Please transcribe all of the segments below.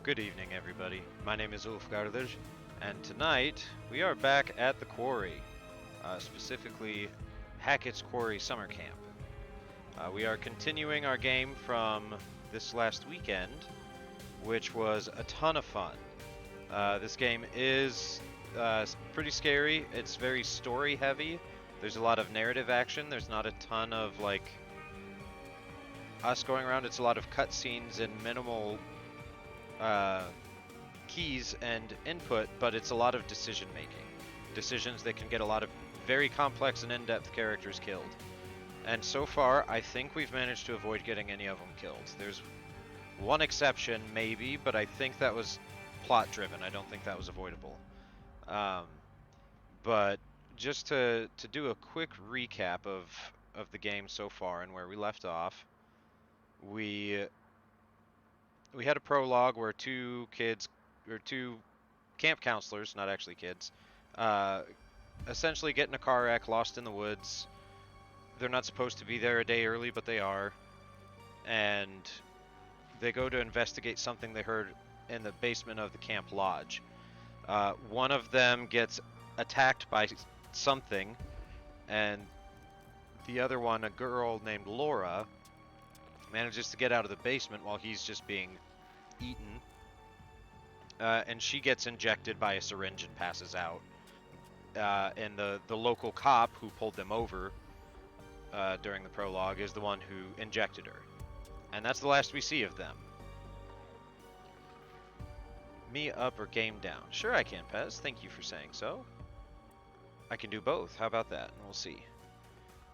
Good evening, everybody. My name is Ulfgarður, and tonight we are back at the Quarry, specifically Hackett's Quarry Summer Camp. We are continuing our game from this last weekend, which was a ton of fun. This game is pretty scary. It's very story heavy. There's a lot of narrative action. There's not a ton of us going around. It's a lot of cutscenes and minimal uh, keys and input, but it's a lot of decision making. Decisions that can get a lot of very complex and in-depth characters killed. And so far, I think we've managed to avoid getting any of them killed. There's one exception, maybe, but I think that was plot driven. I don't think that was avoidable. Um, but just to do a quick recap of the game so far and where we left off, we we had a prologue where two camp counselors, not actually kids, uh, essentially get in a car wreck, lost in the woods. They're not supposed to be there a day early, but they are, and they go to investigate something they heard in the basement of the camp lodge. One of them gets attacked by something, and the other one, a girl named Laura, manages to get out of the basement while he's just being eaten. And she gets injected by a syringe and passes out. And the local cop who pulled them over during the prologue is the one who injected her. And that's the last we see of them. Me up or game down? Sure I can, Pez. Thank you for saying so. I can do both. How about that? We'll see.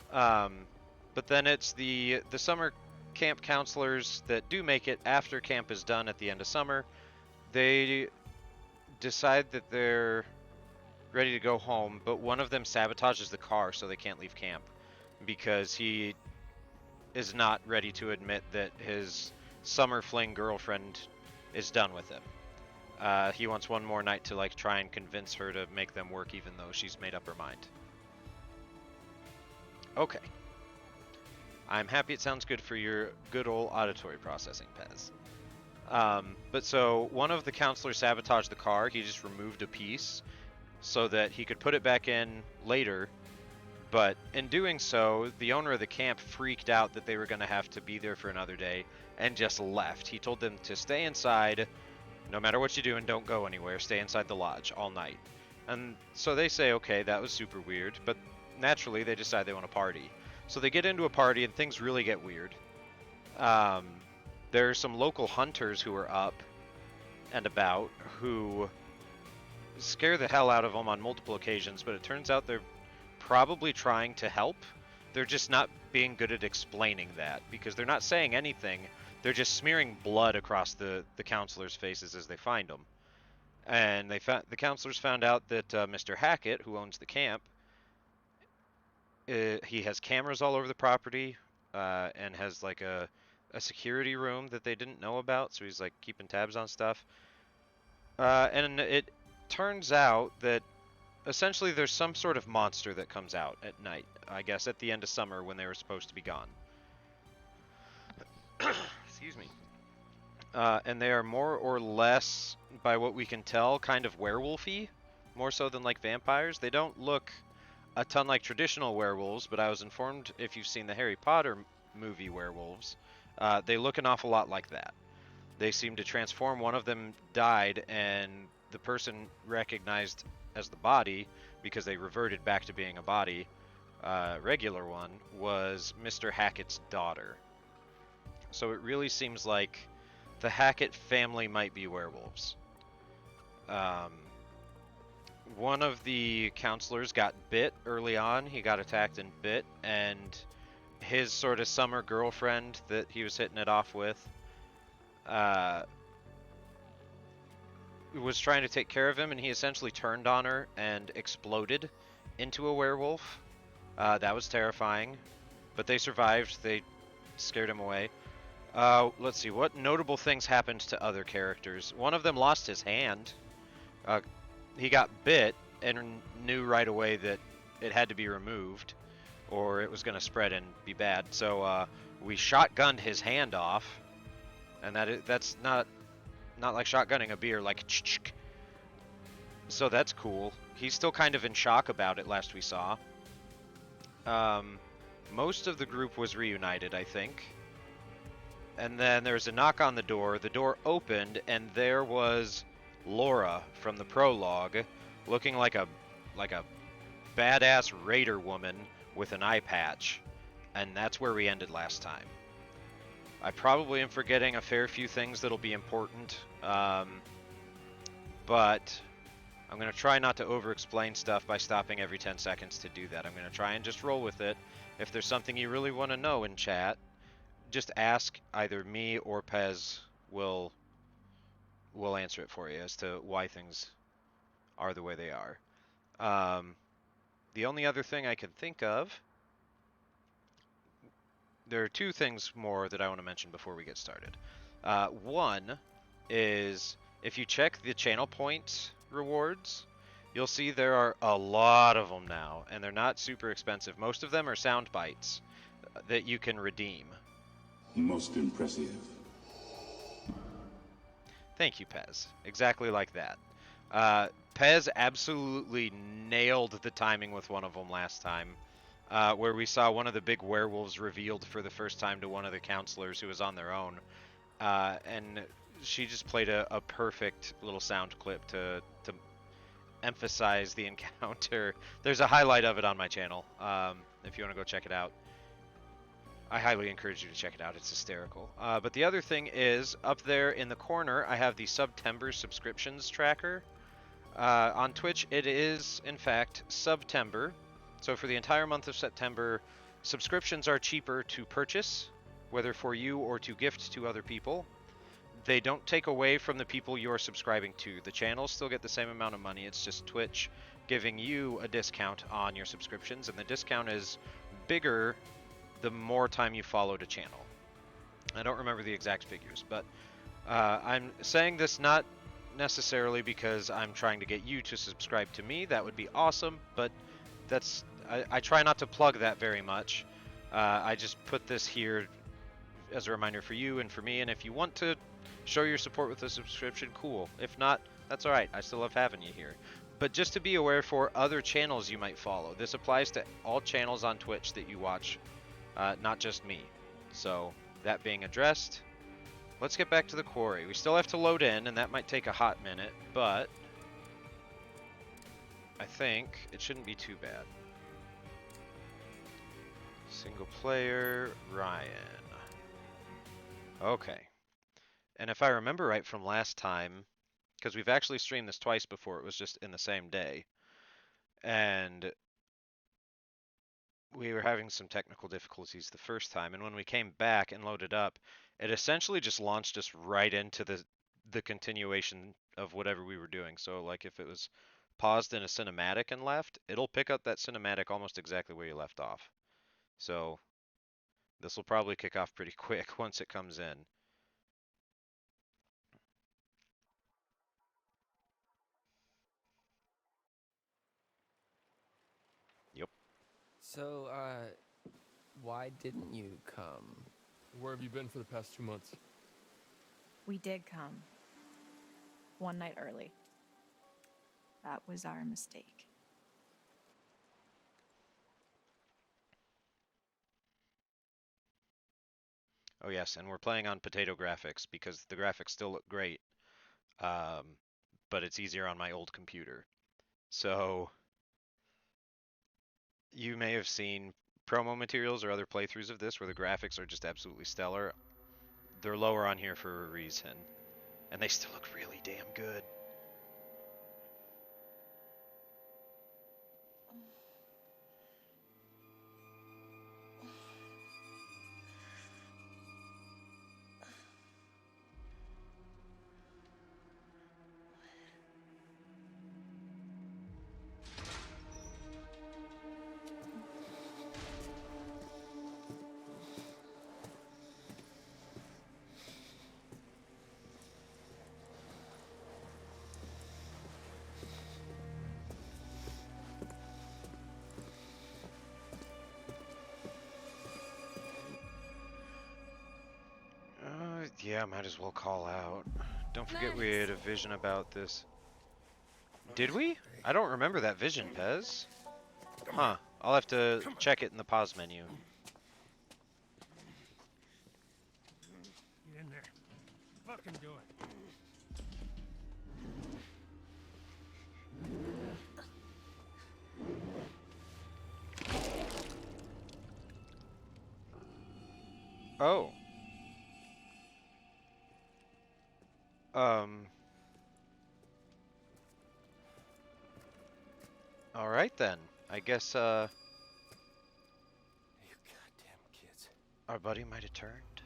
But then it's the summer camp counselors that do make it after camp is done at the end of summer. They decide that they're ready to go home, but one of them sabotages the car so they can't leave camp because he is not ready to admit that his summer fling girlfriend is done with him. He wants one more night to try and convince her to make them work even though she's made up her mind. Okay. I'm happy it sounds good for your good old auditory processing, Pez. But so one of the counselors sabotaged the car. He just removed a piece so that he could put it back in later. But in doing so, the owner of the camp freaked out that they were going to have to be there for another day and just left. He told them to stay inside, no matter what you do, and don't go anywhere. Stay inside the lodge all night. And so they say, okay, that was super weird, but naturally they decide they want to party. So they get into a party and things really get weird. There are some local hunters who are up and about who scare the hell out of them on multiple occasions, but it turns out they're probably trying to help. They're just not being good at explaining that because they're not saying anything. They're just smearing blood across the counselors' faces as they find them. And the counselors found out that Mr. Hackett, who owns the camp, he has cameras all over the property and has a security room that they didn't know about, so he's keeping tabs on stuff. And it turns out that essentially there's some sort of monster that comes out at night, I guess at the end of summer when they were supposed to be gone. Excuse me. And they are more or less, by what we can tell, kind of werewolfy, more so than vampires. They don't look a ton like traditional werewolves, but I was informed if you've seen the Harry Potter movie werewolves, they look an awful lot like that. They seem to transform. One of them died, and the person recognized as the body, because they reverted back to being a body, regular one, was Mr. Hackett's daughter. So it really seems like the Hackett family might be werewolves. One of the counselors got bit early on. He got attacked and bit, and his sort of summer girlfriend that he was hitting it off with was trying to take care of him, and he essentially turned on her and exploded into a werewolf. That was terrifying, but they survived. They scared him away. Let's see, what notable things happened to other characters? One of them lost his hand. He got bit and knew right away that it had to be removed or it was going to spread and be bad. So we shotgunned his hand off, and that's not Not like shotgunning a beer, like ch-ch. So that's cool. He's still kind of in shock about it, last we saw. Most of the group was reunited, I think. And then there's a knock on the door. The door opened, and there was Laura from the prologue, looking like a badass raider woman with an eye patch. And that's where we ended last time. I probably am forgetting a fair few things that'll be important, but I'm going to try not to over-explain stuff by stopping every 10 seconds to do that. I'm going to try and just roll with it. If there's something you really want to know in chat, just ask. Either me or Pez will answer it for you as to why things are the way they are. The only other thing I can think of, there are two things more that I want to mention before we get started. One is if you check the channel points rewards, you'll see there are a lot of them now, and they're not super expensive. Most of them are sound bites that you can redeem. Most impressive. Thank you, Pez. Exactly like that. Pez absolutely nailed the timing with one of them last time, where we saw one of the big werewolves revealed for the first time to one of the counselors who was on their own. And she just played a perfect little sound clip to emphasize the encounter. There's a highlight of it on my channel, if you want to go check it out. I highly encourage you to check it out. It's hysterical. But the other thing is, up there in the corner, I have the September subscriptions tracker. On Twitch, it is, in fact, September. So for the entire month of September, subscriptions are cheaper to purchase, whether for you or to gift to other people. They don't take away from the people you're subscribing to. The channels still get the same amount of money. It's just Twitch giving you a discount on your subscriptions, and the discount is bigger the more time you followed a channel. I don't remember the exact figures, but I'm saying this not necessarily because I'm trying to get you to subscribe to me. That would be awesome, but I try not to plug that very much. I just put this here as a reminder for you and for me, and if you want to show your support with a subscription, cool. If not, that's alright. I still love having you here. But just to be aware for other channels you might follow. This applies to all channels on Twitch that you watch, not just me. So, that being addressed, let's get back to the quarry. We still have to load in, and that might take a hot minute, but I think it shouldn't be too bad. Single player, Ryan. Okay. And if I remember right from last time, because we've actually streamed this twice before, it was just in the same day, and we were having some technical difficulties the first time, and when we came back and loaded up, it essentially just launched us right into the continuation of whatever we were doing. So like if it was paused in a cinematic and left, it'll pick up that cinematic almost exactly where you left off. So this will probably kick off pretty quick once it comes in. Yep. So, why didn't you come? Where have you been for the past 2 months? We did come. One night early. That was our mistake. Oh yes, and we're playing on potato graphics because the graphics still look great, but it's easier on my old computer. So you may have seen promo materials or other playthroughs of this where the graphics are just absolutely stellar. They're lower on here for a reason, and they still look really damn good. Yeah, might as well call out. Don't forget we had a vision about this. Did we? I don't remember that vision, Pez. Huh. I'll have to check it in the pause menu. Get in there. Fucking do it. Oh. All right then. I guess You goddamn kids. our buddy might have turned.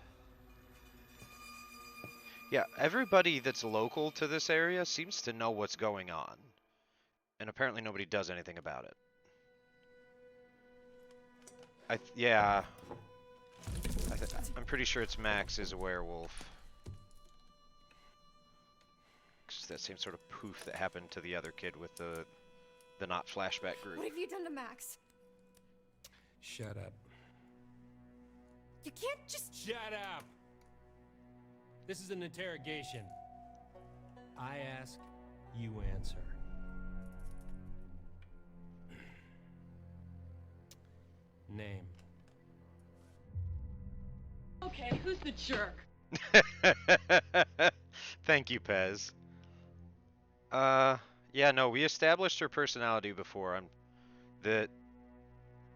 Yeah, everybody that's local to this area seems to know what's going on. And apparently nobody does anything about it. Yeah. I'm pretty sure it's Max is a werewolf. 'Cause that same sort of poof that happened to the other kid with the not flashback group. What have you done to Max? Shut up. You can't just. Shut up! This is an interrogation. I ask, you answer. Name. Okay, who's the jerk? Thank you, Pez. Yeah, no, we established her personality before. That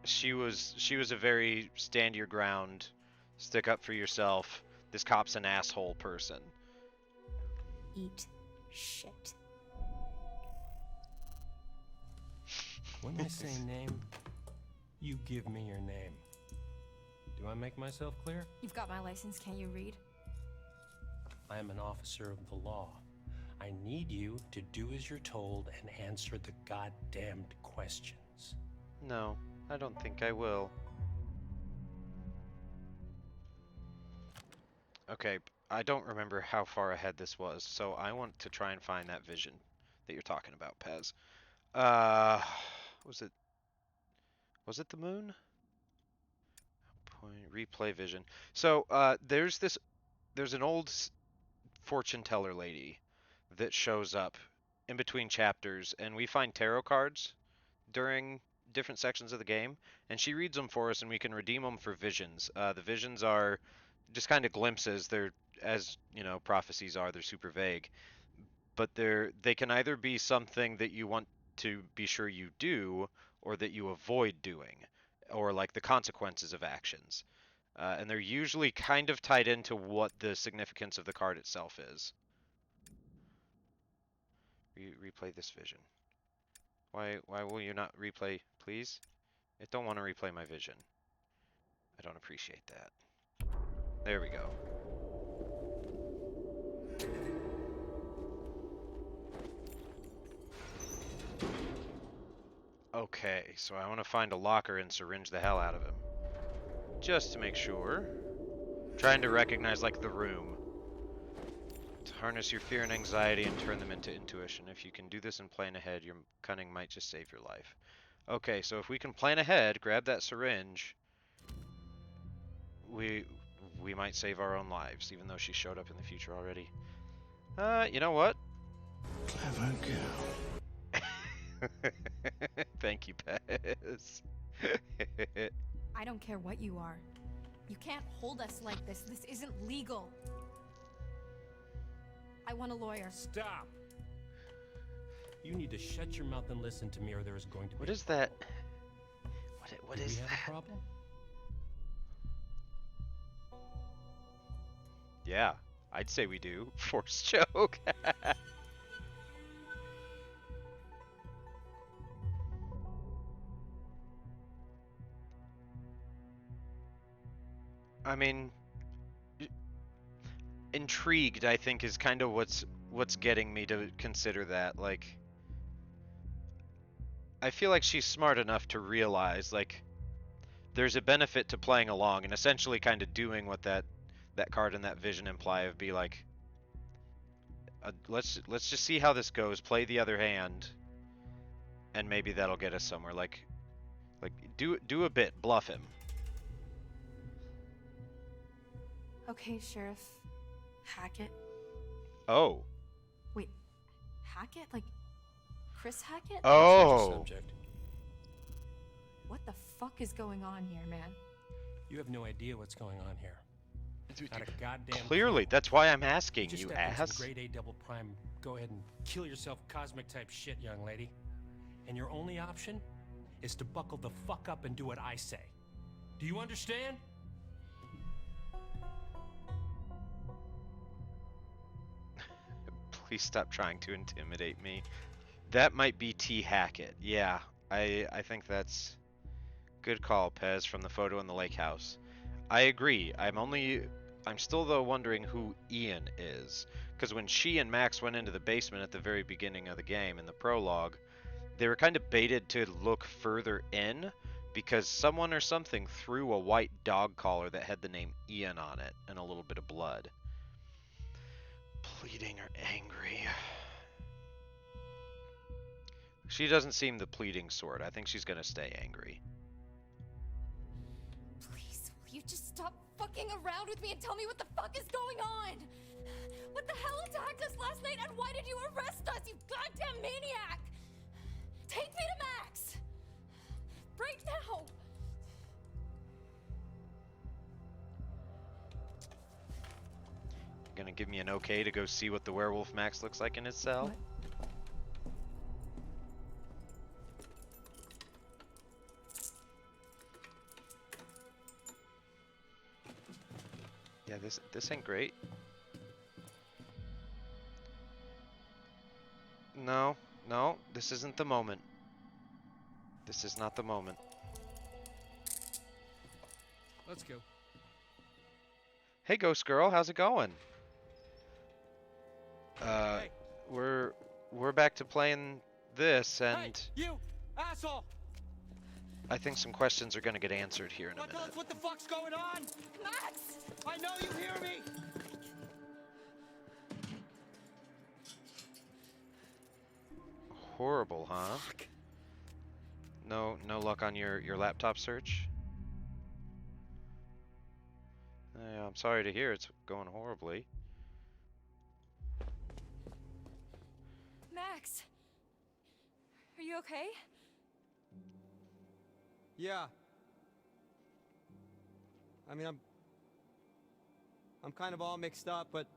she was a very stand your ground, stick up for yourself. This cop's an asshole person. Eat shit. When I say name, you give me your name. Do I make myself clear? You've got my license, can't you read? I am an officer of the law. I need you to do as you're told and answer the goddamned questions. No, I don't think I will. Okay, I don't remember how far ahead this was, so I want to try and find that vision that you're talking about, Pez. Was it the moon? Point replay vision. So, there's an old fortune teller lady that shows up in between chapters, and we find tarot cards during different sections of the game, and she reads them for us, and we can redeem them for visions. The visions are just kind of glimpses. They're, as you know, prophecies are. They're super vague, but they can either be something that you want to be sure you do, or that you avoid doing, or like the consequences of actions. And they're usually kind of tied into what the significance of the card itself is. Replay this vision. Why will you not replay, please? I don't want to replay my vision. I don't appreciate that. There we go. Okay, so I want to find a locker and syringe the hell out of him. Just to make sure. Trying to recognize, like, the room. To harness your fear and anxiety and turn them into intuition. If you can do this and plan ahead, your cunning might just save your life. Okay, so if we can plan ahead, grab that syringe, we might save our own lives, even though she showed up in the future already. You know what? Clever girl. Thank you, Pez. I don't care what you are. You can't hold us like this. This isn't legal. I want a lawyer. Stop! You need to shut your mouth and listen to me, or there is going to be. What is that? What Do is we have that? a problem? Yeah, I'd say we do. Force choke. I mean, intrigued, I think, is kind of what's getting me to consider that. Like, I feel like she's smart enough to realize, like, there's a benefit to playing along and essentially kind of doing what that card and that vision imply of be like, let's just see how this goes, play the other hand, and maybe that'll get us somewhere. Like do a bit, bluff him. Okay, Sheriff Hackett. Oh. Wait, Hackett? Like, Chris Hackett? Change the Oh. subject. What the fuck is going on here, man? You have no idea what's going on here. Not a goddamn Clearly, clue. that's why I'm You asking, just you stepped in some ass. grade A double prime. Go ahead and kill yourself cosmic type shit, young lady. And your only option is to buckle the fuck up and do what I say. Do you understand? Please stop trying to intimidate me. That might be T. Hackett. Yeah, I think that's good call, Pez, from the photo in the lake house. I agree. I'm still though wondering who Ian is, because when she and Max went into the basement at the very beginning of the game in the prologue, they were kind of baited to look further in because someone or something threw a white dog collar that had the name Ian on it and a little bit of blood. Pleading or angry? She doesn't seem the pleading sort. I think she's gonna stay angry. Please, will you just stop fucking around with me and tell me what the fuck is going on? What the hell attacked us last night and why did you arrest us, you goddamn maniac? Take me to Max! Right now! Gonna give me an okay to go see what the werewolf Max looks like in his cell? What? Yeah, this ain't great. No, no, this isn't the moment. This is not the moment. Let's go. Hey, Ghost Girl, how's it going? Hey. We're back to playing this, and Hey, you asshole! I think some questions are gonna get answered here in a Tell minute. us what the fuck's going on! Max! I know you hear me! Horrible, huh? Fuck. No luck on your laptop search? Yeah, I'm sorry to hear it's going horribly. Max! Are you okay? Yeah. I mean, I'm kind of all mixed up, but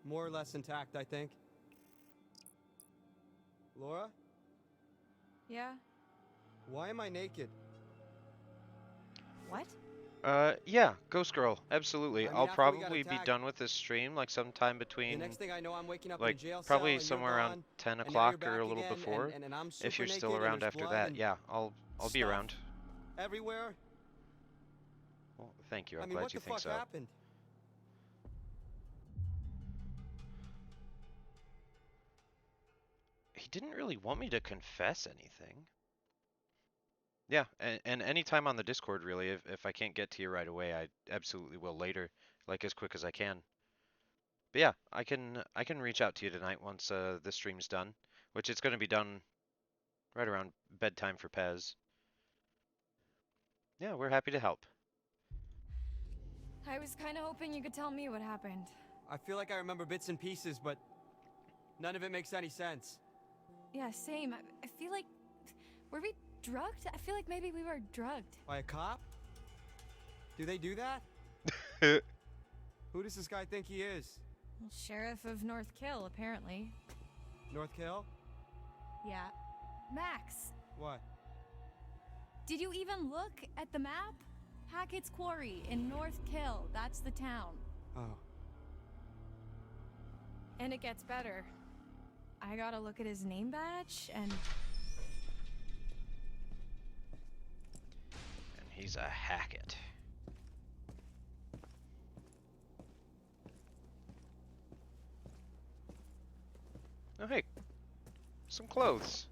more or less intact, I think. Laura, Yeah? why am I naked? What? Yeah, Ghost Girl, absolutely. I mean, I'll after we got probably be attacked- done with this stream like sometime The between next thing I know, I'm waking up in like a jail cell probably and somewhere you're around gone, 10 and now you're o'clock or back a little again, before. and I'm super If you're still naked and around there's after blood that, and yeah, I'll be stuff around. everywhere. Well, thank you. I'm I mean, glad what you the think fuck so. happened? He didn't really want me to confess anything. Yeah, and anytime on the Discord, really, if I can't get to you right away, I absolutely will later, like as quick as I can. But yeah, I can reach out to you tonight once the stream's done, which it's going to be done right around bedtime for Pez. Yeah, we're happy to help. I was kinda hoping you could tell me what happened. I feel like I remember bits and pieces, but none of it makes any sense. Yeah, same. I feel like... Were we drugged? I feel like maybe we were drugged. By a cop? Do they do that? Who does this guy think he is? Sheriff of North Kill, apparently. North Kill? Yeah. Max, What? did you even look at the map? Hackett's Quarry in North Kill. That's the town. Oh. And it gets better. I gotta look at his name badge and... And he's a Hackett. Oh hey, some clothes.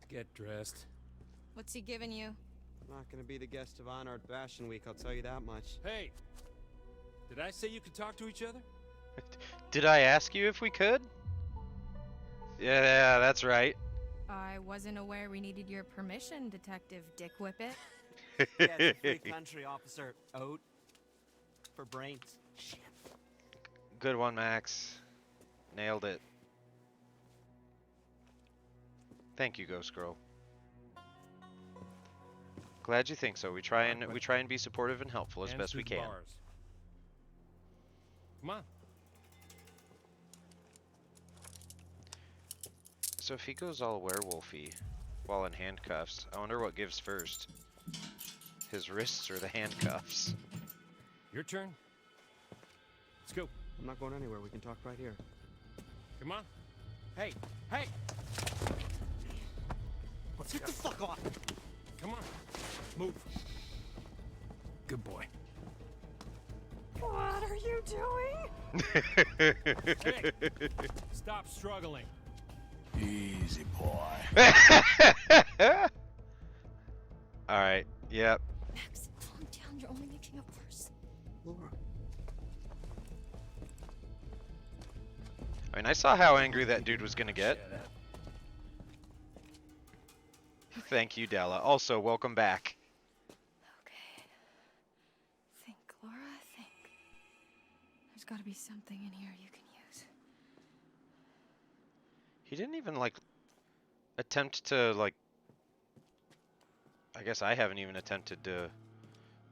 Get dressed. What's he giving you? Not gonna be the guest of honor at Fashion Week, I'll tell you that much. Hey, did I say you could talk to each other? Did I ask you if we could? Yeah, that's right. I wasn't aware we needed your permission, Detective Dick Whippet. Yeah, it's a free country, Officer Oat. for brains. Good one, Max. Nailed it. Thank you, Ghost Girl. Glad you think so. We try and be supportive and helpful as Hands best through we the can. bars. Come on. So if he goes all werewolfy while in handcuffs, I wonder what gives first. His wrists or the handcuffs? Your turn. Let's go. I'm not going anywhere. We can talk right here. Come on. Hey! Hey! Let's get the fuck off! Come on. Move. Good boy. What are you doing? Hey! Stop struggling. Easy, boy. Alright, yep. Max, calm down. You're only making it worse. Laura. I mean, I saw how angry that dude was gonna get. Thank you, Della. Also, welcome back. Okay. Think, Laura, think. There's gotta be something in here you can use. He didn't even, like, attempt to, like... I guess I haven't even attempted to,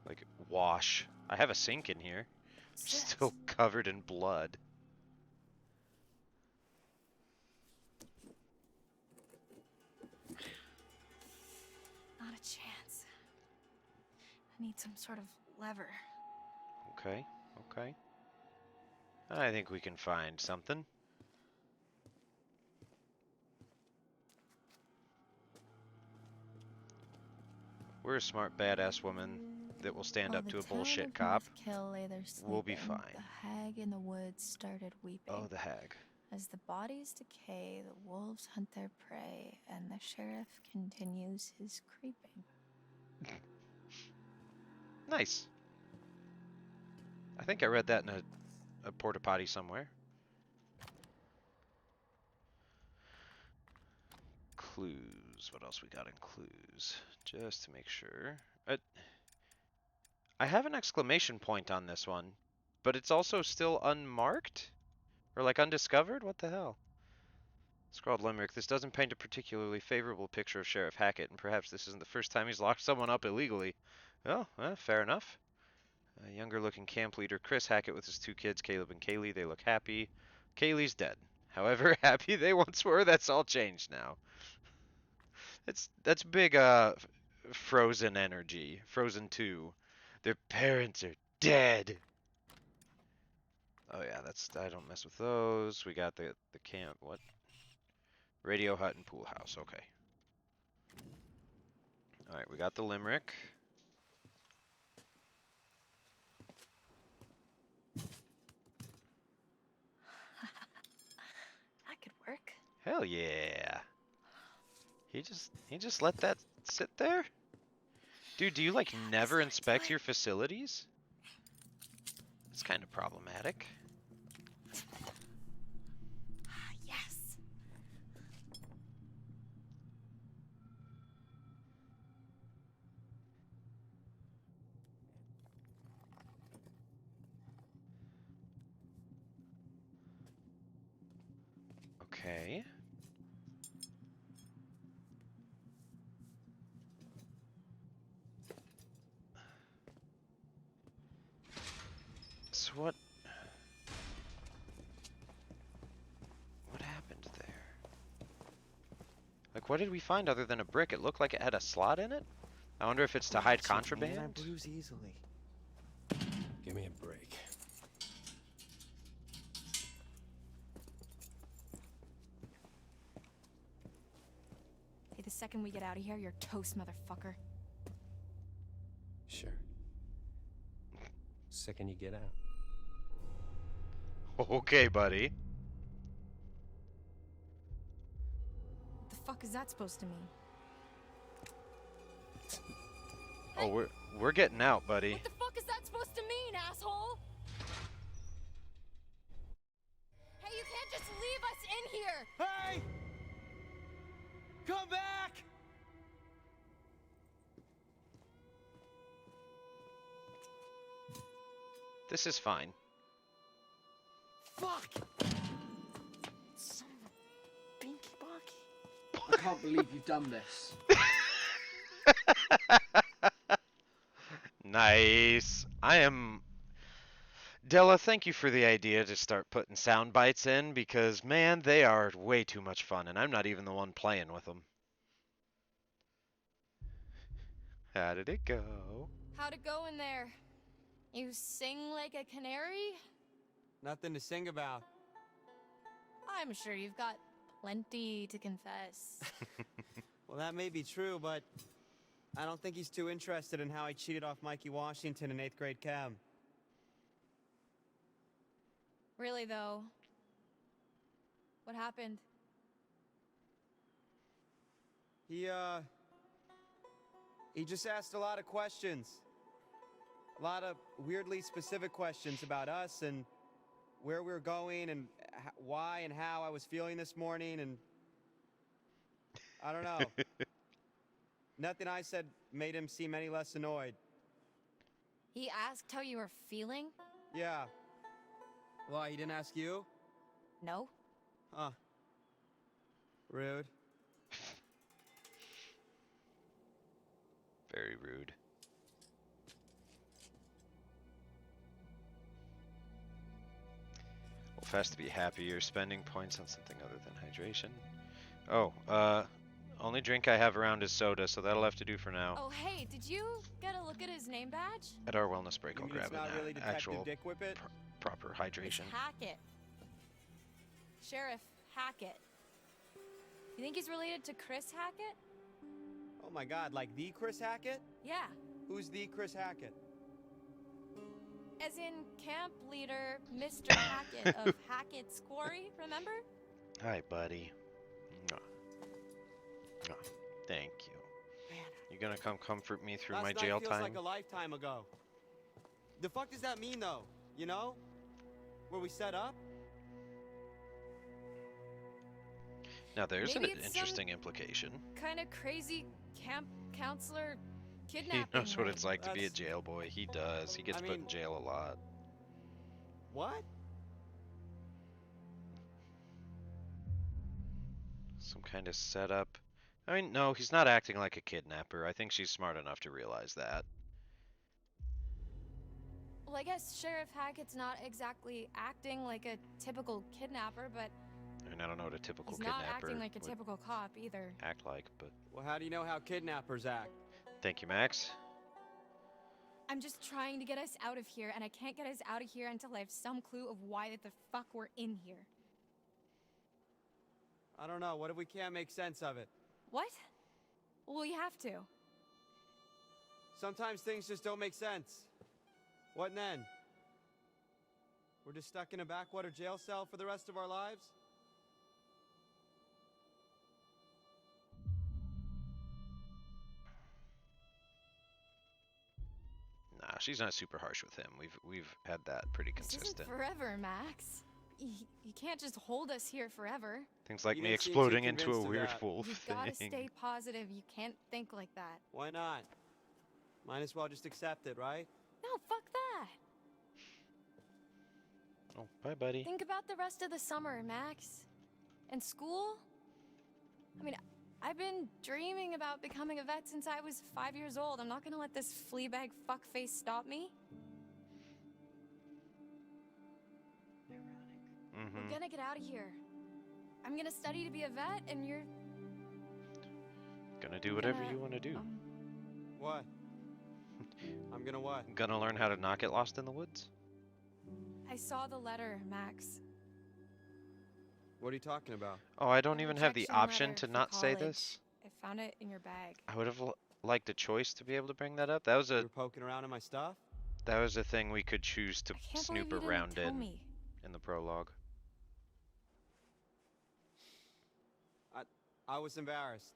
like, wash. I have a sink in here. Still covered in blood. Not a chance. I need some sort of lever. Okay, okay. I think we can find something. We're a smart, badass woman that will stand up to a bullshit cop. We'll be fine. The hag in the woods started weeping. Oh, the hag. As the bodies decay, the wolves hunt their prey, and the sheriff continues his creeping. Nice. I think I read that in a porta potty somewhere. Clues. What else we got in clues? Just to make sure. I have an exclamation point on this one, but it's also still unmarked? Or like undiscovered? What the hell? Scrawled Limerick. This doesn't paint a particularly favorable picture of Sheriff Hackett, and perhaps this isn't the first time he's locked someone up illegally. Well, fair enough. A younger-looking camp leader, Chris Hackett, with his two kids, Caleb and Kaylee. They look happy. Kaylee's dead. However happy they once were, that's all changed now. That's big, Frozen energy. Frozen 2. Their parents are dead. Oh yeah, I don't mess with those. We got the camp, what? Radio hut and pool house, okay. Alright, we got the limerick. That could work. Hell yeah. He just let that sit there? Dude, do you like never inspect your facilities? It's kind of problematic. Yes. Okay. So what happened there? Like, what did we find other than a brick? It looked like it had a slot in it. I wonder if it's to hide contraband. Man, I bruise easily. Give me a break. Hey, the second we get out of here, you're toast, motherfucker. Sure. Second you get out. Okay, buddy. What the fuck is that supposed to mean? Oh, we're getting out, buddy. What the fuck is that supposed to mean, asshole? Hey, you can't just leave us in here! Hey! Come back! This is fine. Fuck! Son of a binky bonky. I can't believe you've done this. Nice. I am... Della, thank you for the idea to start putting sound bites in, because, man, they are way too much fun, and I'm not even the one playing with them. How did it go? How'd it go in there? You sing like a canary? Nothing to sing about. I'm sure you've got plenty to confess. Well, that may be true, but I don't think he's too interested in how I cheated off Mikey Washington in 8th grade chem. Really, though? What happened? He just asked a lot of questions. A lot of weirdly specific questions about us and where we were going and why and how I was feeling this morning, and I don't know. Nothing I said made him seem any less annoyed. He asked how you were feeling? Yeah. Why, he didn't ask you? No. Huh. Rude. Very rude. Wolf has to be happy you're spending points on something other than hydration. Oh, only drink I have around is soda, so that'll have to do for now. Oh, hey, did you get a look at his name badge? At our wellness break, You I'll mean grab it's not an really Detective actual Dick Whippet? proper hydration. It's Hackett. Sheriff Hackett. You think he's related to Chris Hackett? Oh my god, like the Chris Hackett? Yeah. Who's the Chris Hackett? As in camp leader Mr. Hackett of Hackett's Quarry, remember? Hi, buddy. Mwah. Mwah. Thank you. Man, You gonna come comfort me through last my night jail feels time? like a lifetime ago. The fuck does that mean, though? You know? Where we set up? Now there's Maybe an it's interesting implication. Kind of crazy camp counselor He kidnapping. knows what ring. it's like to be a That's- jail boy. He does. He gets I put in mean- jail a lot. What? Some kind of setup. I mean, no, he's not acting like a kidnapper. I think she's smart enough to realize that. Well, I guess Sheriff Hackett's not exactly acting like a typical kidnapper, but I mean, I don't know what a typical he's not kidnapper acting like a would typical cop either. act like, but Well, how do you know how kidnappers act? thank you, Max. I'm just trying to get us out of here, and I can't get us out of here until I have some clue of why the fuck we're in here. I don't know. What if we can't make sense of it? What? Well, we have to. Sometimes things just don't make sense. What then? We're just stuck in a backwater jail cell for the rest of our lives? Nah, she's not super harsh with him. We've had that pretty This isn't consistent. forever, Max. You can't just hold us here forever. Things like You me didn't seem too exploding into a convinced of weird that. wolf You've thing. gotta stay positive. You can't think like that. Why not? Might as well just accept it, right? No, fuck that. Oh, bye, buddy. Think about the rest of the summer, Max. And school? I mean, I've been dreaming about becoming a vet since I was 5 years old. I'm not gonna let this fleabag fuckface stop me. We're Mm-hmm. gonna get out of here. I'm gonna study to be a vet, and you're Gonna do whatever gonna, you want to do. What? I'm gonna what? Gonna learn how to not get lost in the woods. I saw the letter, Max. What are you talking about? Oh, I don't The even have the rejection option letter to for not say college. this. I found it in your bag. I would have liked a choice to be able to bring that up. That was You a were poking around in my stuff? thing we could choose to I can't snoop believe you around didn't tell in me. the prologue. I was embarrassed.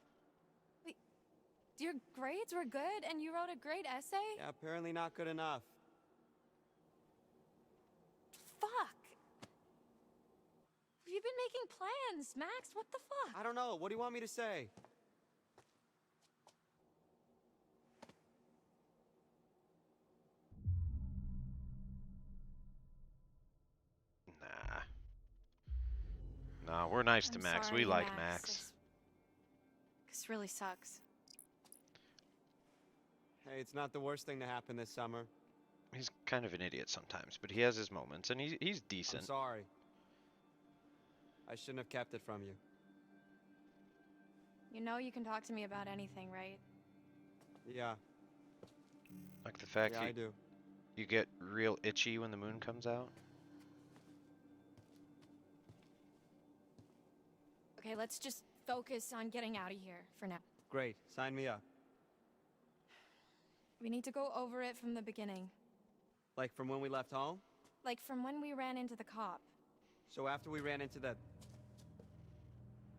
Your grades were good, and you wrote a great essay? Yeah, apparently not good enough. Fuck! You've been making plans, Max. What the fuck? I don't know. What do you want me to say? We're nice to I'm Max. sorry, We like Max. Max. This really sucks. Hey, it's not the worst thing to happen this summer. He's kind of an idiot sometimes, but he has his moments, and he's I'm decent. sorry. I shouldn't have kept it from you. You know you can talk to me about anything, right? Yeah, Like the fact yeah, I do. you get real itchy when the moon comes out. Okay, let's just focus on getting out of here for now. Great, sign me up. We need to go over it from the beginning. Like from when we left home? Like from when we ran into the cop. So after we ran into the...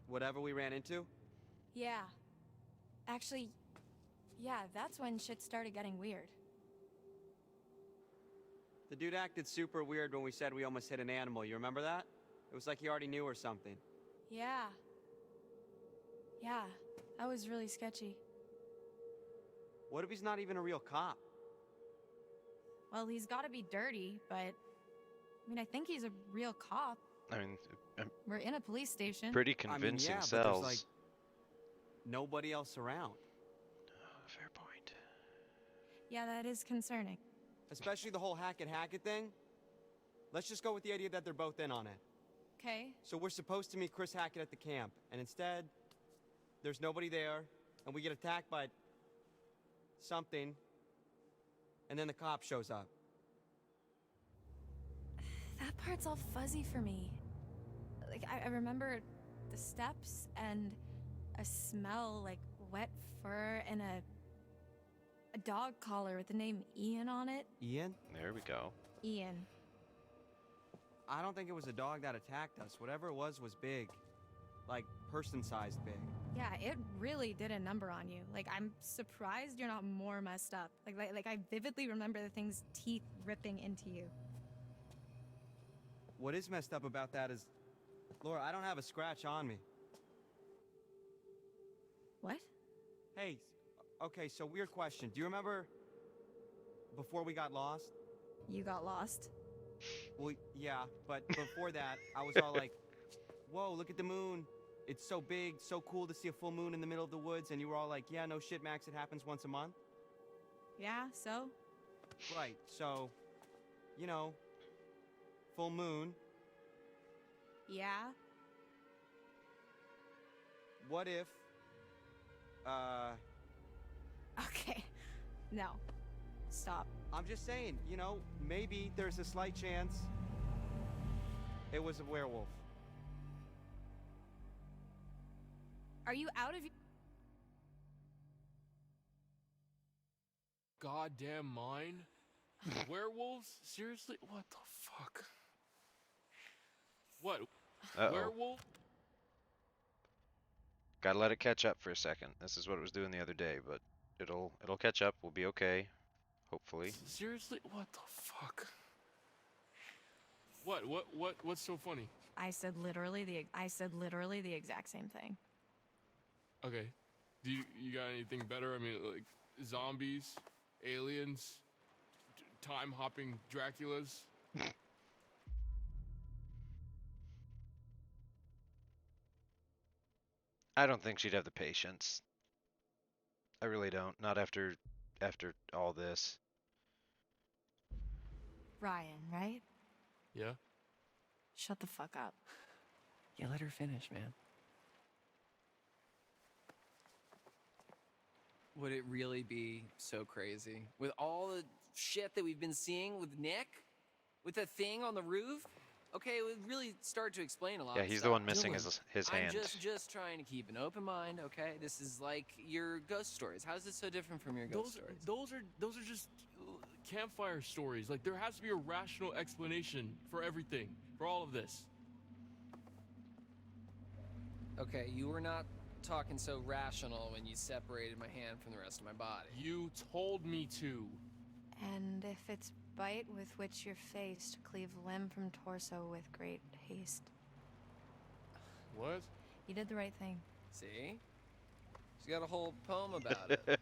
whatever we ran into? Yeah. Actually, yeah, that's when shit started getting weird. The dude acted super weird when we said we almost hit an animal, you remember that? It was like he already knew or something. Yeah. Yeah, that was really sketchy. What if he's not even a real cop? Well, he's gotta be dirty, but... I mean, I think he's a real cop. I mean, We're in a police station. pretty I mean, convincing yeah, but sells. there's like... nobody else around. Fair point. Yeah, that is concerning. Especially the whole Hackett thing. Let's just go with the idea that they're both in on it. Okay. So we're supposed to meet Chris Hackett at the camp, and instead, there's nobody there, and we get attacked by... something, and then the cop shows up. That part's all fuzzy for me. Like, I remember the steps and a smell like wet fur and a dog collar with the name Ian on it. Ian? There we go. Ian. I don't think it was a dog that attacked us. Whatever it was big. Like, person-sized big. Yeah, it really did a number on you. Like, I'm surprised you're not more messed up. Like I vividly remember the thing's teeth ripping into you. What is messed up about that is... Laura, I don't have a scratch on me. What? Hey, okay, so weird question. Do you remember before we got lost? You got lost? Well, yeah, but before that, I was all like, whoa, look at the moon. It's so big, so cool to see a full moon in the middle of the woods, and you were all like, yeah, no shit, Max, it happens once a month. Yeah, so? Right, so, you know, full moon. Yeah. What if, Okay. No. Stop. I'm just saying, you know, maybe there's a slight chance it was a werewolf. Are you out of your... Goddamn mind? Werewolves? Seriously? What the fuck? What? Uh-oh. Werewolf? Gotta let it catch up for a second. This is what it was doing the other day, but it'll catch up. We'll be okay. Hopefully. Seriously? What the fuck? What's so funny? I said literally the exact same thing. Okay. Do you got anything better? I mean, like zombies, aliens, time-hopping Draculas? I don't think she'd have the patience. I really don't. Not after all this. Ryan, right? Yeah? Shut the fuck up. Yeah, let her finish, man. Would it really be so crazy? With all the shit that we've been seeing with Nick? With the thing on the roof? Okay, it would really start to explain a lot Yeah, of he's stuff. the one missing Dylan, his hand. I'm just trying to keep an open mind, okay? This is like your ghost stories. How is this so different from your ghost stories? Those are just campfire stories. Like, there has to be a rational explanation for everything, for all of this. Okay, you were not talking so rational when you separated my hand from the rest of my body. You told me to. And if it's bite with which you're faced, cleave limb from torso with great haste. What? You did the right thing. See? She's got a whole poem about it.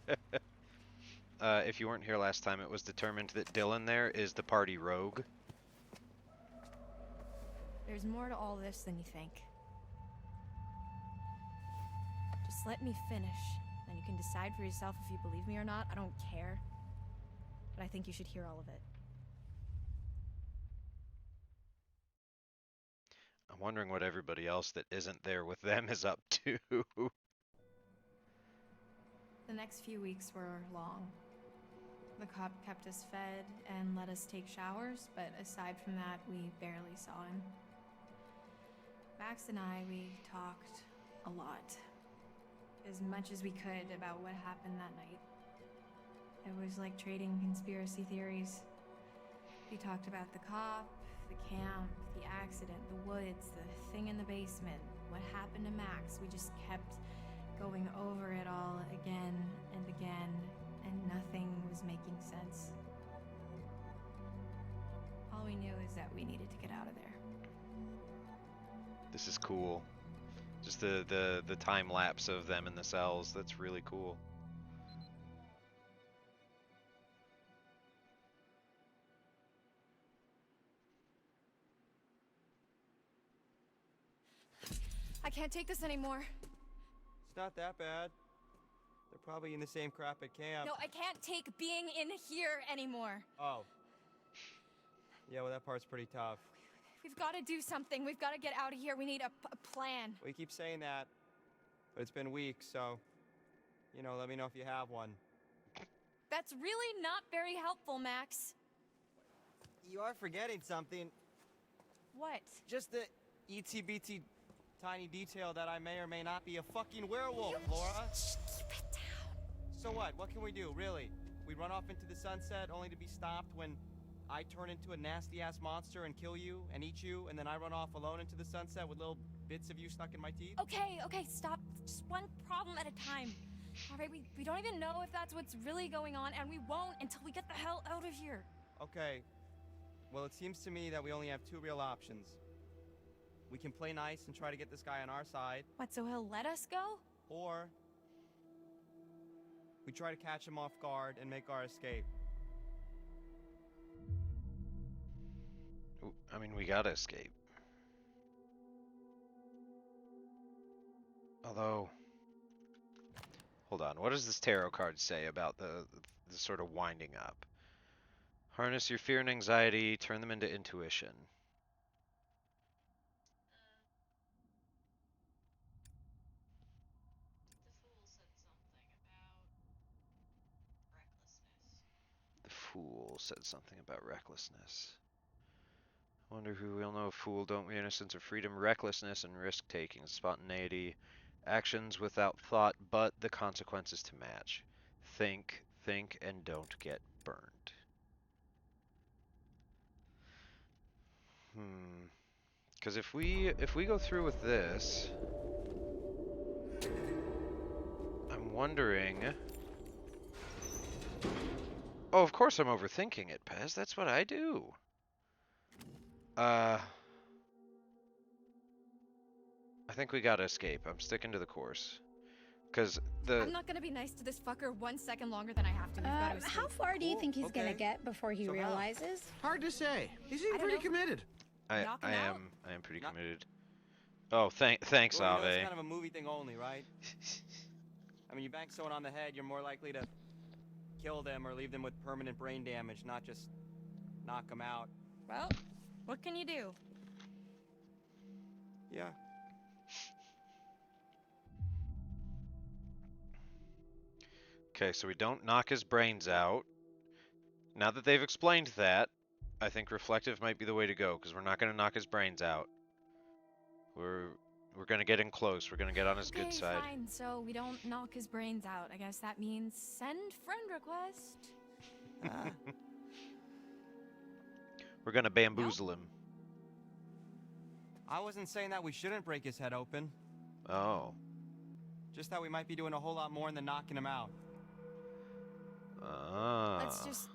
If you weren't here last time, it was determined that Dylan there is the party rogue. There's more to all this than you think. Just let me finish. Then you can decide for yourself if you believe me or not. I don't care. But I think you should hear all of it. I'm wondering what everybody else that isn't there with them is up to. The next few weeks were long. The cop kept us fed and let us take showers, but aside from that, we barely saw him. Max and I, we talked a lot. As much as we could about what happened that night. It was like trading conspiracy theories. We talked about the cop, the camp, the accident, the woods, the thing in the basement, what happened to Max. We just kept going over it all again and again, and nothing was making sense. All we knew is that we needed to get out of there. This is cool. Just the time lapse of them in the cells. That's really cool. I can't take this anymore. It's not that bad. They're probably in the same crap at camp. No, I can't take being in here anymore. Oh. Yeah, well, that part's pretty tough. We've got to do something. We've got to get out of here. We need a plan. We keep saying that, but it's been weeks, so, you know, let me know if you have one. That's really not very helpful, Max. You are forgetting something. What? Just the itsy-bitsy tiny detail that I may or may not be a fucking werewolf, Laura. Shh, keep it down. So what? What can we do, really? We run off into the sunset only to be stopped when I turn into a nasty-ass monster and kill you and eat you, and then I run off alone into the sunset with little bits of you stuck in my teeth? Okay, stop. Just one problem at a time. All right, we don't even know if that's what's really going on, and we won't until we get the hell out of here. Okay. Well, it seems to me that we only have two real options. We can play nice and try to get this guy on our side. What, so he'll let us go? Or we try to catch him off guard and make our escape. I mean, we gotta escape. Although, hold on, what does this tarot card say about the sort of winding up? Harness your fear and anxiety, turn them into intuition. The Fool said something about recklessness. Wonder who will know. Fool, don't we? Innocence of freedom, recklessness, and risk-taking, spontaneity, actions without thought, but the consequences to match. Think, and don't get burned. Because if we go through with this, I'm wondering. Oh, of course I'm overthinking it, Pez. That's what I do. I think we gotta escape. I'm sticking to the course. Because I'm not gonna be nice to this fucker 1 second longer than I have to. We've got to escape. How far do you think he's gonna get before he realizes? Hard to say. He seemed pretty committed. I am pretty committed. Oh, thanks, Well, Ave. you know, it's kind of a movie thing only, right? I mean, you bang someone on the head, you're more likely to kill them or leave them with permanent brain damage, not just knock them out. Well, what can you do? Yeah. Okay, so we don't knock his brains out. Now that they've explained that, I think reflective might be the way to go, because we're not going to knock his brains out. We're going to get in close. We're going to get on his good side. Okay, fine. So we don't knock his brains out. I guess that means send friend request. We're going to bamboozle him. I wasn't saying that we shouldn't break his head open. Oh. Just that we might be doing a whole lot more than knocking him out. Let's just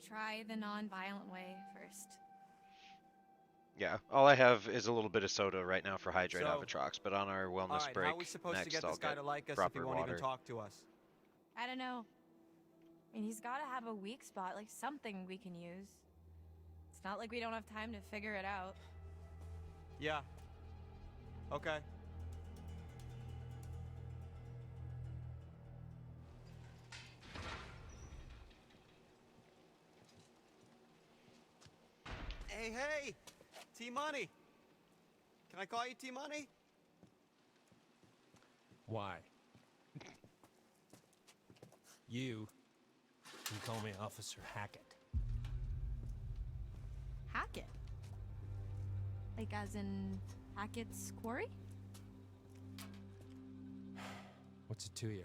try the non-violent way first. Yeah, all I have is a little bit of soda right now for Hydrate So, Avotrox, but on our wellness All right, break how are we supposed next, to get I'll this guy to like us if proper he won't water. even talk to us? I don't know. I mean, he's got to have a weak spot, like something we can use. It's not like we don't have time to figure it out. Yeah. Okay. Hey! T-Money! Can I call you T-Money? Why? You can call me Officer Hackett. Hackett? Like as in Hackett's Quarry? What's it to you?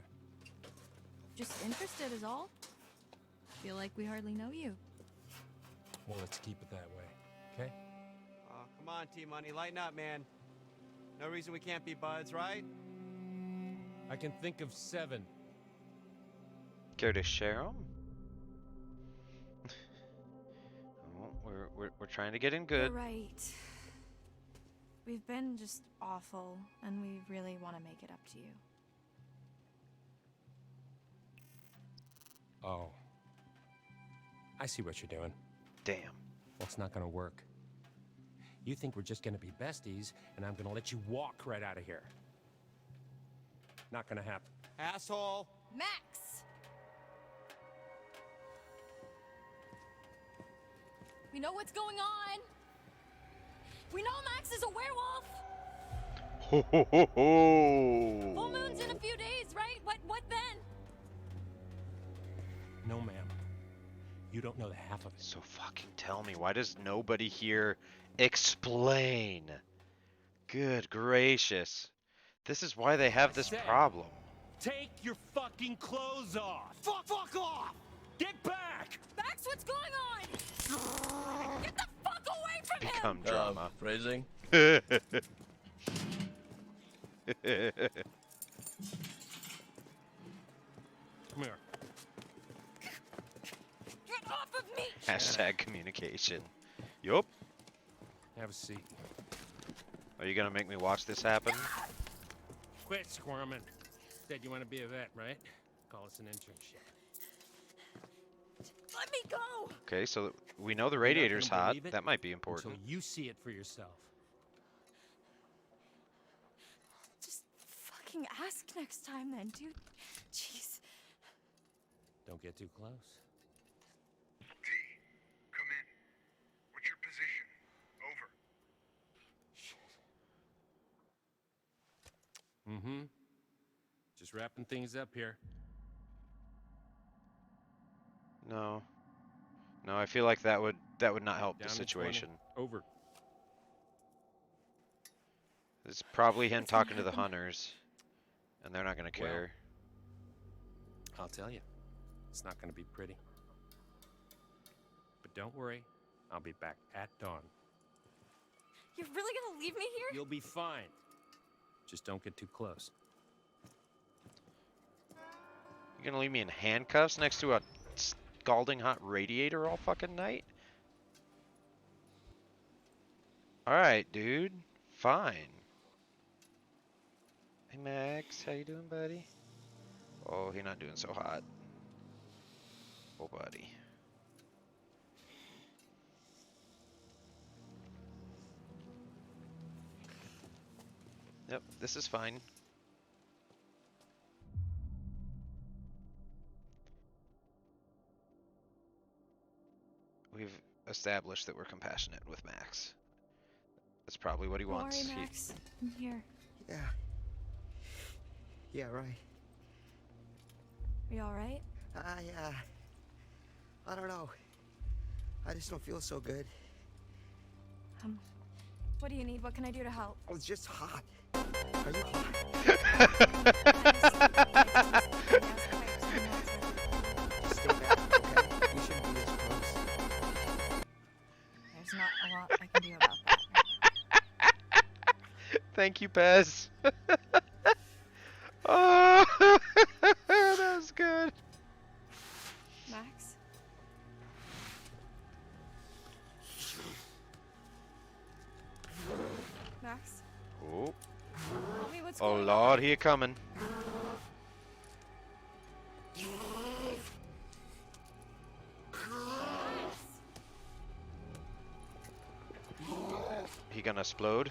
Just interested is all. Feel like we hardly know you. Well, let's keep it that way, okay? Oh, come on, T-Money, lighten up, man. No reason we can't be buds, right? I can think of 7. Care to share them? Oh, we're trying to get in good. You're right. We've been just awful, and we really want to make it up to you. Oh. I see what you're doing. Damn. Well, it's not gonna work. You think we're just gonna be besties, and I'm gonna let you walk right out of here. Not gonna happen. Asshole! Max! We know what's going on. We know Max is a werewolf. Ho ho ho ho! Full moon's in a few days, right? What then? No, ma'am. You don't know the half of it. So fucking tell me, why does nobody here explain? Good gracious. This is why they have this problem. Take your fucking clothes off! Fuck off! Get back! Max, what's going on? Get the fuck away from him! Become drama. Phrasing? Come here. Get off of me! Hashtag communication. Yup. Have a seat. Are you gonna make me watch this happen? Quit squirming. Said you want to be a vet, right? Call us an internship. Let me go! Okay, so we know the You're not radiator's gonna hot. believe it That might be important. Until you see it for yourself. Just fucking ask next time then, dude. Jeez. Don't get too close. T, come in. What's your position? Over. Shit. Mm-hmm. Just wrapping things up here. No. No, I feel like that would not help Down the to situation. 20. Over. It's probably him What's gonna talking to the happen? hunters, and they're not gonna care. I'll tell you. It's not going to be pretty. But don't worry. I'll be back at dawn. You're really gonna leave me here? You'll be fine. Just don't get too close. You gonna leave me in handcuffs next to a scalding hot radiator all fucking night? Alright, dude. Fine. Hey, Max. How you doing, buddy? Oh, he's not doing so hot. Oh, buddy. Yep, this is fine. We've established that we're compassionate with Max. That's probably what he Don't wants. worry, Max. I'm here. Yeah. Yeah, right. Are you alright? I don't know. I just don't feel so good. What do you need? What can I do to help? Oh, it's just hot. Are you hot? Just stay back, okay? We shouldn't be this close. There's not a lot I can do about that. Thank you, Pez. Oh, that was good. Max? Max? Oh, Tell me what's oh going Lord, he coming. He gonna explode?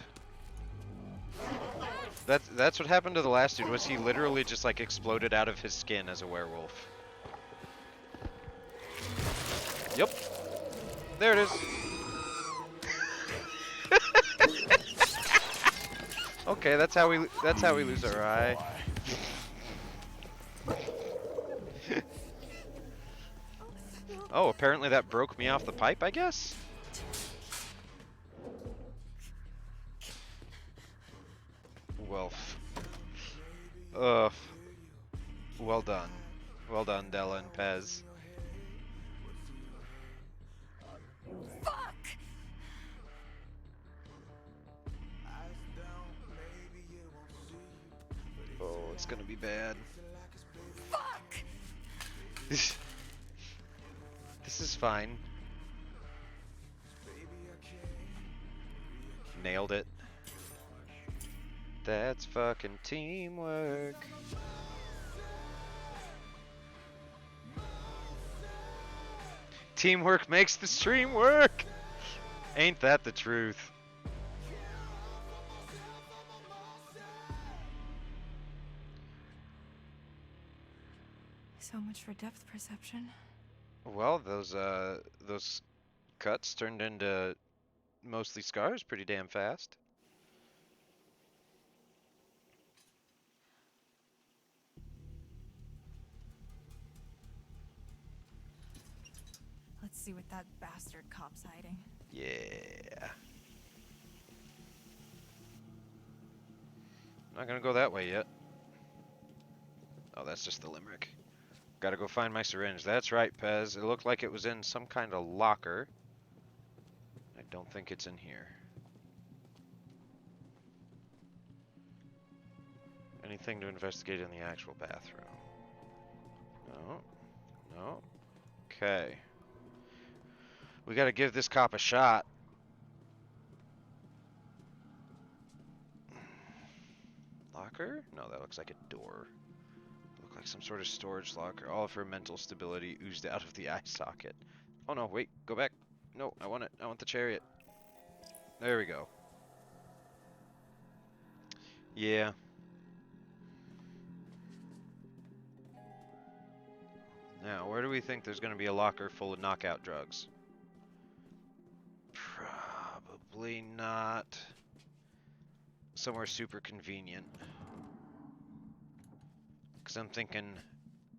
That's what happened to the last dude. Was he literally just like exploded out of his skin as a werewolf? Yep. There it is. Okay, that's how we lose our eye. Oh, apparently that broke me off the pipe, I guess? Well, well done. Well done, Della and Pez. Fuck! Oh, it's gonna be bad. Fuck! This is fine. Nailed it. That's fucking teamwork. Teamwork makes the stream work! Ain't that the truth? So much for depth perception. Well, those cuts turned into mostly scars pretty damn fast. Let's see what that bastard cop's hiding. Yeah. Not gonna go that way yet. Oh, that's just the limerick. Gotta go find my syringe. That's right, Pez. It looked like it was in some kind of locker. I don't think it's in here. Anything to investigate in the actual bathroom? No. No. Okay. We gotta give this cop a shot. Locker? No, that looks like a door. Look like some sort of storage locker. All of her mental stability oozed out of the eye socket. Oh no, wait, go back. No, I want it. I want the chariot. There we go. Yeah. Now, where do we think there's going to be a locker full of knockout drugs? Probably not somewhere super convenient. Because I'm thinking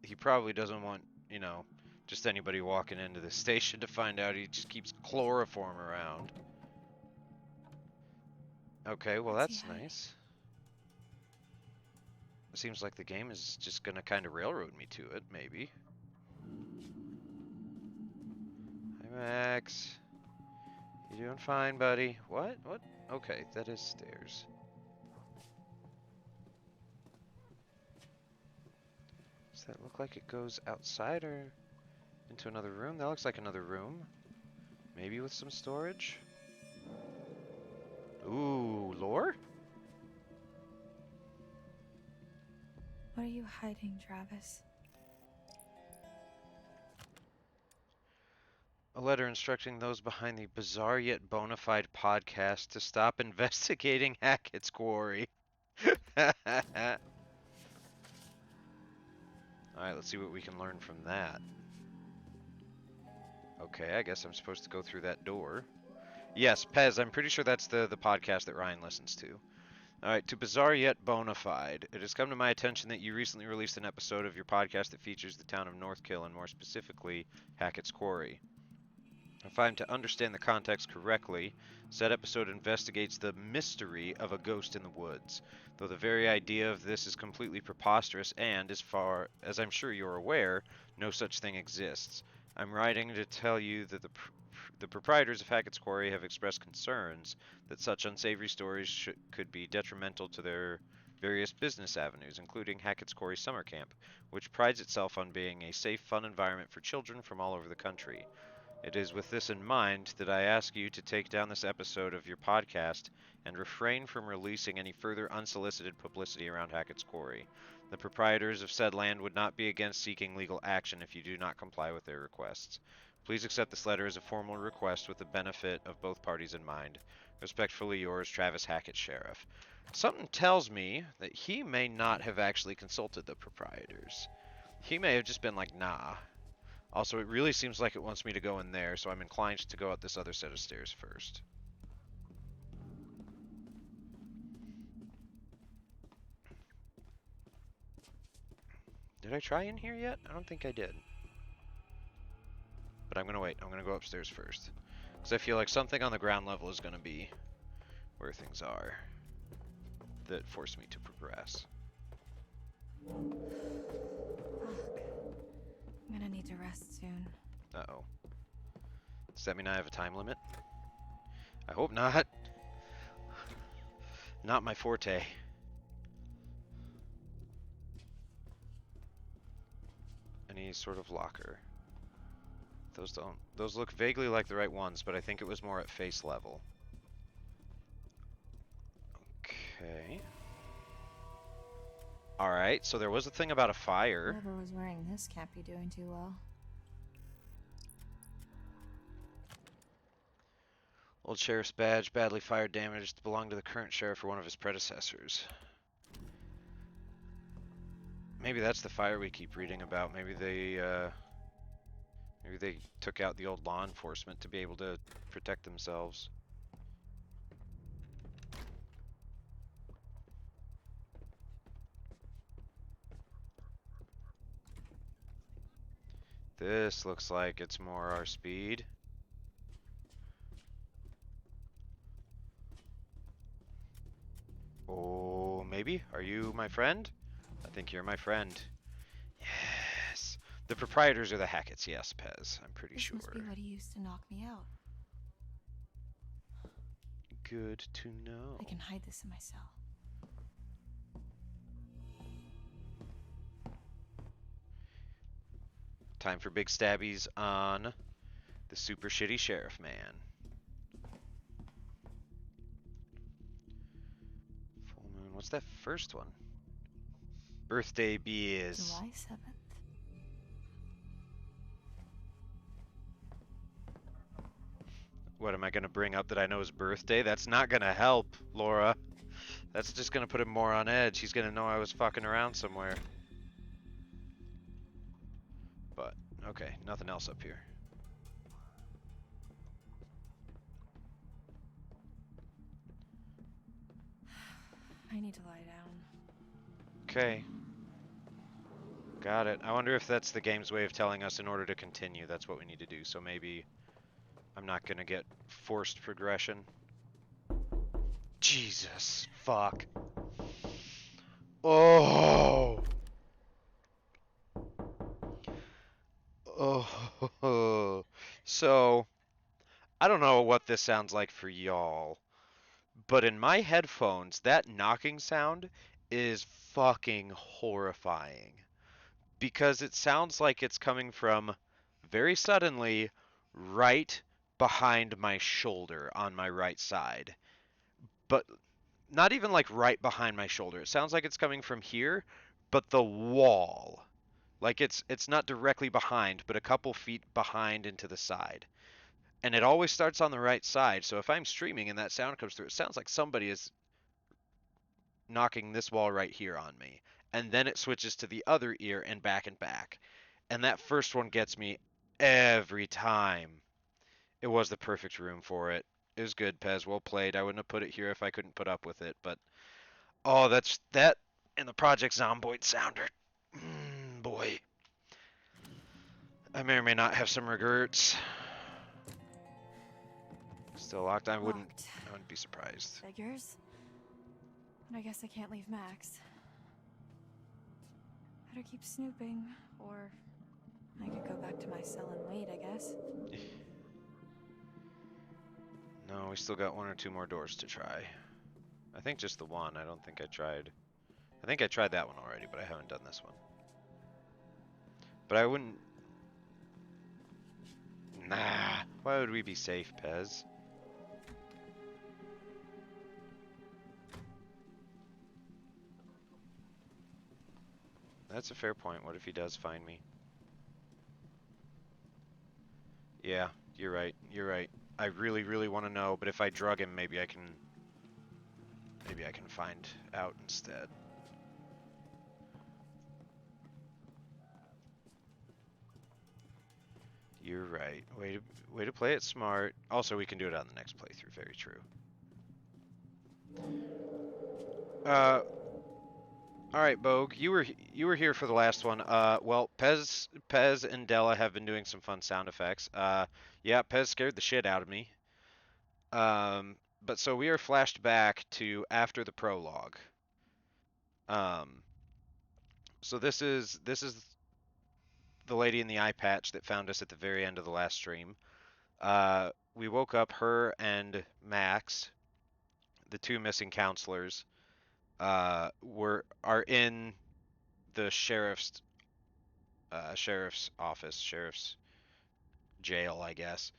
he probably doesn't want, you know, just anybody walking into the station to find out he just keeps chloroform around. Okay, well that's nice. It seems like the game is just gonna kind of railroad me to it, maybe. Hi, Max. You doing fine, buddy? What? What? Okay, that is stairs. Does that look like it goes outside or into another room? That looks like another room. Maybe with some storage? Ooh, lore? What are you hiding, Travis? A letter instructing those behind the bizarre yet bona fide podcast to stop investigating Hackett's Quarry. Alright, let's see what we can learn from that. Okay, I guess I'm supposed to go through that door. Yes, Pez, I'm pretty sure that's the podcast that Ryan listens to. Alright, to bizarre yet bona fide, it has come to my attention that you recently released an episode of your podcast that features the town of Northkill and more specifically, Hackett's Quarry. If I'm to understand the context correctly, said episode investigates the mystery of a ghost in the woods, though the very idea of this is completely preposterous and, as far as I'm sure you're aware, no such thing exists. I'm writing to tell you that the proprietors of Hackett's Quarry have expressed concerns that such unsavory stories could be detrimental to their various business avenues, including Hackett's Quarry Summer Camp, which prides itself on being a safe, fun environment for children from all over the country. It is with this in mind that I ask you to take down this episode of your podcast and refrain from releasing any further unsolicited publicity around Hackett's Quarry. The proprietors of said land would not be against seeking legal action if you do not comply with their requests. Please accept this letter as a formal request with the benefit of both parties in mind. Respectfully yours, Travis Hackett, Sheriff. Something tells me that he may not have actually consulted the proprietors. He may have just been like, nah. Also, it really seems like it wants me to go in there, so I'm inclined to go up this other set of stairs first. Did I try in here yet? I don't think I did. But I'm gonna wait. I'm gonna go upstairs first. Because I feel like something on the ground level is gonna be where things are that force me to progress. Fuck. I'm gonna need to rest soon. Uh-oh. Does that mean I have a time limit? I hope not. Not my forte. Any sort of locker. Those look vaguely like the right ones, but I think it was more at face level. Okay. Alright, so there was a thing about a fire. Whoever was wearing this can't be doing too well. Old sheriff's badge, badly fire damaged, belonged to the current sheriff or one of his predecessors. Maybe that's the fire we keep reading about. Maybe they took out the old law enforcement to be able to protect themselves. This looks like it's more our speed. Oh, maybe? Are you my friend? I think you're my friend. Yes. The proprietors are the Hacketts, yes, Pez. I'm pretty sure. This must be what he used to knock me out. Good to know. I can hide this in my cell. Time for big stabbies on the super shitty sheriff man. Full moon. What's that first one? Birthday beers. July 7th. What am I gonna bring up that I know his birthday? That's not gonna help, Laura. That's just gonna put him more on edge. He's gonna know I was fucking around somewhere. But, okay, nothing else up here. I need to lie down. Okay. Got it. I wonder if that's the game's way of telling us in order to continue, that's what we need to do. So maybe I'm not gonna get forced progression. Jesus. Fuck. Oh. Oh. So, I don't know what this sounds like for y'all, but in my headphones, that knocking sound is fucking horrifying. Because it sounds like it's coming from, very suddenly, right behind my shoulder on my right side. But not even like right behind my shoulder. It sounds like it's coming from here, but the wall. Like it's not directly behind, but a couple feet behind and to the side. And it always starts on the right side. So if I'm streaming and that sound comes through, it sounds like somebody is knocking this wall right here on me. And then it switches to the other ear and back and back. And that first one gets me every time. It was the perfect room for it. It was good, Pez. Well played. I wouldn't have put it here if I couldn't put up with it. But, oh, that's that and the Project Zomboid sounder. Boy. I may or may not have some regrets. Still locked? I wouldn't be surprised. Figures. But I guess I can't leave Max. Better keep snooping, or I could go back to my cell and wait, I guess. No, we still got one or two more doors to try. I think just the one. I don't think I tried. I think I tried that one already, but I haven't done this one. But I wouldn't... Nah. Why would we be safe, Pez? That's a fair point. What if he does find me? Yeah, you're right. You're right. I really, really want to know, but if I drug him, maybe I can find out instead. You're right. Way to play it smart. Also, we can do it on the next playthrough. Very true. All right, Bogue, you were here for the last one. Well, Pez and Della have been doing some fun sound effects. Yeah, Pez scared the shit out of me. But so we are flashed back to after the prologue. Um, so this is the lady in the eye patch that found us at the very end of the last stream. We woke up her and Max, the two missing counselors, are in the sheriff's office, sheriff's jail, I guess.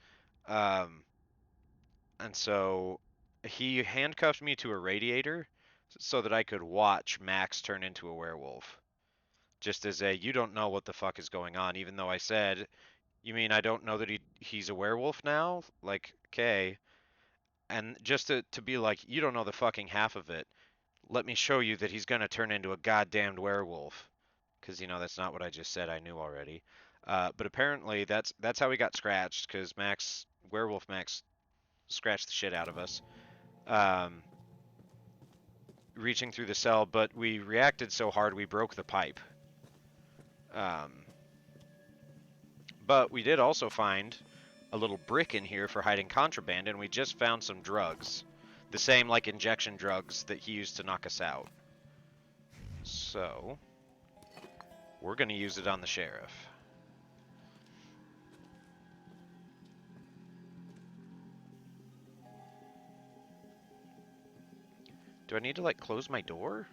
Um, and so he handcuffed me to a radiator so that I could watch Max turn into a werewolf. Just as a, you don't know what the fuck is going on, even though I said, you mean I don't know that he's a werewolf now? Like, okay. And just to be like, you don't know the fucking half of it. Let me show you that he's gonna turn into a goddamned werewolf. Because, that's not what I just said. I knew already. But apparently that's how we got scratched, because Werewolf Max, scratched the shit out of us. Reaching through the cell, but we reacted so hard we broke the pipe. But we did also find a little brick in here for hiding contraband, and we just found some drugs. The same, like, injection drugs that he used to knock us out. So, we're gonna use it on the sheriff. Do I need to, like, close my door?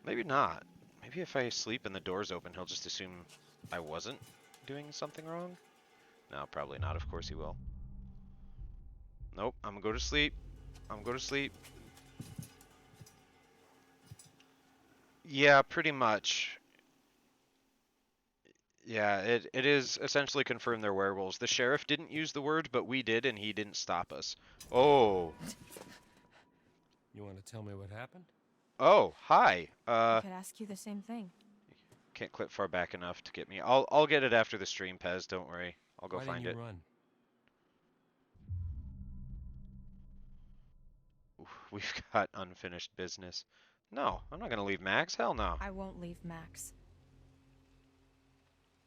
Maybe not. Maybe if I sleep and the door's open, he'll just assume I wasn't doing something wrong? No, probably not. Of course he will. Nope, I'm gonna go to sleep. I'm gonna go to sleep. Yeah, pretty much. Yeah, it is essentially confirmed they're werewolves. The sheriff didn't use the word, but we did, and he didn't stop us. Oh. You want to tell me what happened? Oh, hi. I could ask you the same thing. Can't clip far back enough to get me. I'll get it after the stream, Pez. Don't worry. I'll go Why find didn't it. you run? Oof, we've got unfinished business. No, I'm not gonna leave Max. Hell no. I won't leave Max.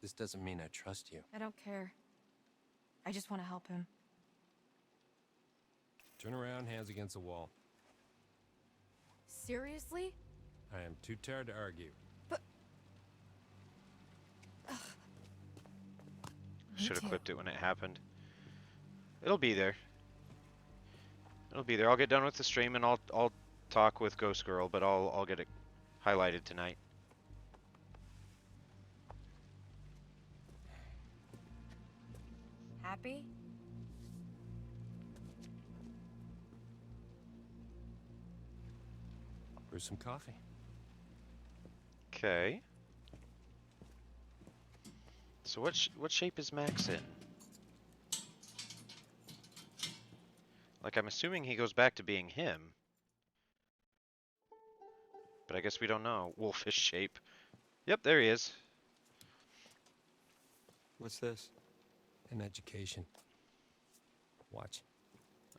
This doesn't mean I trust you. I don't care. I just want to help him. Turn around, hands against the wall. Seriously? I am too tired to argue. But... Should have clipped it when it happened. It'll be there. It'll be there. I'll get done with the stream and I'll talk with Ghost Girl, but I'll get it highlighted tonight. Happy? Brew some coffee. Okay. So what shape is Max in? Like, I'm assuming he goes back to being him. But I guess we don't know. Wolfish shape. Yep, there he is. What's this? An education. Watch.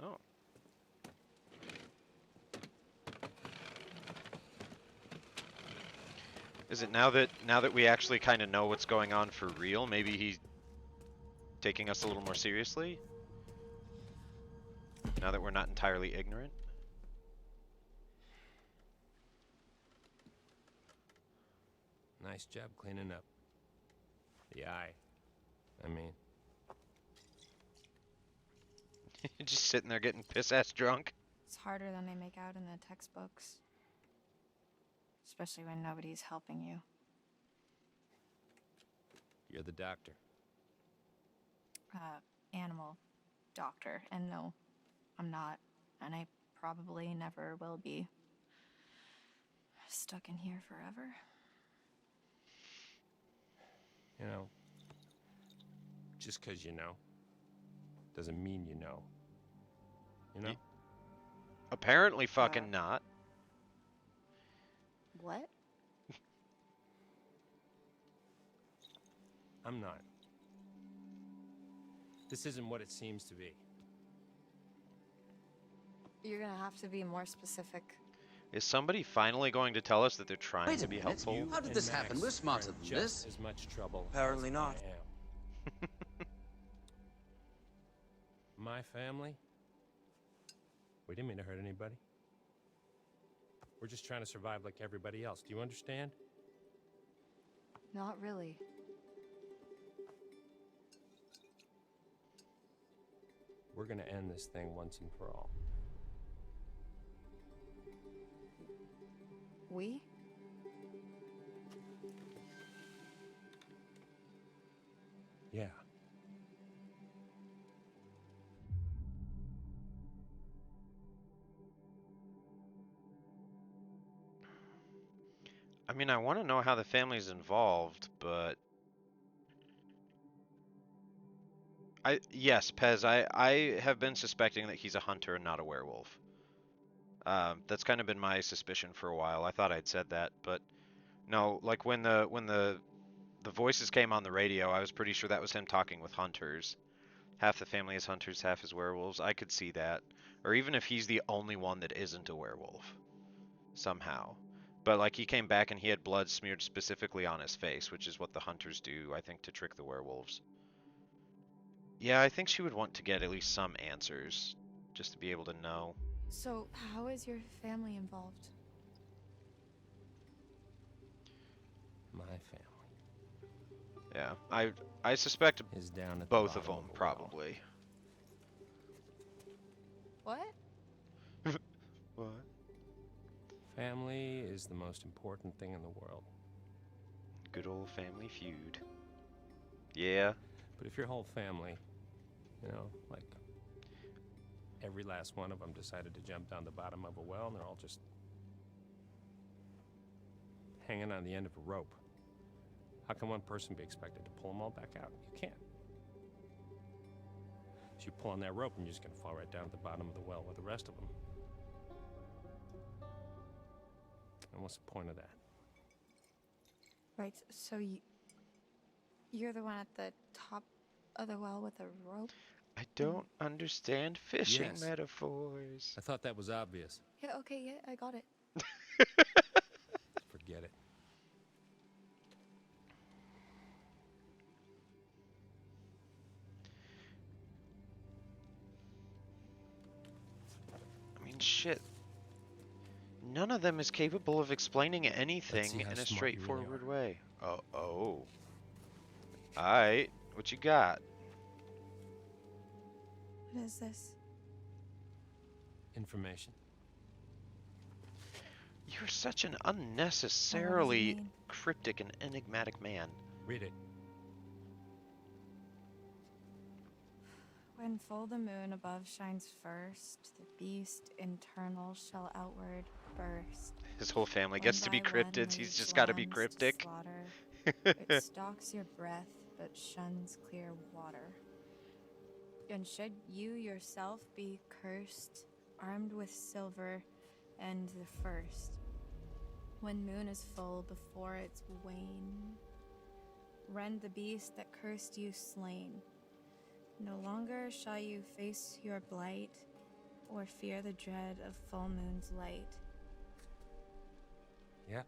Oh. Is it now that we actually kind of know what's going on for real? Maybe he's taking us a little more seriously? Now that we're not entirely ignorant? Nice job cleaning up. The eye. I mean. Just sitting there getting piss-ass drunk? It's harder than they make out in the textbooks. Especially when nobody's helping you. You're the doctor. Animal doctor. And no, I'm not. And I probably never will be. Stuck in here forever. You know, just 'cause you know, doesn't mean you know. You know? Apparently fucking not. What? I'm not. This isn't what it seems to be. You're gonna have to be more specific. Is somebody finally going to tell us that they're trying Wait to a be minute. helpful? How did And this Max happen? We're smarter are in than just this. as much trouble. Apparently as not. I am. My family? We didn't mean to hurt anybody. We're just trying to survive like everybody else. Do you understand? Not really. We're gonna end this thing once and for all. We? Yeah. I mean, I want to know how the family's involved, but yes, Pez, I have been suspecting that he's a hunter and not a werewolf. That's kind of been my suspicion for a while. I thought I'd said that, but no, like when the voices came on the radio, I was pretty sure that was him talking with hunters. Half the family is hunters, half is werewolves. I could see that. Or even if he's the only one that isn't a werewolf somehow. But like he came back and he had blood smeared specifically on his face, which is what the hunters do, I think, to trick the werewolves. Yeah, I think she would want to get at least some answers, just to be able to know. So, how is your family involved? My family Yeah, I suspect is down at both the of bottom them, of a well. probably. What? What? Family is the most important thing in the world. Good old family feud. Yeah. But if your whole family, you know, like every last one of them decided to jump down the bottom of a well and they're all just hanging on the end of a rope, how can one person be expected to pull them all back out? You can't. So you pull on that rope and you're just going to fall right down at the bottom of the well with the rest of them. And what's the point of that? Right, so you're the one at the top of the well with a rope? I don't understand fishing Yes. metaphors. I thought that was obvious. Yeah, okay, yeah, I got it. Forget it. I mean, shit. None of them is capable of explaining anything see how in a smart you really straightforward way. Oh. Alright, what you got? What is this? Information. You're such an What does it unnecessarily mean? cryptic and enigmatic man. Read it. When full the moon above shines first, the beast internal shall outward burst. His whole family One gets to be by one cryptids, he's leaves just gotta be lambs to cryptic. slaughter. It stalks your breath, but shuns clear water. And should you yourself be cursed, armed with silver and the first, when moon is full before its wane, rend the beast that cursed you slain. No longer shall you face your blight, or fear the dread of full moon's light. Yeah.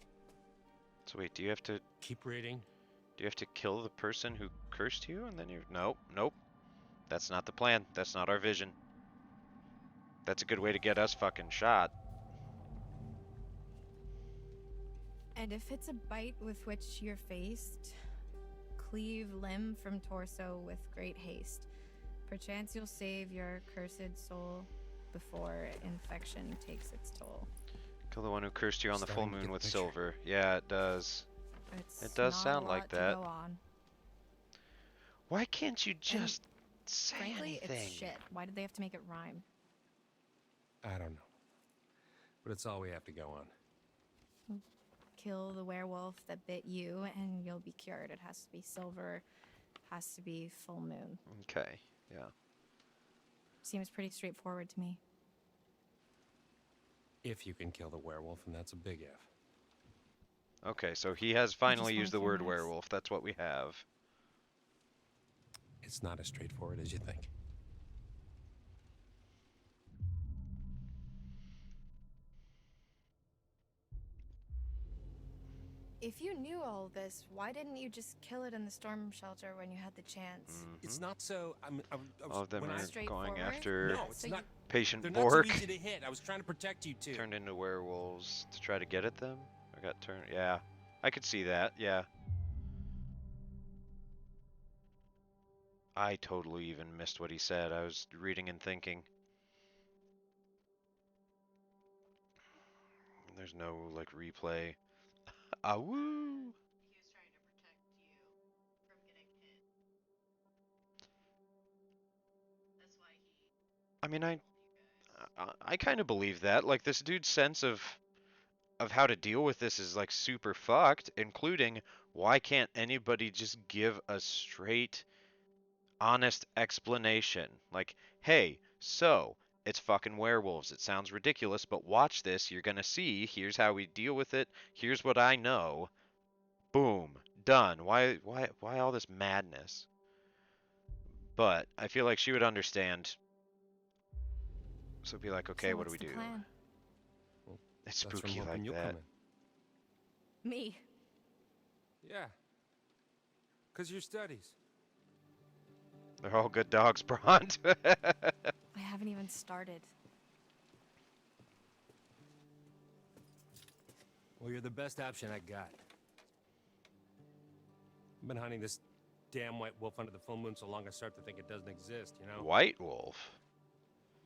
So wait, do you have to Keep reading. kill the person who cursed you and then you're nope. That's not the plan. That's not our vision. That's a good way to get us fucking shot. And if it's a bite with which you're faced, cleave limb from torso with great haste. Perchance you'll save your cursed soul before infection takes its toll. Kill the one who cursed you on the full Starting to moon get the with picture. silver. Yeah, it does. It's It does not sound a like lot to that. go on. Why can't you just say Frankly, anything? it's shit. Why did they have to make it rhyme? I don't know. But it's all we have to go on. Kill the werewolf that bit you and you'll be cured. It has to be silver, has to be full moon. Okay, yeah. Seems pretty straightforward to me. If you can kill the werewolf, and that's a big if. Okay, so he has finally wanna used the kill word Max. werewolf. That's what we have. It's not as straightforward as you think. If you knew all this, why didn't you just kill it in the storm shelter when you had the chance? It's not so. All of them when are going Straightforward? after No, it's not. patient They're not Bork. too easy to hit. I was trying to protect you too. Turned into werewolves to try to get at them? Or got turned? Yeah. I could see that, yeah. I totally even missed what he said. I was reading and thinking. There's no, like, replay. Ah, woo! I mean, I kind of believe that. Like, this dude's sense of how to deal with this is, like, super fucked, including why can't anybody just give a straight, honest explanation? Like, hey, so, it's fucking werewolves. It sounds ridiculous, but watch this. You're gonna see. Here's how we deal with it. Here's what I know. Boom. Done. Why all this madness? But I feel like she would understand. So be like, okay, So what do what's we the do? plan? It's That's from spooky hoping like you'll that. come in. Me. Yeah. Because your studies. They're all good dogs, Bront. I haven't even started. Well, you're the best option I got. I've been hunting this damn white wolf under the full moon so long I start to think it doesn't exist, you know? White wolf?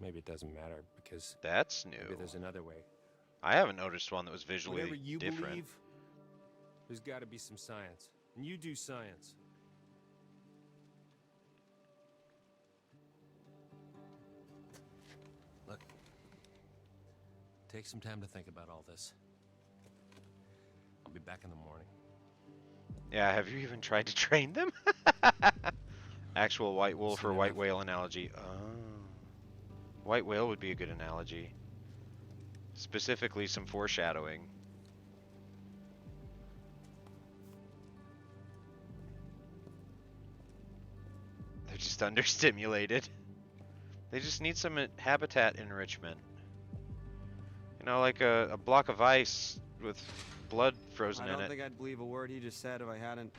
Maybe it doesn't matter, because That's maybe new. there's another way. I haven't noticed one that was visually Whatever you different. believe, there's got to be some science. And you do science. Look, take some time to think about all this. I'll be back in the morning. Yeah, have you even tried to train them? Actual white wolf or white whale analogy. Oh. White whale would be a good analogy. Specifically some foreshadowing. They're just understimulated. They just need some habitat enrichment. You know, like a block of ice with blood frozen in I it. don't think I'd believe a word he just said if I hadn't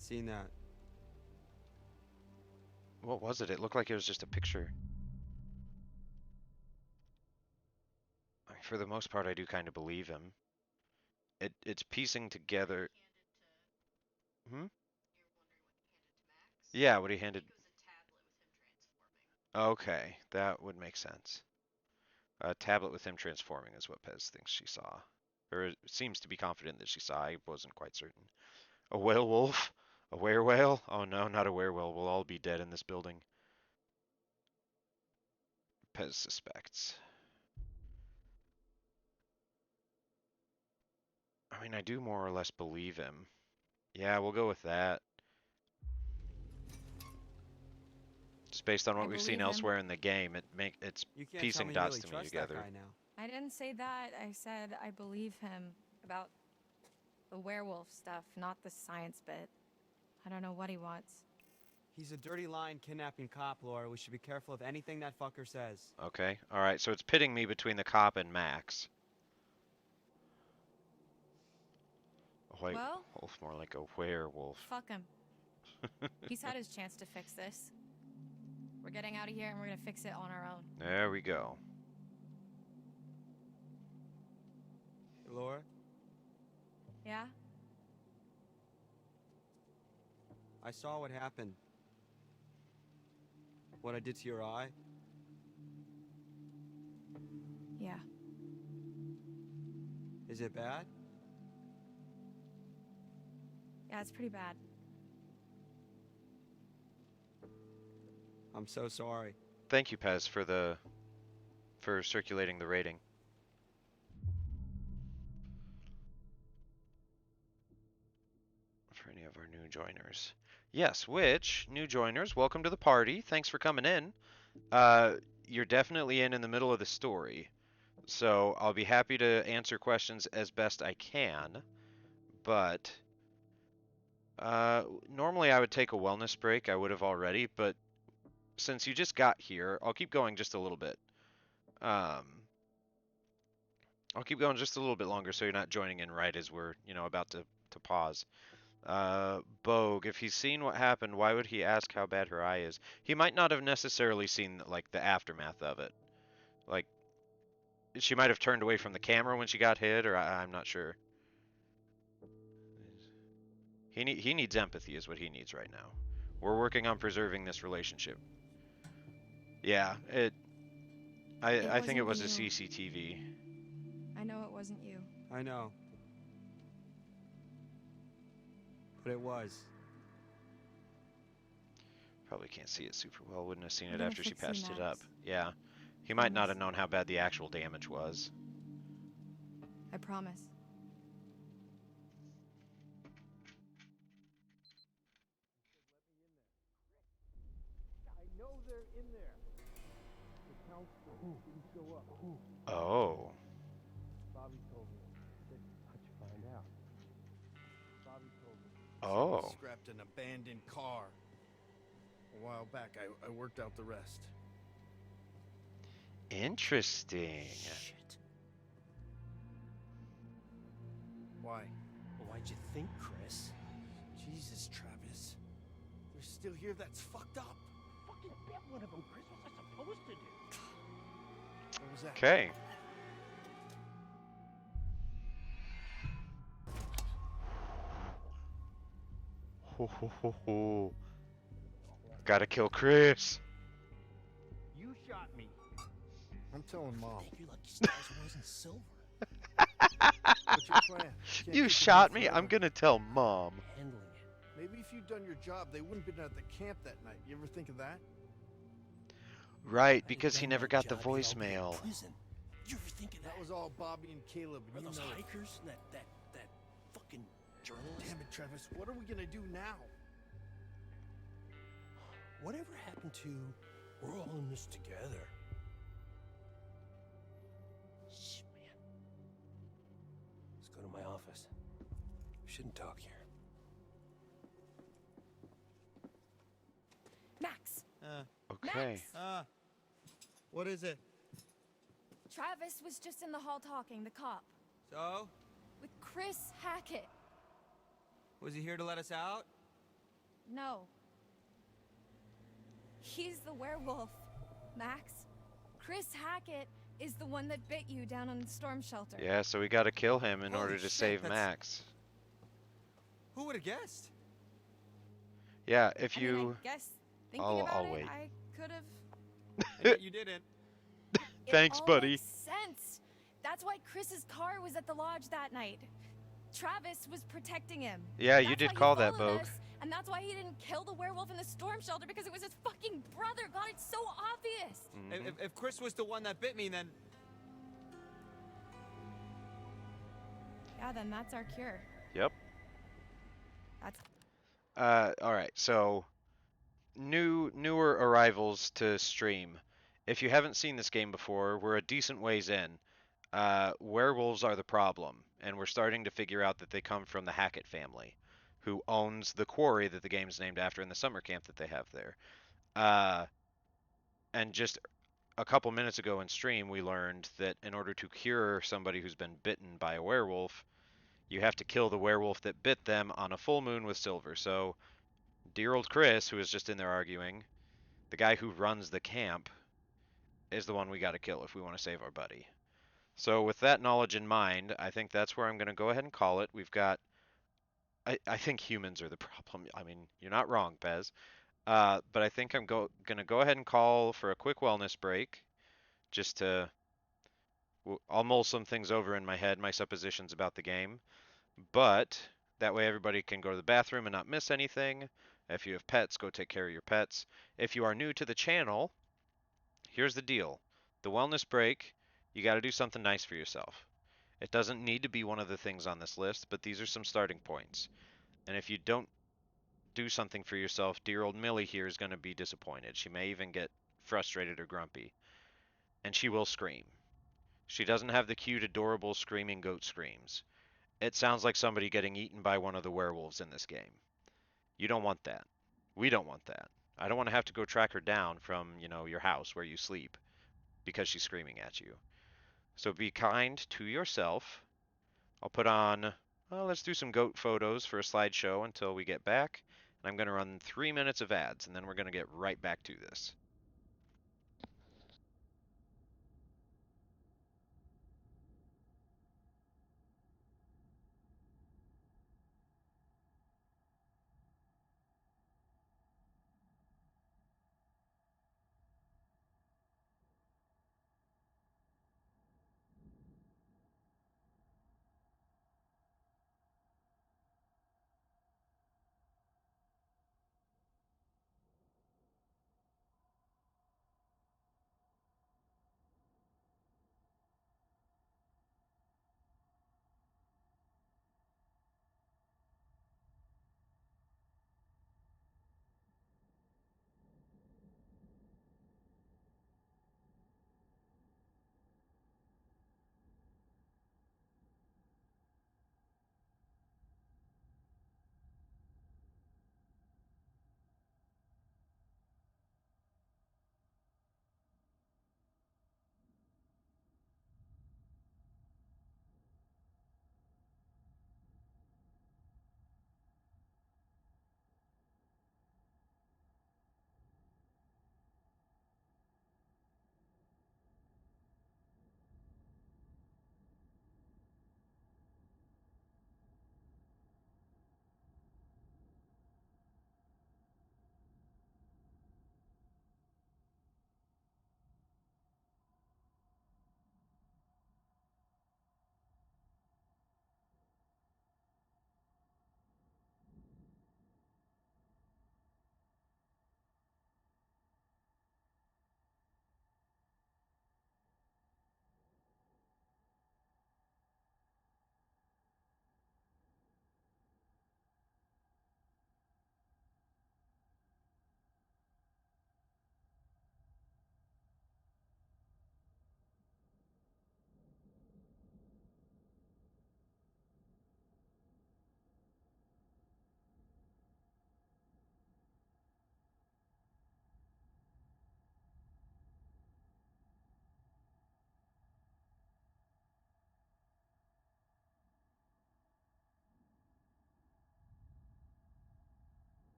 seen that. What was it? It looked like it was just a picture. I mean, for the most part, I do kind of believe him. It's piecing together. Hmm? Yeah, what he handed. Okay, that would make sense. A tablet with him transforming is what Pez thinks she saw. Or seems to be confident that she saw. I wasn't quite certain. A whale wolf? A werewhale? Oh no, not a werewolf. We'll all be dead in this building. Pez suspects. I mean, I do more or less believe him. Yeah, we'll go with that. Just based on what we've seen believe him. elsewhere in the game, it's You can't tell piecing me you dots really to me trust together. that guy now. I didn't say that. I said I believe him about the werewolf stuff, not the science bit. I don't know what he wants. He's a dirty lying kidnapping cop, Laura. We should be careful of anything that fucker says. Okay, alright, so it's pitting me between the cop and Max. A white Well, wolf, more like a werewolf. Fuck him. He's had his chance to fix this. We're getting out of here and we're gonna fix it on our own. There we go. Hey, Laura? Yeah? I saw what happened. What I did to your eye. Yeah. Is it bad? Yeah, it's pretty bad. I'm so sorry. Thank you, Pez, for circulating the rating. For any of our new joiners. Yes, which, new joiners, welcome to the party. Thanks for coming in. You're definitely in the middle of the story. So I'll be happy to answer questions as best I can. But normally I would take a wellness break. I would have already, but since you just got here, I'll keep going just a little bit. I'll keep going just a little bit longer so you're not joining in right as we're, about to pause. Bogue, if he's seen what happened, why would he ask how bad her eye is? He might not have necessarily seen, like, the aftermath of it. Like, she might have turned away from the camera when she got hit, or I'm not sure. He needs empathy is what he needs right now. We're working on preserving this relationship. Yeah, I think it was a CCTV. I know it wasn't you. I know. But it was. Probably can't see it super well. Wouldn't have seen I'm it gonna after she fix you, patched it up. Max. Yeah. He might not Promise. have known how bad the actual damage was. I promise. I know they're in there. The counselor didn't show up. Oh. Bobby told me. Said, how'd you find out? Bobby told me. Oh. Scrapped an abandoned car. A while back, I worked out the rest. Interesting. Shit. Why? Well, why'd you think, Chris? Jesus, Travis. They're still here? That's fucked up. Fucking bet one of them, Chris. What's I supposed to do? What was that? Okay. Ho ho ho ho. Gotta kill Chris. You shot me. I'm telling Mom. Thank your lucky stars it wasn't silver. What's your plan? Can't You keep them shot here me. I'm forever. gonna tell Mom. Handling it. Maybe if you'd done your job, they wouldn't have been at the camp that night. You ever think of that? Right, I'd because have he done never my got the job, he'd all be in voicemail. prison. You ever think of that? That was all Bobby and Caleb, Or and you those know it. hikers? That fucking journalist? Damn it, Travis. What are we gonna do now? Whatever happened to we're all in this together? Shh, man. Let's go to my office. We shouldn't talk here. Max! Okay. Max! What is it? Travis was just in the hall talking, the cop. So? With Chris Hackett. Was he here to let us out? No. He's the werewolf, Max. Chris Hackett is the one that bit you down on the storm shelter. Yeah, so we gotta kill him in Holy order to shit, save that's- Max. Who would have guessed? Yeah, if I mean, you... I guess thinking I'll about it, wait. I could have. And yet you didn't. Thanks, It all buddy. makes sense. That's why Chris's car was at the lodge that night. Travis was protecting him. Yeah, you That's did why he call that, followed Bogue. us, and that's why he didn't kill the werewolf in the storm shelter, because it was his fucking brother. God, it's so obvious. Mhm. If Chris was the one that bit me, then Yeah, then that's our cure. Yep. That's Alright, so... Newer arrivals to stream. If you haven't seen this game before, we're a decent ways in. Werewolves are the problem, and we're starting to figure out that they come from the Hackett family, who owns the quarry that the game's named after in the summer camp that they have there. And just a couple minutes ago in stream, we learned that in order to cure somebody who's been bitten by a werewolf, you have to kill the werewolf that bit them on a full moon with silver. So, dear old Chris, who was just in there arguing, the guy who runs the camp, is the one we got to kill if we want to save our buddy. So with that knowledge in mind, I think that's where I'm going to go ahead and call it. We've got... I think humans are the problem. I mean, you're not wrong, Pez. But I think I'm going to go ahead and call for a quick wellness break, just to... I'll mull some things over in my head, my suppositions about the game. But that way everybody can go to the bathroom and not miss anything. If you have pets, go take care of your pets. If you are new to the channel, here's the deal. The wellness break, you got to do something nice for yourself. It doesn't need to be one of the things on this list, but these are some starting points. And if you don't do something for yourself, dear old Millie here is going to be disappointed. She may even get frustrated or grumpy. And she will scream. She doesn't have the cute, adorable screaming goat screams. It sounds like somebody getting eaten by one of the werewolves in this game. You don't want that. We don't want that. I don't want to have to go track her down from, your house where you sleep because she's screaming at you. So be kind to yourself. I'll put on, well, let's do some goat photos for a slideshow until we get back. And I'm going to run 3 minutes of ads, and then we're going to get right back to this.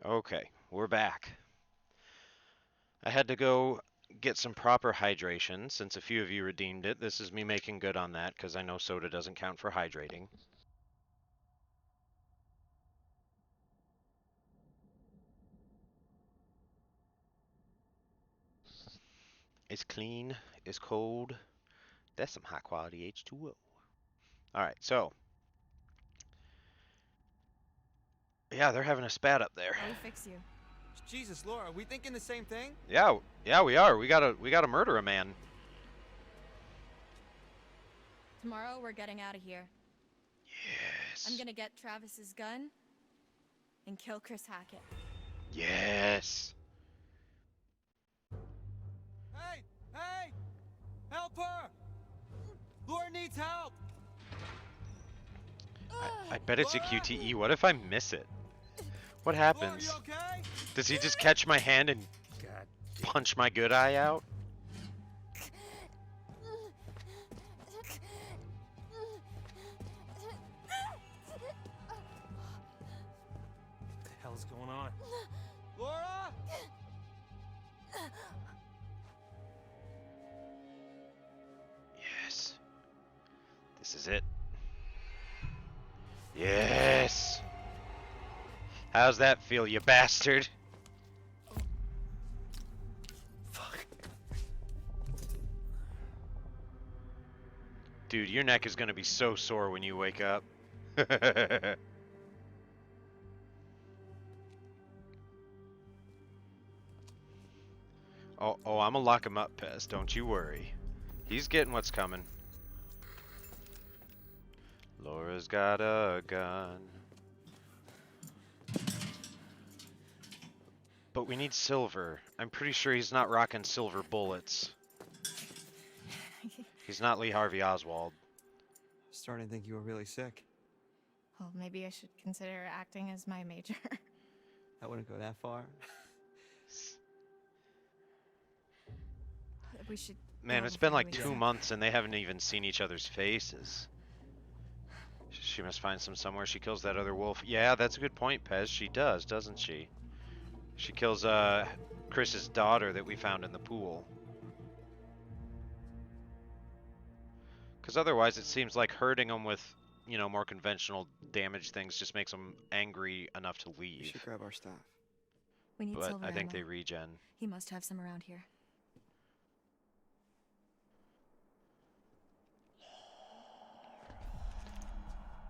Okay, we're back. I had to go get some proper hydration since a few of you redeemed it. This is me making good on that because I know soda doesn't count for hydrating. It's clean. It's cold. That's some high quality H2O. All right, so yeah, they're having a spat up there. I'll fix you. Jesus, Laura, are we thinking the same thing? Yeah, we are. We gotta murder a man. Tomorrow we're getting out of here. Yes. I'm gonna get Travis's gun and kill Chris Hackett. Yes. Hey! Hey! Help her! Laura needs help! I bet it's a QTE. What if I miss it? What happens? Laura, you okay? Does he just catch my hand and punch my good eye out? What the hell's going on? Laura! Yes. This is it. Yes. How's that feel, you bastard? Fuck. Dude, your neck is gonna be so sore when you wake up. Oh, I'm gonna lock him up, Pez. Don't you worry. He's getting what's coming. Laura's got a gun. But we need silver. I'm pretty sure he's not rocking silver bullets. He's not Lee Harvey Oswald. Starting to think you were really sick. Well, maybe I should consider acting as my major. I wouldn't go that far. We should. Man, go it's been before like we 2 get- months and they haven't even seen each other's faces. She must find some somewhere. She kills that other wolf. Yeah, that's a good point, Pez. She does, doesn't she? She kills Chris's daughter that we found in the pool. Because otherwise it seems like hurting them with, you know, more conventional damage things just makes them angry enough to We leave. should grab our stuff. We need But silver I think ammo. they regen. He must have some around here.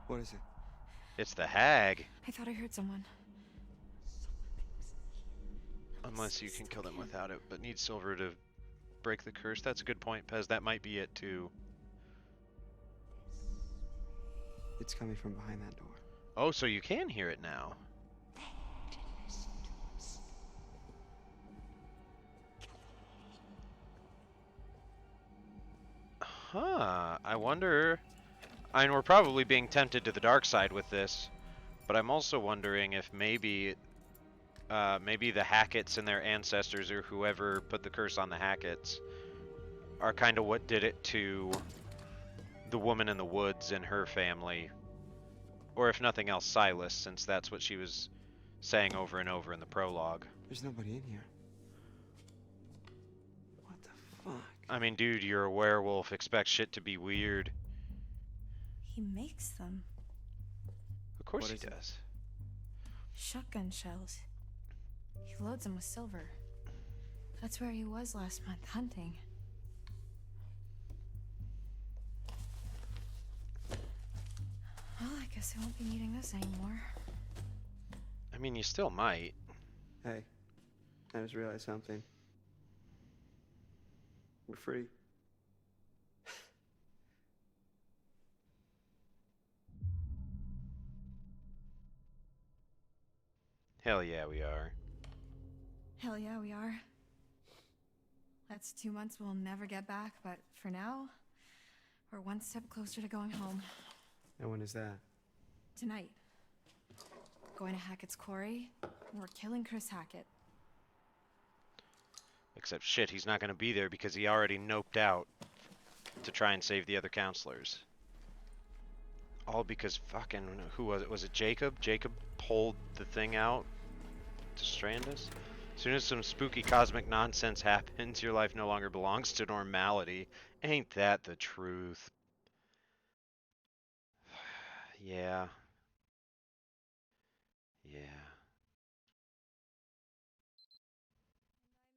What is it? It's the hag. I thought I heard someone. Unless you can kill them without it, but need silver to break the curse. That's a good point, Pez. That might be it too. It's coming from behind that door. Oh, so you can hear it now. Huh. I wonder... I mean, we're probably being tempted to the dark side with this, but I'm also wondering if maybe the Hacketts and their ancestors, or whoever put the curse on the Hacketts, are kind of what did it to the woman in the woods and her family. Or if nothing else, Silas, since that's what she was saying over and over in the prologue. There's nobody in here. What the fuck? I mean, dude, you're a werewolf. Expect shit to be weird. He makes them. Of course What he is it? does. Shotgun shells. He loads them with silver. That's where he was last month, hunting. Well, I guess I won't be needing this anymore. I mean, you still might. Hey, I just realized something. We're free. Hell yeah, we are. Hell yeah, we are. That's 2 months we'll never get back, but for now, we're one step closer to going home. And when is that? Tonight. Going to Hackett's Quarry, and we're killing Chris Hackett. Except shit, he's not gonna be there because he already noped out to try and save the other counselors. All because fucking, who was it? Was it Jacob? Jacob pulled the thing out to strand us? As soon as some spooky cosmic nonsense happens, your life no longer belongs to normality. Ain't that the truth? Yeah. Yeah.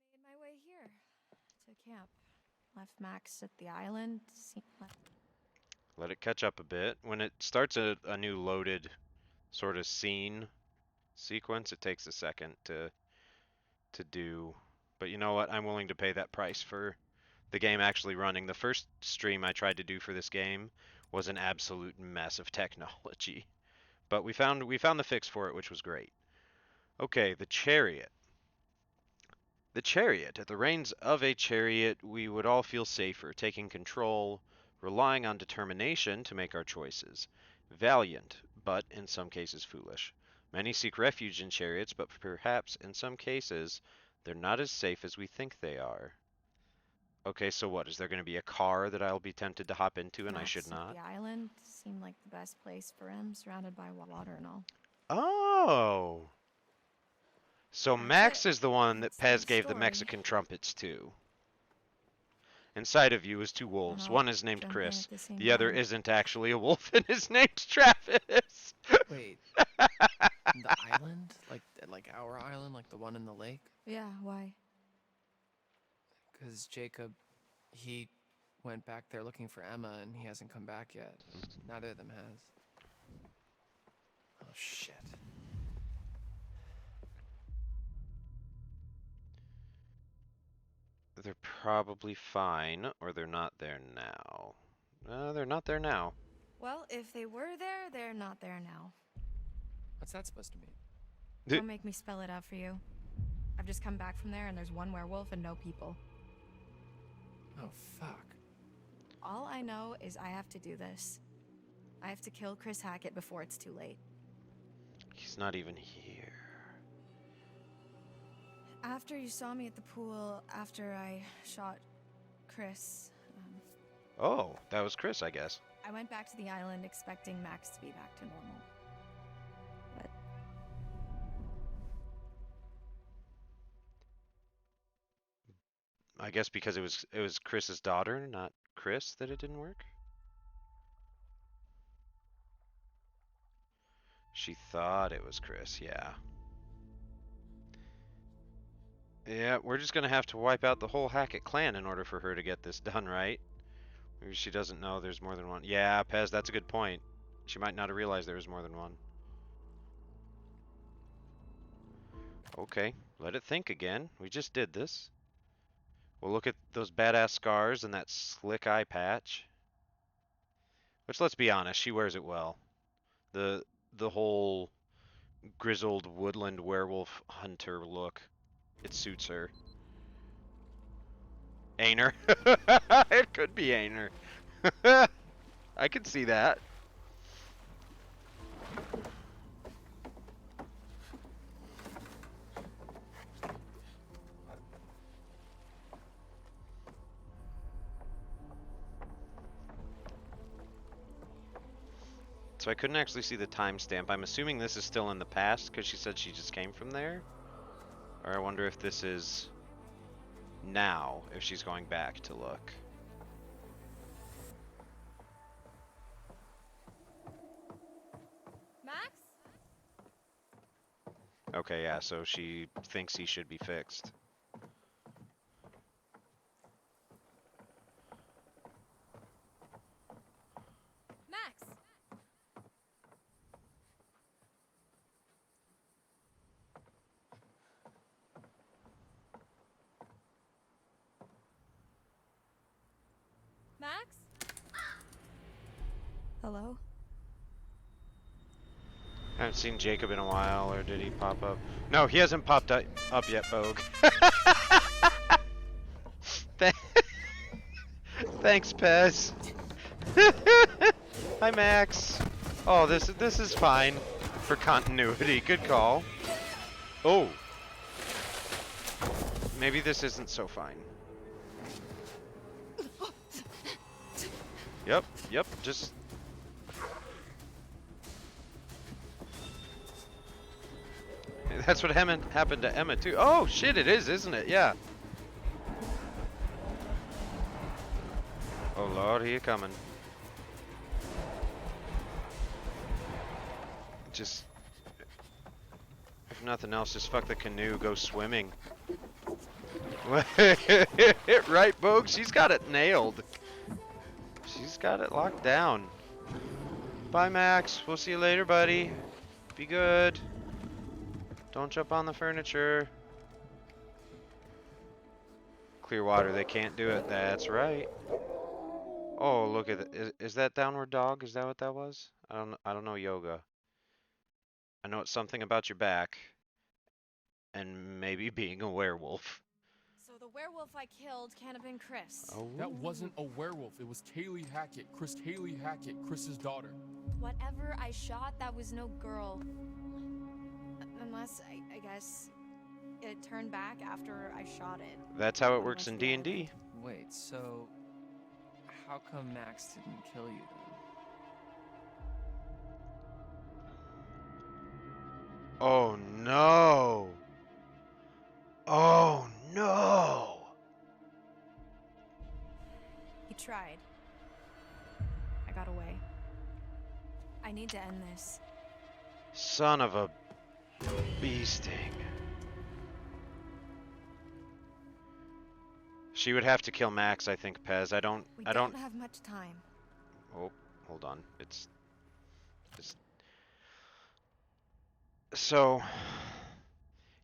I made my way here to to camp. Left Max at the island. Let it catch up a bit. When it starts a new loaded sort of scene sequence, it takes a second to do. But you know what? I'm willing to pay that price for the game actually running. The first stream I tried to do for this game was an absolute mess of technology. But we found the fix for it, which was great. Okay, the chariot. The chariot. At the reins of a chariot, we would all feel safer, taking control, relying on determination to make our choices. Valiant, but in some cases foolish. Many seek refuge in chariots, but perhaps in some cases they're not as safe as we think they are. Okay, so what? Is there going to be a car that I'll be tempted to hop into and I should not? The island seemed like the best place for him, surrounded by water and all. Oh! So That's Max it. is the one that That's Pez the gave the story. Mexican trumpets to. Inside of you is two wolves. all One is named jumping Chris. at the same The other time. isn't actually a wolf and his name's Travis. Wait. The island? Like our island? Like the one in the lake? Yeah, why? Because Jacob, he went back there looking for Emma and he hasn't come back yet. Neither of them has. Oh, shit. They're probably fine, or they're not there now. They're not there now. Well, if they were there, they're not there now. What's that supposed to mean? Don't make me spell it out for you. I've just come back from there and there's one werewolf and no people. Oh, fuck. All I know is I have to do this. I have to kill Chris Hackett before it's too late. He's not even here. After you saw me at the pool, after I shot Chris, Oh, that was Chris, I guess. I went back to the island expecting Max to be back to normal. But I guess because it was Chris's daughter, not Chris, that it didn't work. She thought it was Chris, yeah. Yeah, we're just gonna have to wipe out the whole Hackett clan in order for her to get this done, right? Maybe she doesn't know there's more than one. Yeah, Pez, that's a good point. She might not have realized there was more than one. Okay, let it think again. We just did this. We'll look at those badass scars and that slick eye patch. Which, let's be honest, she wears it well. The whole grizzled woodland werewolf hunter look. It suits her. Aner. It could be Aner. I could see that. So I couldn't actually see the timestamp. I'm assuming this is still in the past because she said she just came from there. Or I wonder if this is now, if she's going back to look. Max? Okay, yeah, so she thinks he should be fixed. Max! Max? Hello? I haven't seen Jacob in a while, or did he pop up? No, he hasn't popped up yet, Bogue. Thanks, Pez. Hi, Max. Oh, this is fine for continuity. Good call. Oh. Maybe this isn't so fine. Yep, just... That's what happened to Emma, too. Oh, shit, it is, isn't it? Yeah. Oh, Lord, here you coming. Just... If nothing else, just fuck the canoe, go swimming. Right, Bogue? She's got it nailed. She's got it locked down. Bye, Max. We'll see you later, buddy. Be good. Don't jump on the furniture. Clearwater, they can't do it. That's right. Oh, look at it. Is that downward dog? Is that what that was? I don't know yoga. I know it's something about your back. And maybe being a werewolf. So the werewolf I killed can't have been Chris. Oh. That wasn't a werewolf. It was Kaylee Hackett, Chris Haley Hackett, Chris's daughter. Whatever I shot, that was no girl. Unless, I guess, it turned back after I shot it. That's how it works in D&D. Wait, so how come Max didn't kill you then? Oh no. Oh no. He tried. I got away. I need to end this. Son of a bee sting. She would have to kill Max, I think, Pez. I don't have much time. Oh, hold on. It's so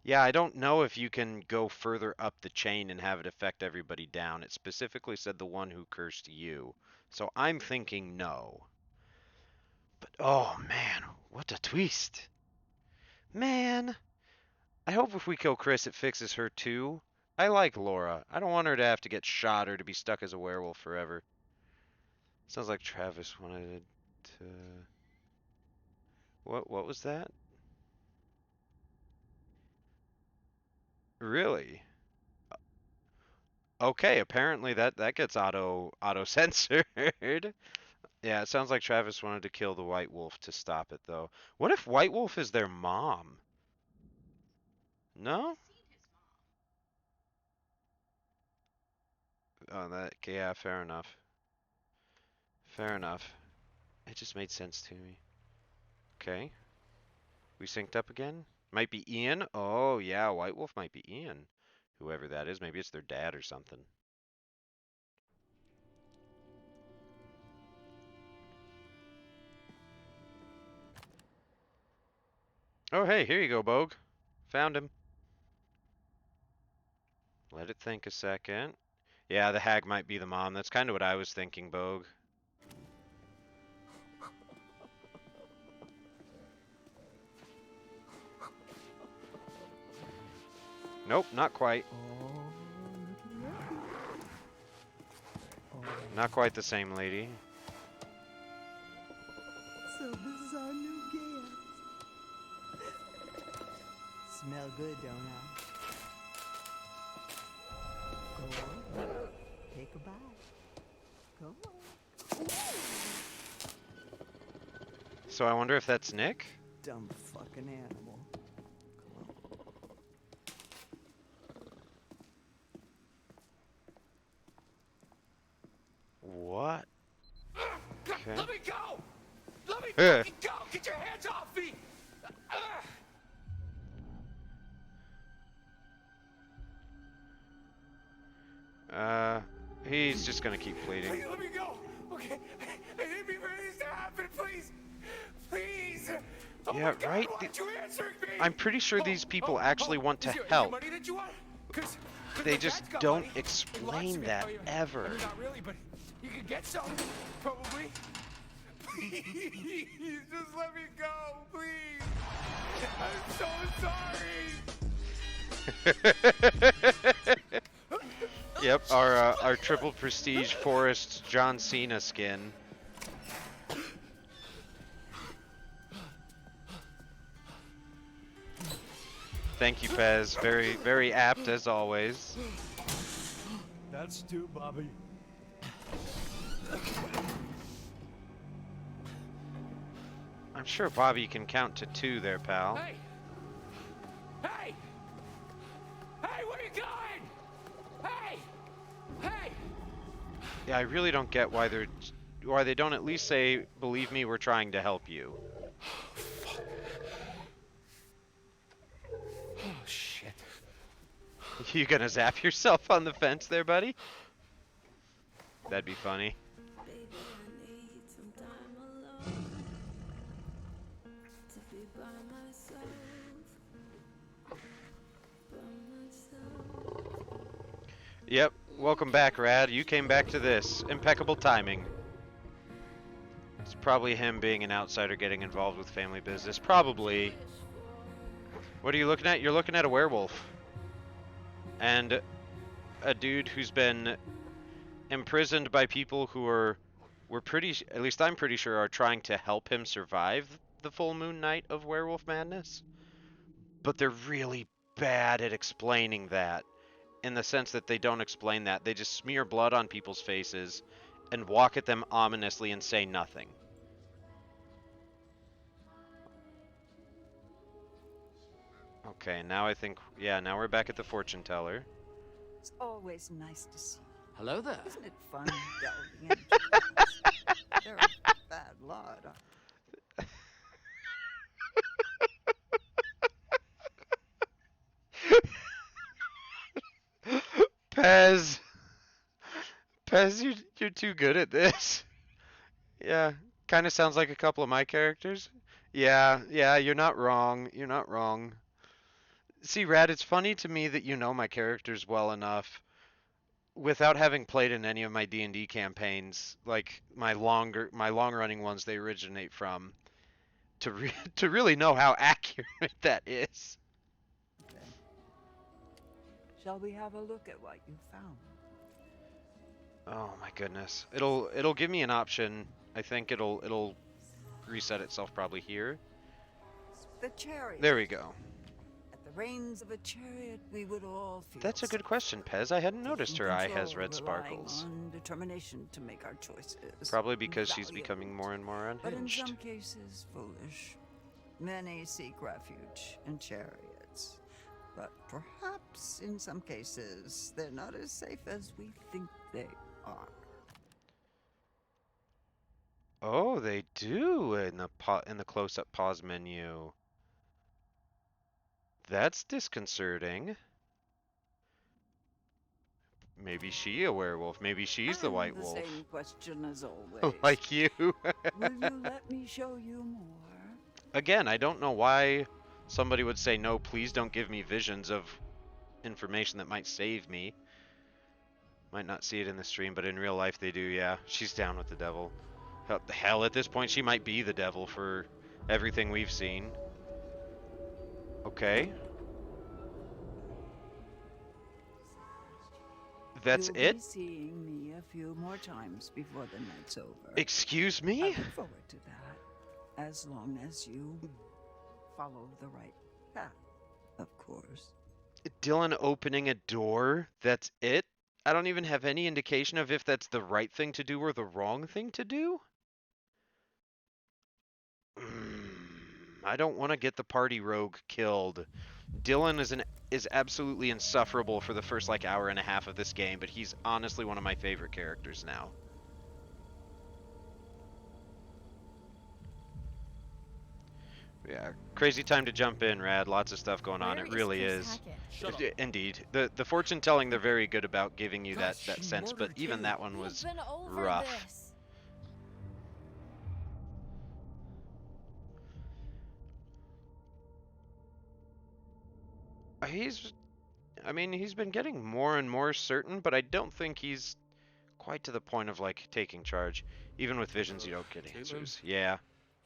yeah, I don't know if you can go further up the chain and have it affect everybody down. It specifically said the one who cursed you. So I'm thinking no. But oh man, what a twist. Man, I hope if we kill Chris it fixes her too. I like Laura. I don't want her to have to get shot or to be stuck as a werewolf forever. Sounds like Travis wanted to... What was that? Really? Okay, apparently that gets auto censored. Yeah, it sounds like Travis wanted to kill the White Wolf to stop it though. What if White Wolf is their mom? No? Oh, yeah, fair enough. Fair enough. It just made sense to me. Okay. We synced up again? Might be Ian? Oh, yeah, White Wolf might be Ian. Whoever that is. Maybe it's their dad or something. Oh, hey, here you go, Bogue. Found him. Let it think a second. Yeah, the hag might be the mom. That's kind of what I was thinking, Bogue. Nope, not quite. Not quite the same lady. So this is our new guest. Smell good, don't I? Go on. Take a bite. Come on. So I wonder if that's Nick? Dumb fucking animal. What? Okay. Let me go! Let me Yeah. fucking go! Get your hands off me! He's just gonna keep pleading. Please let me go! Okay? I didn't mean for this to happen, please! Please! Oh Yeah, my God, right? why aren't you answering me? I'm pretty sure these people actually want to Is there help. money that you want? 'Cause They my just dad's got don't money. explain that Oh, yeah. ever. I mean, not really, but you could get some, probably. Please, just let me go, please. I'm so sorry. Yep, our triple prestige Forest John Cena skin. Thank you, Pez. Very, very apt as always. That's two, Bobby. I'm sure Bobby can count to 2 there, pal. Hey! Hey! Hey, where you going? Hey! Hey! Yeah, I really don't get why they don't at least say, "Believe me, we're trying to help you." Oh, shit. You gonna zap yourself on the fence there, buddy? That'd be funny. Yep. Welcome back, Rad. You came back to this. Impeccable timing. It's probably him being an outsider getting involved with family business. Probably. What are you looking at? You're looking at a werewolf. And a dude who's been imprisoned by people who we're pretty, at least I'm pretty sure, are trying to help him survive the full moon night of werewolf madness. But they're really bad at explaining that, in the sense that they don't explain that. They just smear blood on people's faces and walk at them ominously and say nothing. Okay, now I think, yeah, now we're back at the fortune teller. It's always nice to see you. Hello there. Isn't it fun delving into things? They're a bad lot. Pez, you're too good at this. Yeah, kind of sounds like a couple of my characters. Yeah, you're not wrong. You're not wrong. See, Rad, it's funny to me that you know my characters well enough without having played in any of my D&D campaigns, like my long-running ones they originate from, to really know how accurate that is. Shall we have a look at what you found? Oh my goodness. It'll give me an option. I think it'll reset itself probably here. The chariot. There we go. At the reins of a chariot, we would all feel. That's a good question, Pez. I hadn't noticed her eye has red relying sparkles. on determination to make our choices. Probably because she's Valiant, becoming more and more but in unhinged. some cases foolish. Many seek refuge in chariots, but perhaps in some cases they're not as safe as we think they are. Oh, they do in the close-up pause menu. That's disconcerting. Maybe she a werewolf. Maybe she's the white the wolf. Same question as always. Like you. Will you let me show you more? Again, I don't know why somebody would say, no, please don't give me visions of information that might save me. Might not see it in the stream, but in real life they do, yeah. She's down with the devil. Hell, at this point, she might be the devil for everything we've seen. Okay. That's You'll it? Be seeing me a few more times before the night's over. Excuse me? I look forward to that, as long as you follow the right path, of course. Dylan opening a door? That's it? I don't even have any indication of if that's the right thing to do or the wrong thing to do? I don't want to get the party rogue killed. Dylan is absolutely insufferable for the first like hour and a half of this game, but he's honestly one of my favorite characters now. Yeah, crazy time to jump in, Rad. Lots of stuff going on. It really is. Indeed. The fortune telling, they're very good about giving you that sense, but even that one was rough. I mean, he's been getting more and more certain, but I don't think he's quite to the point of, like, taking charge. Even with visions, you don't get answers. Yeah.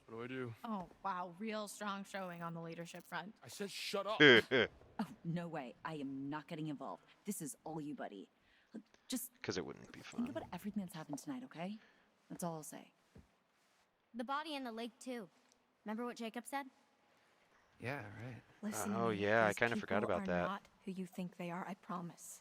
What do I do? Oh, wow. Real strong showing on the leadership front. I said shut up. Oh, no way. I am not getting involved. This is all you, buddy. Just... Because it wouldn't be fun. Think about everything that's happened tonight, okay? That's all I'll say. The body in the lake, too. Remember what Jacob said? Yeah, right. Listen, oh, yeah, I kind of forgot about that. Not who you think they are, I promise.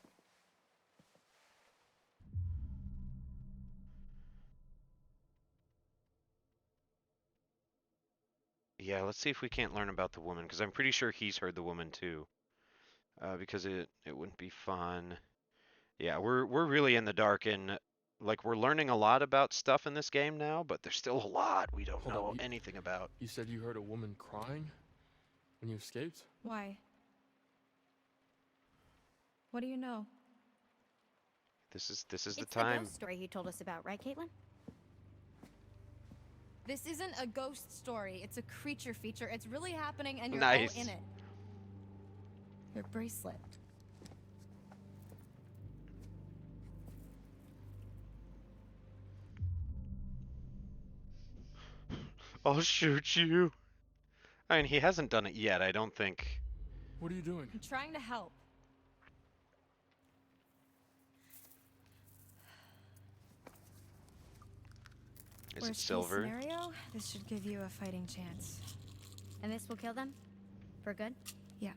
Yeah, let's see if we can't learn about the woman, because I'm pretty sure he's heard the woman too. Because it wouldn't be fun. Yeah, we're really in the dark, and like we're learning a lot about stuff in this game now, but there's still a lot we don't know anything about. You said you heard a woman crying when you escaped? Why? What do you know? This is the It's the time. ghost story he told us about, right, Caitlin? This isn't a ghost story. It's a creature feature. It's really happening and you're Nice. all in it. Your bracelet. I'll shoot you. I mean, he hasn't done it yet, I don't think. What are you doing? I'm trying to help. Is it Worst case silver? scenario, this should give you a fighting chance. And this will kill them? For good? Yeah.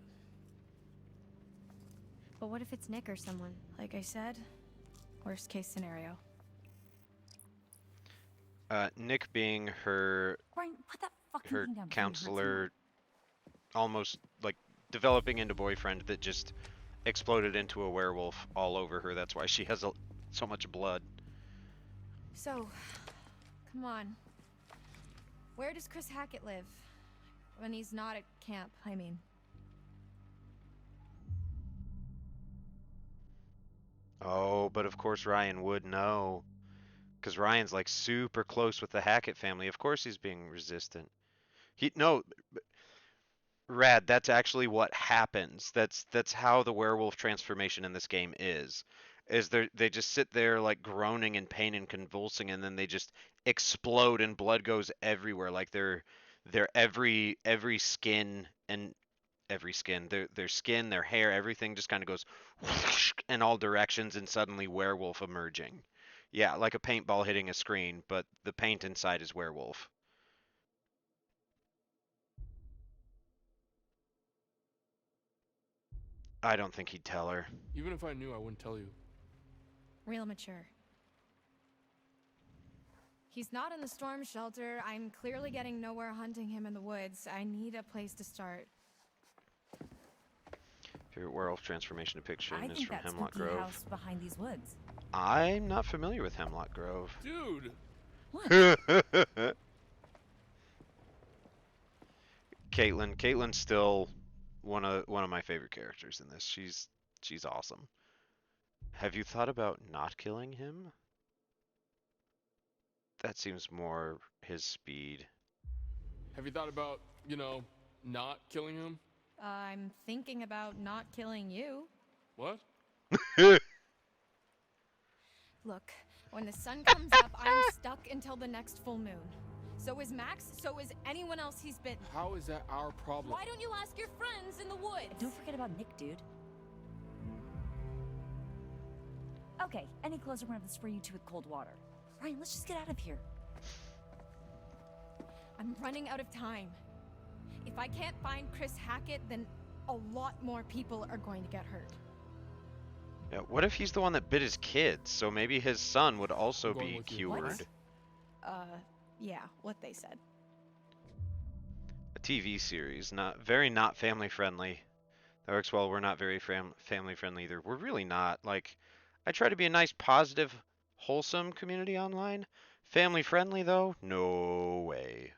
But what if it's Nick or someone? Like I said, worst case scenario. Nick being her Ryan, put that fucking her thing down before you hurt counselor, almost like developing into boyfriend that just exploded into a werewolf all over her. That's why she has so much blood. So, come on. Where does Chris Hackett live? When he's not at camp, I mean. Oh, but of course Ryan would know. Because Ryan's like super close with the Hackett family. Of course he's being resistant. Rad, that's actually what happens. That's how the werewolf transformation in this game is. They just sit there like groaning in pain and convulsing, and then they just explode and blood goes everywhere. Like their every skin and their skin, their hair, everything just kind of goes whoosh in all directions, and suddenly werewolf emerging. Yeah, like a paintball hitting a screen, but the paint inside is werewolf. I don't think he'd tell her. Even if I knew, I wouldn't tell you. Real mature. He's not in the storm shelter. I'm clearly getting nowhere hunting him in the woods. I need a place to start. Favorite werewolf transformation depiction I is think from that Hemlock spooky Grove. house behind these woods. I'm not familiar with Hemlock Grove. Dude! Caitlin's still one of my favorite characters in this. She's awesome. Have you thought about not killing him? That seems more his speed. Have you thought about, not killing him? I'm thinking about not killing you. What? Look, when the sun comes up, I'm stuck until the next full moon. So is Max, so is anyone else he's bitten. How is that our problem? Why don't you ask your friends in the woods? Don't forget about Nick, dude. Okay, any clothes are gonna have to spray you two with cold water. Ryan, let's just get out of here. I'm running out of time. If I can't find Chris Hackett, then a lot more people are going to get hurt. Yeah, what if he's the one that bit his kids? So maybe his son would also I'm going be with you. cured. Yeah, what they said. A TV series, not family friendly. That works well. We're not very family friendly either. We're really not. Like, I try to be a nice, positive, wholesome community online. Family friendly though? No way.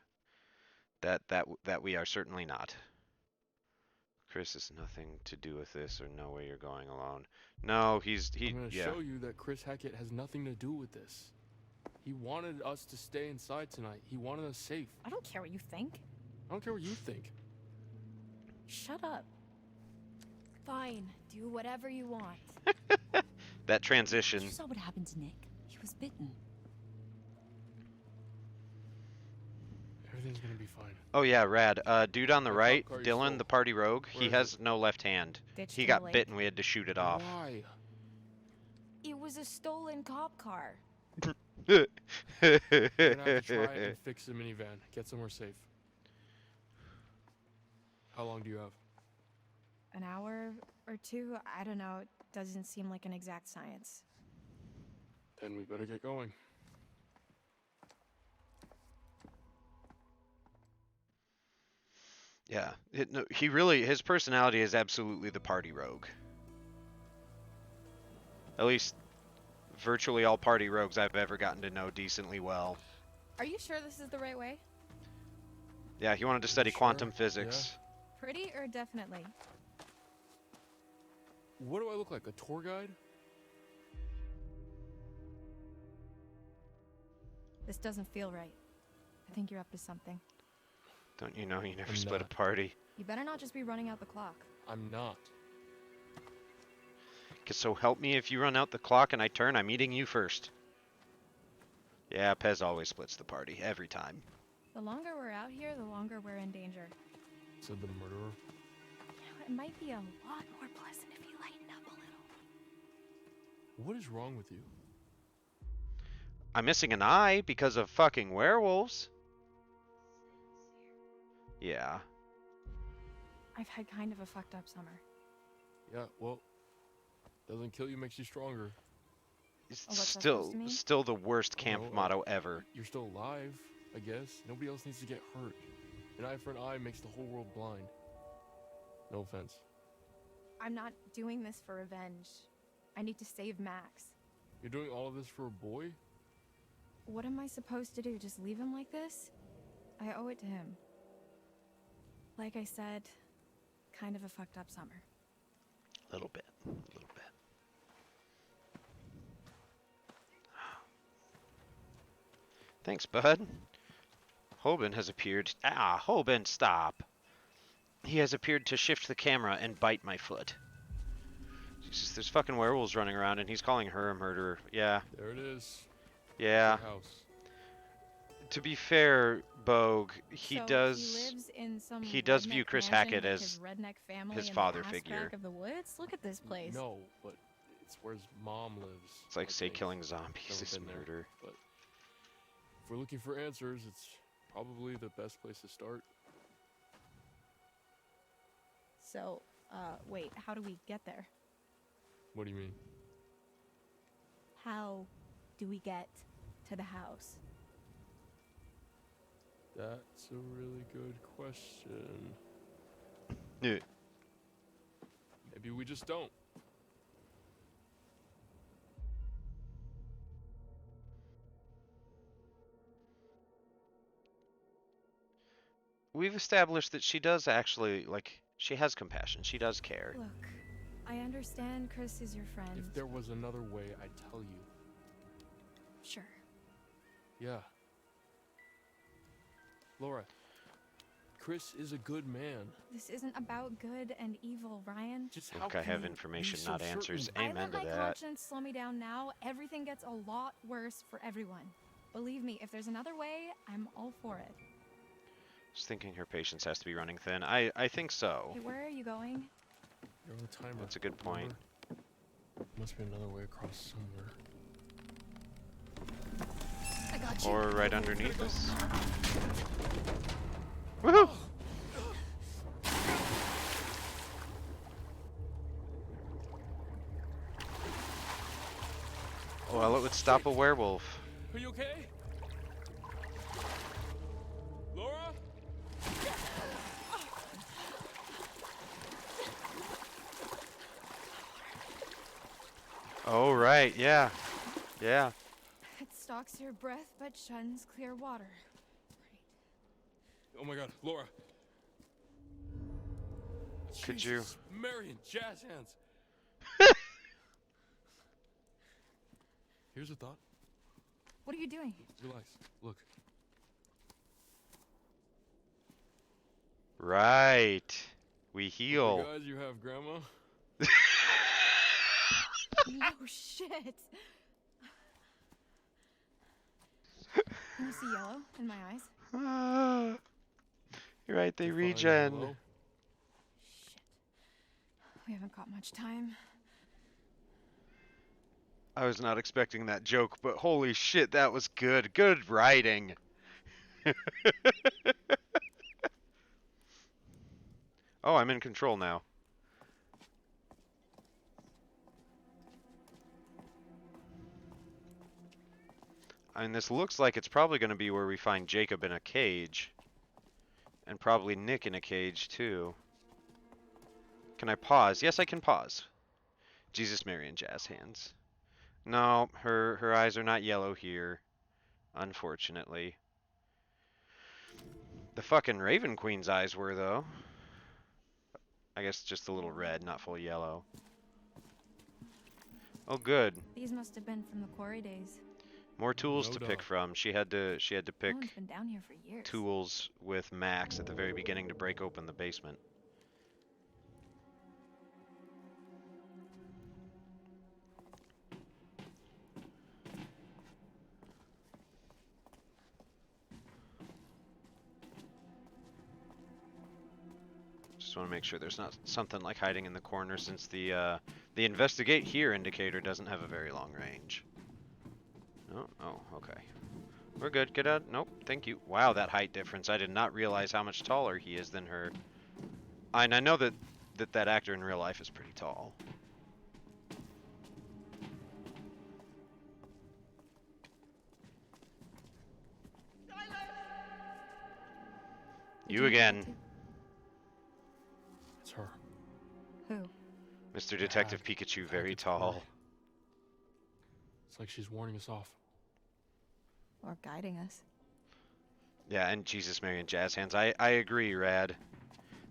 That we are certainly not. Chris has nothing to do with this, or no way you're going alone. No, I'm gonna yeah. show you that Chris Hackett has nothing to do with this. He wanted us to stay inside tonight. He wanted us safe. I don't care what you think. I don't care what you think. Shut up. Fine, do whatever you want. That transition. You saw what happened to Nick. He was bitten. Everything's gonna be fine. Oh yeah, rad. Dude on the That right, cop car you Dylan, stole. the party rogue. Where He is has no left hand. Ditched He in got the lake. bitten. We had to shoot it off. Why? It was a stolen cop car. You're gonna have to try and fix the minivan. Get somewhere safe. How long do you have? An hour or two? I don't know. It doesn't seem like an exact science. Then we better get going. Yeah, his personality is absolutely the party rogue. At least, virtually all party rogues I've ever gotten to know decently well. Are you sure this is the right way? Yeah, he wanted to study quantum physics. Pretty or definitely? What do I look like? A tour guide? This doesn't feel right. I think you're up to something. Don't you know you never I'm split not. a party? You better not just be running out the clock. I'm not. 'Cause so help me, if you run out the clock and I turn, I'm eating you first. Yeah, Pez always splits the party, every time. The longer we're out here, the longer we're in danger. Said the murderer. It might be a lot more pleasant if you lighten up a little. What is wrong with you? I'm missing an eye because of fucking werewolves. Yeah. I've had kind of a fucked up summer. Yeah, well, doesn't kill you makes you stronger. It's what's that supposed to mean? still the worst camp No, motto ever. You're still alive, I guess. Nobody else needs to get hurt. An eye for an eye makes the whole world blind. No offense. I'm not doing this for revenge. I need to save Max. You're doing all of this for a boy? What am I supposed to do? Just leave him like this? I owe it to him. Like I said, kind of a fucked up summer. Little bit. Thanks, bud. Hoban has appeared. Ah, Hoban, stop. He has appeared to shift the camera and bite my foot. Jesus, there's fucking werewolves running around and he's calling her a murderer. Yeah. There it is. Yeah. Your house. To be fair, Bogue, He does lives in some view redneck Chris mansion Hackett with as his redneck family his in father the figure. Back of the woods. Look at this place. No, but it's where his mom lives. It's like, say, they've killing zombies never is been there, murder. But if we're looking for answers, it's probably the best place to start. So, wait, how do we get there? What do you mean? How do we get to the house? That's a really good question. Yeah. Maybe we just don't. We've established that she does actually, like, she has compassion. She does care. Look, I understand Chris is your friend. If there was another way, I'd tell you. Sure. Yeah. Laura, Chris is a good man. This isn't about good and evil, Ryan. Just Look, I have information, not answers. Amen to I let my that. conscience slow me down now. Everything gets a lot worse for everyone. Believe me, if there's another way, I'm all for it. Just thinking her patience has to be running thin. I think so. Okay, where are you going? You're on the timer. That's a good point. Must be another way across somewhere. I got you. Or right underneath us. Woohoo! Well, it would stop a werewolf. Are you okay? Laura? Oh, right, yeah. Yeah. It stalks your breath but shuns clear water. Oh my god, Laura. Could Jesus, Marion, jazz hands. Here's a thought. What are you doing? Relax. Look. Right. We heal. Guys, you have grandma? No shit. Can you see yellow in my eyes? You're right, they Fine, regen. hello? Shit. We haven't got much time. I was not expecting that joke, but holy shit, that was good. Good writing. Oh, I'm in control now. And this looks like it's probably going to be where we find Jacob in a cage. And probably Nick in a cage, too. Can I pause? Yes, I can pause. Jesus, Mary, and jazz hands. No, her eyes are not yellow here. Unfortunately. The fucking Raven Queen's eyes were, though. I guess just a little red, not full yellow. Oh, good. These must have been from the Quarry days. More tools No to doubt. pick from. She had to No pick one's been down here for years. tools with Max at the very beginning to break open the basement. Just want to make sure there's not something like hiding in the corner, since the investigate here indicator doesn't have a very long range. Oh, okay. We're good. Get out. Nope. Thank you. Wow, that height difference. I did not realize how much taller he is than her. And I know that actor in real life is pretty tall. You again. It's her. Who? Mr. Detective Pikachu, very tall. It's like she's warning us off. Or guiding us. Yeah, and Jesus, Mary, and Jazz Hands. I agree, Rad.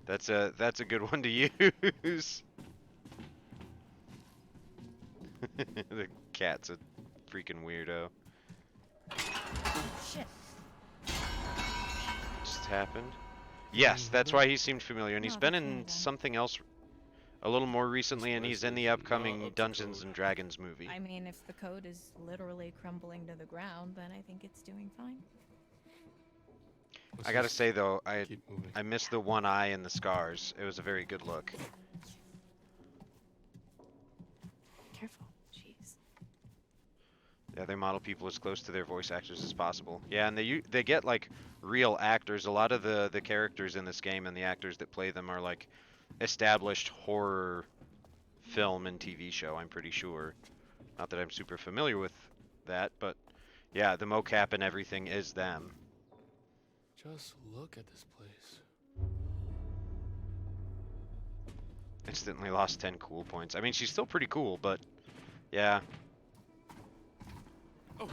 That's a good one to use. The cat's a freaking weirdo. Shit. Just happened. Yes, that's why he seemed familiar, and he's been in something else a little more recently, and he's in the upcoming Dungeons and Dragons movie. I mean, if the code is literally crumbling to the ground, then I think it's doing fine. I gotta say though, I missed the one eye and the scars. It was a very good look. Careful, jeez. Yeah, they model people as close to their voice actors as possible. Yeah, and they get like real actors. A lot of the characters in this game and the actors that play them are like established horror film and TV show, I'm pretty sure. Not that I'm super familiar with that, but yeah, the mocap and everything is them. Just look at this place. Instantly lost 10 cool points. I mean, she's still pretty cool, but yeah. Oh.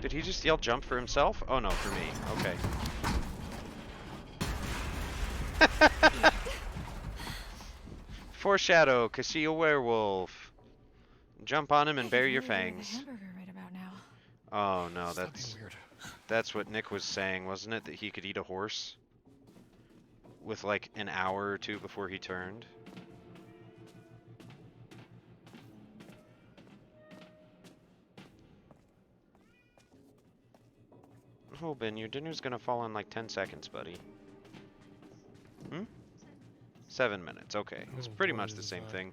Did he just yell jump for himself? Oh no, for me. Okay. Foreshadow, cause she a werewolf. Jump on him and bury your fangs. Right about now. Oh no, that's what Nick was saying, wasn't it? That he could eat a horse with like an hour or two before he turned. Oh, Ben, your dinner's gonna fall in like 10 seconds, buddy. 7 minutes, okay. It's pretty much the same thing.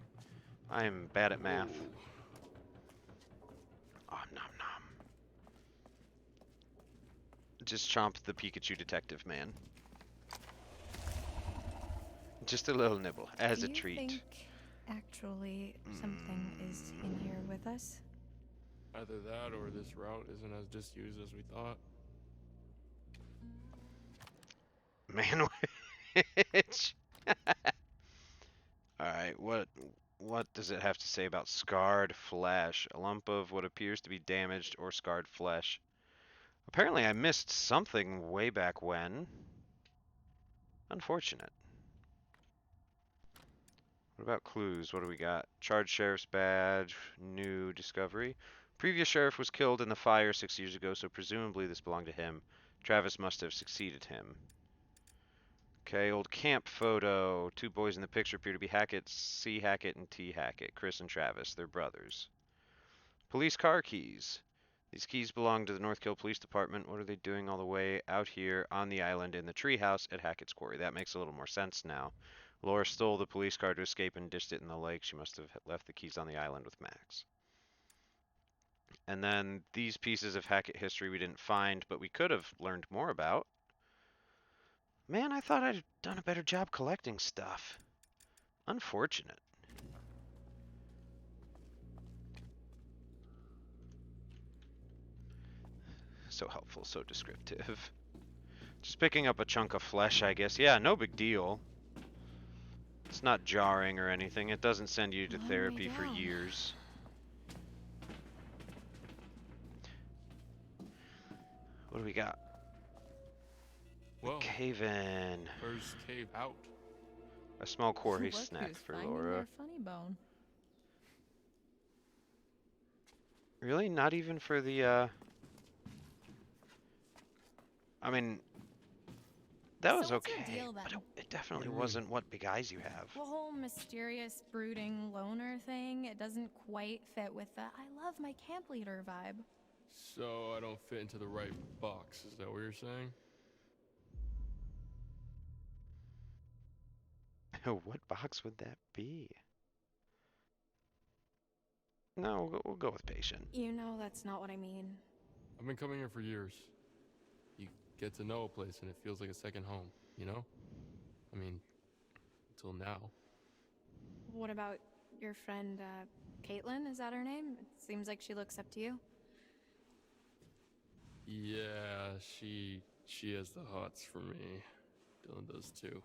I am bad at math. Oh, nom nom. Just chomp the Pikachu detective man. Just a little nibble, as a treat. Do you think actually something is in here with us? Either that or this route isn't as disused as we thought. Man, which? Alright, what does it have to say about scarred flesh? A lump of what appears to be damaged or scarred flesh. Apparently I missed something way back when. Unfortunate. What about clues? What do we got? Charged sheriff's badge, new discovery. Previous sheriff was killed in the fire 6 years ago, so presumably this belonged to him. Travis must have succeeded him. Okay, old camp photo. Two boys in the picture appear to be Hackett, C. Hackett, and T. Hackett. Chris and Travis. They're brothers. Police car keys. These keys belong to the Northkill Police Department. What are they doing all the way out here on the island in the treehouse at Hackett's Quarry? That makes a little more sense now. Laura stole the police car to escape and dished it in the lake. She must have left the keys on the island with Max. And then these pieces of Hackett history we didn't find, but we could have learned more about. Man, I thought I'd done a better job collecting stuff. Unfortunate. So helpful, so descriptive. Just picking up a chunk of flesh, I guess. Yeah, no big deal. It's not jarring or anything. It doesn't send you to therapy for years. What do we got? Whoa. Cave in. First cave out. A small Quarry Look snack who's for finding Laura. their funny bone. Really? Not even for the, I mean, that was So what's okay, your deal but then? it definitely wasn't what big eyes you have. The whole mysterious, brooding loner thing, it doesn't quite fit with the I love my camp leader vibe. So I don't fit into the right box, is that what you're saying? What box would that be? No, we'll go with patient. You know that's not what I mean. I've been coming here for years. You get to know a place and it feels like a second home, you know? I mean, until now. What about your friend, Caitlin? Is that her name? It seems like she looks up to you. Yeah, she has the hots for me. Dylan does too.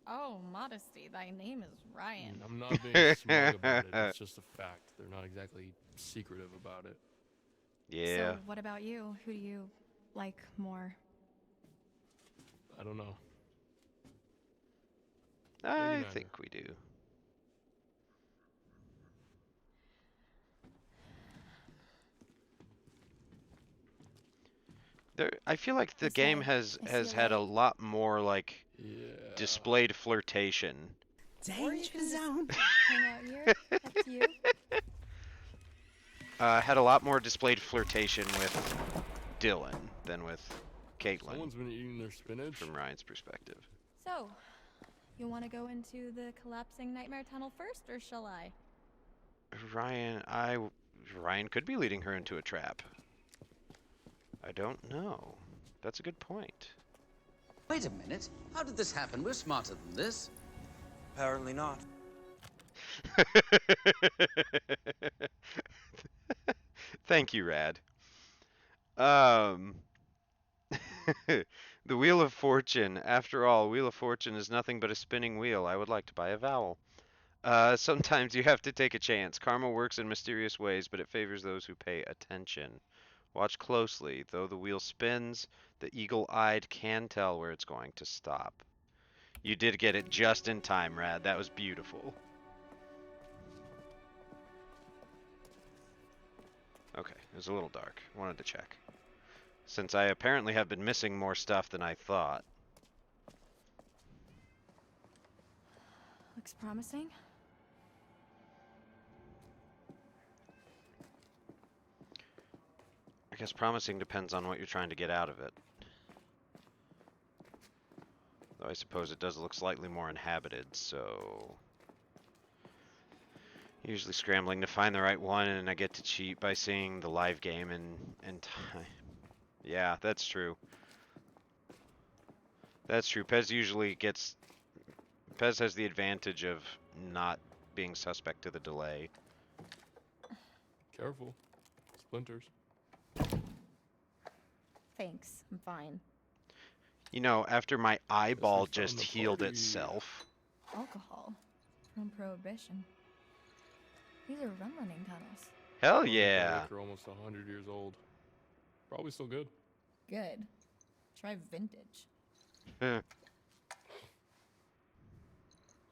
Oh, modesty. Thy name is Ryan. I'm not being smug about it. It's just a fact. They're not exactly secretive about it. Yeah. So what about you? Who do you like more? I don't know. I think we do. I feel like the game has had a lot more like displayed flirtation. Danger zone. Hang out here. Up to you. Had a lot more displayed flirtation with Dylan than with Caitlin. Someone's been eating their spinach. From Ryan's perspective. So, you want to go into the collapsing nightmare tunnel first, or shall I? Ryan could be leading her into a trap. I don't know. That's a good point. Wait a minute. How did this happen? We're smarter than this. Apparently not. Thank you, Rad. The Wheel of Fortune. After all, Wheel of Fortune is nothing but a spinning wheel. I would like to buy a vowel. Sometimes you have to take a chance. Karma works in mysterious ways, but it favors those who pay attention. Watch closely. Though the wheel spins, the eagle-eyed can tell where it's going to stop. You did get it just in time, Rad. That was beautiful. Okay, it was a little dark. Wanted to check. Since I apparently have been missing more stuff than I thought. Looks promising. I guess promising depends on what you're trying to get out of it. Though I suppose it does look slightly more inhabited, so... Usually scrambling to find the right one, and I get to cheat by seeing the live game in time. Yeah, that's true. That's true. Pez usually gets... Pez has the advantage of not being suspect to the delay. Careful. Splinters. Thanks, I'm fine. You know, after my eyeball just healed itself. Alcohol from Prohibition. These are rum running tunnels. Hell yeah. They're almost 100 years old. Probably still good. Good. Try vintage. Huh.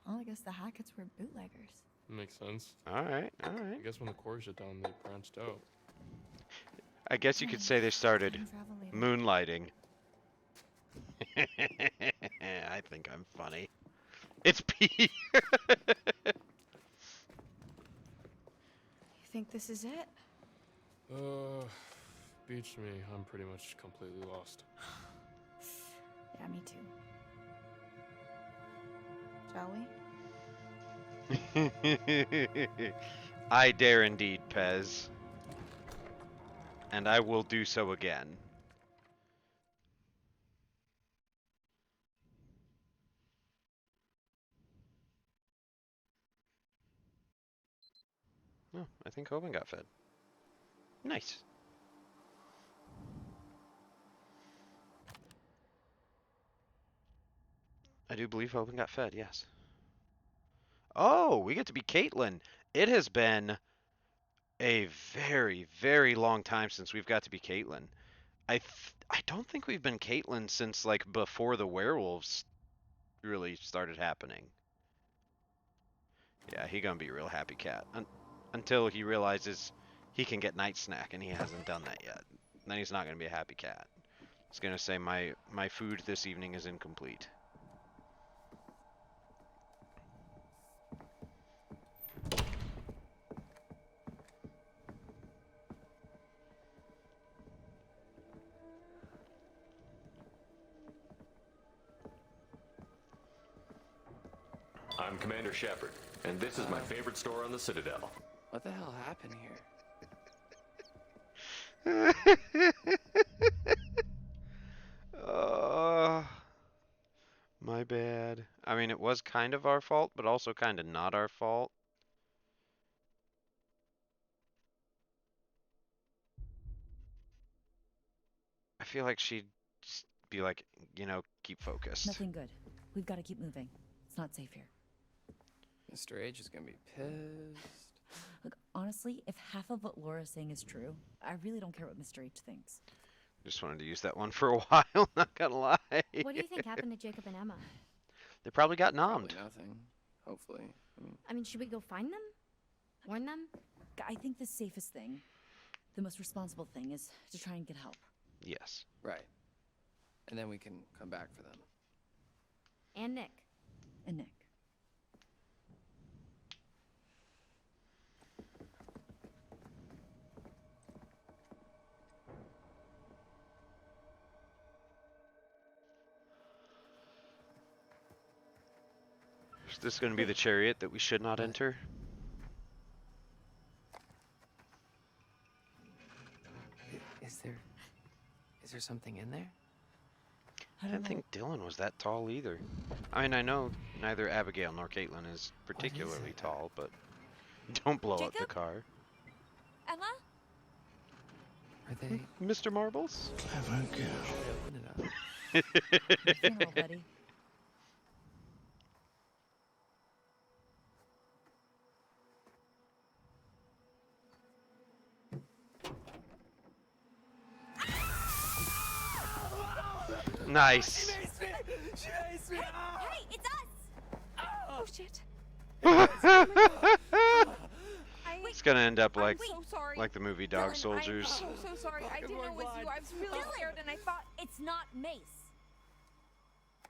Well, I guess the Hacketts were bootleggers. Makes sense. Alright, alright. I guess when the Quarry shut down, they branched out. I guess you could say they started moonlighting. I think I'm funny. It's P. You think this is it? Beats me. I'm pretty much completely lost. Yeah, me too. Shall we? I dare indeed, Pez. And I will do so again. Oh, I think Hoban got fed. Nice. I do believe Hoban got fed, yes. Oh, we get to be Caitlin. It has been a very, very long time since we've got to be Caitlin. I don't think we've been Caitlin since like before the werewolves really started happening. he gonna be a real happy cat. Until he realizes he can get night snack, and he hasn't done that yet. Then he's not gonna be a happy cat. He's gonna say my food this evening is incomplete. I'm Commander Shepard, and this is my favorite store on the Citadel. What the hell happened here? My bad. I mean, it was kind of our fault, but also kind of not our fault. I feel like she'd just be like, you know, keep focused. Nothing good. We've got to keep moving. It's not safe here. Mr. H is gonna be pissed. Look, honestly, if half of what Laura's saying is true, I really don't care what Mr. H thinks. Just wanted to use that one for a while, not gonna lie. What do you think happened to Jacob and Emma? They probably got nommed. Probably nothing. Hopefully. I mean, should we go find them? Warn them? I think the safest thing, the most responsible thing, is to try and get help. Yes. Right. And then we can come back for them. And Nick. And Nick. Is this going to be the chariot that we should not enter? Is there something in there? I didn't think Dylan was that tall either. I mean, I know neither Abigail nor Caitlin is particularly tall, but don't blow up the car. Emma? Are they? Mr. Marbles? Clever girl. Open it up. Funeral, buddy. Nice. Hey, it's us! Oh, shit. It's gonna end up like I'm so sorry. like the movie Dog Dylan, Soldiers. I'm so sorry. I didn't know it was you. I was really scared and I thought it's not Mace.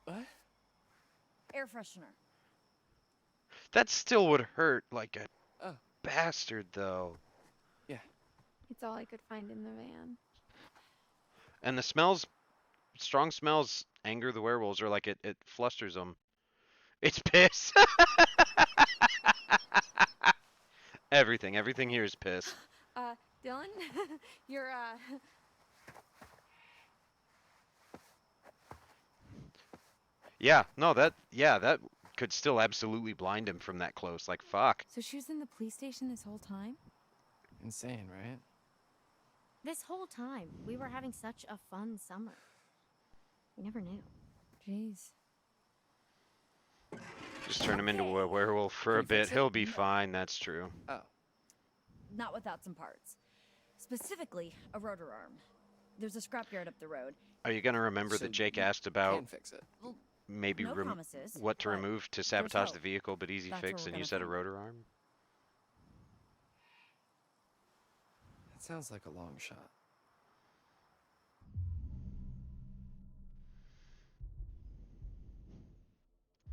What? Air freshener. That still would hurt like a Oh. bastard, though. Yeah. It's all I could find in the van. And the smells, strong smells, anger the werewolves, or like it flusters them. It's piss. Everything here is piss. Dylan, you're, Yeah, no, that could still absolutely blind him from that close. Like, fuck. So she was in the police station this whole time? Insane, right? This whole time, we were having such a fun summer. We never knew. Jeez. Just turn him into a werewolf for a bit. He'll be fine, that's true. Oh. Not without some parts. Specifically, a rotor arm. There's a scrapyard up the road. Are you going to remember that Jake asked about Can fix it. maybe No promises, what to but remove to sabotage the hope. vehicle, but easy That's fix, what we're and you gonna said a find. rotor arm? That sounds like a long shot.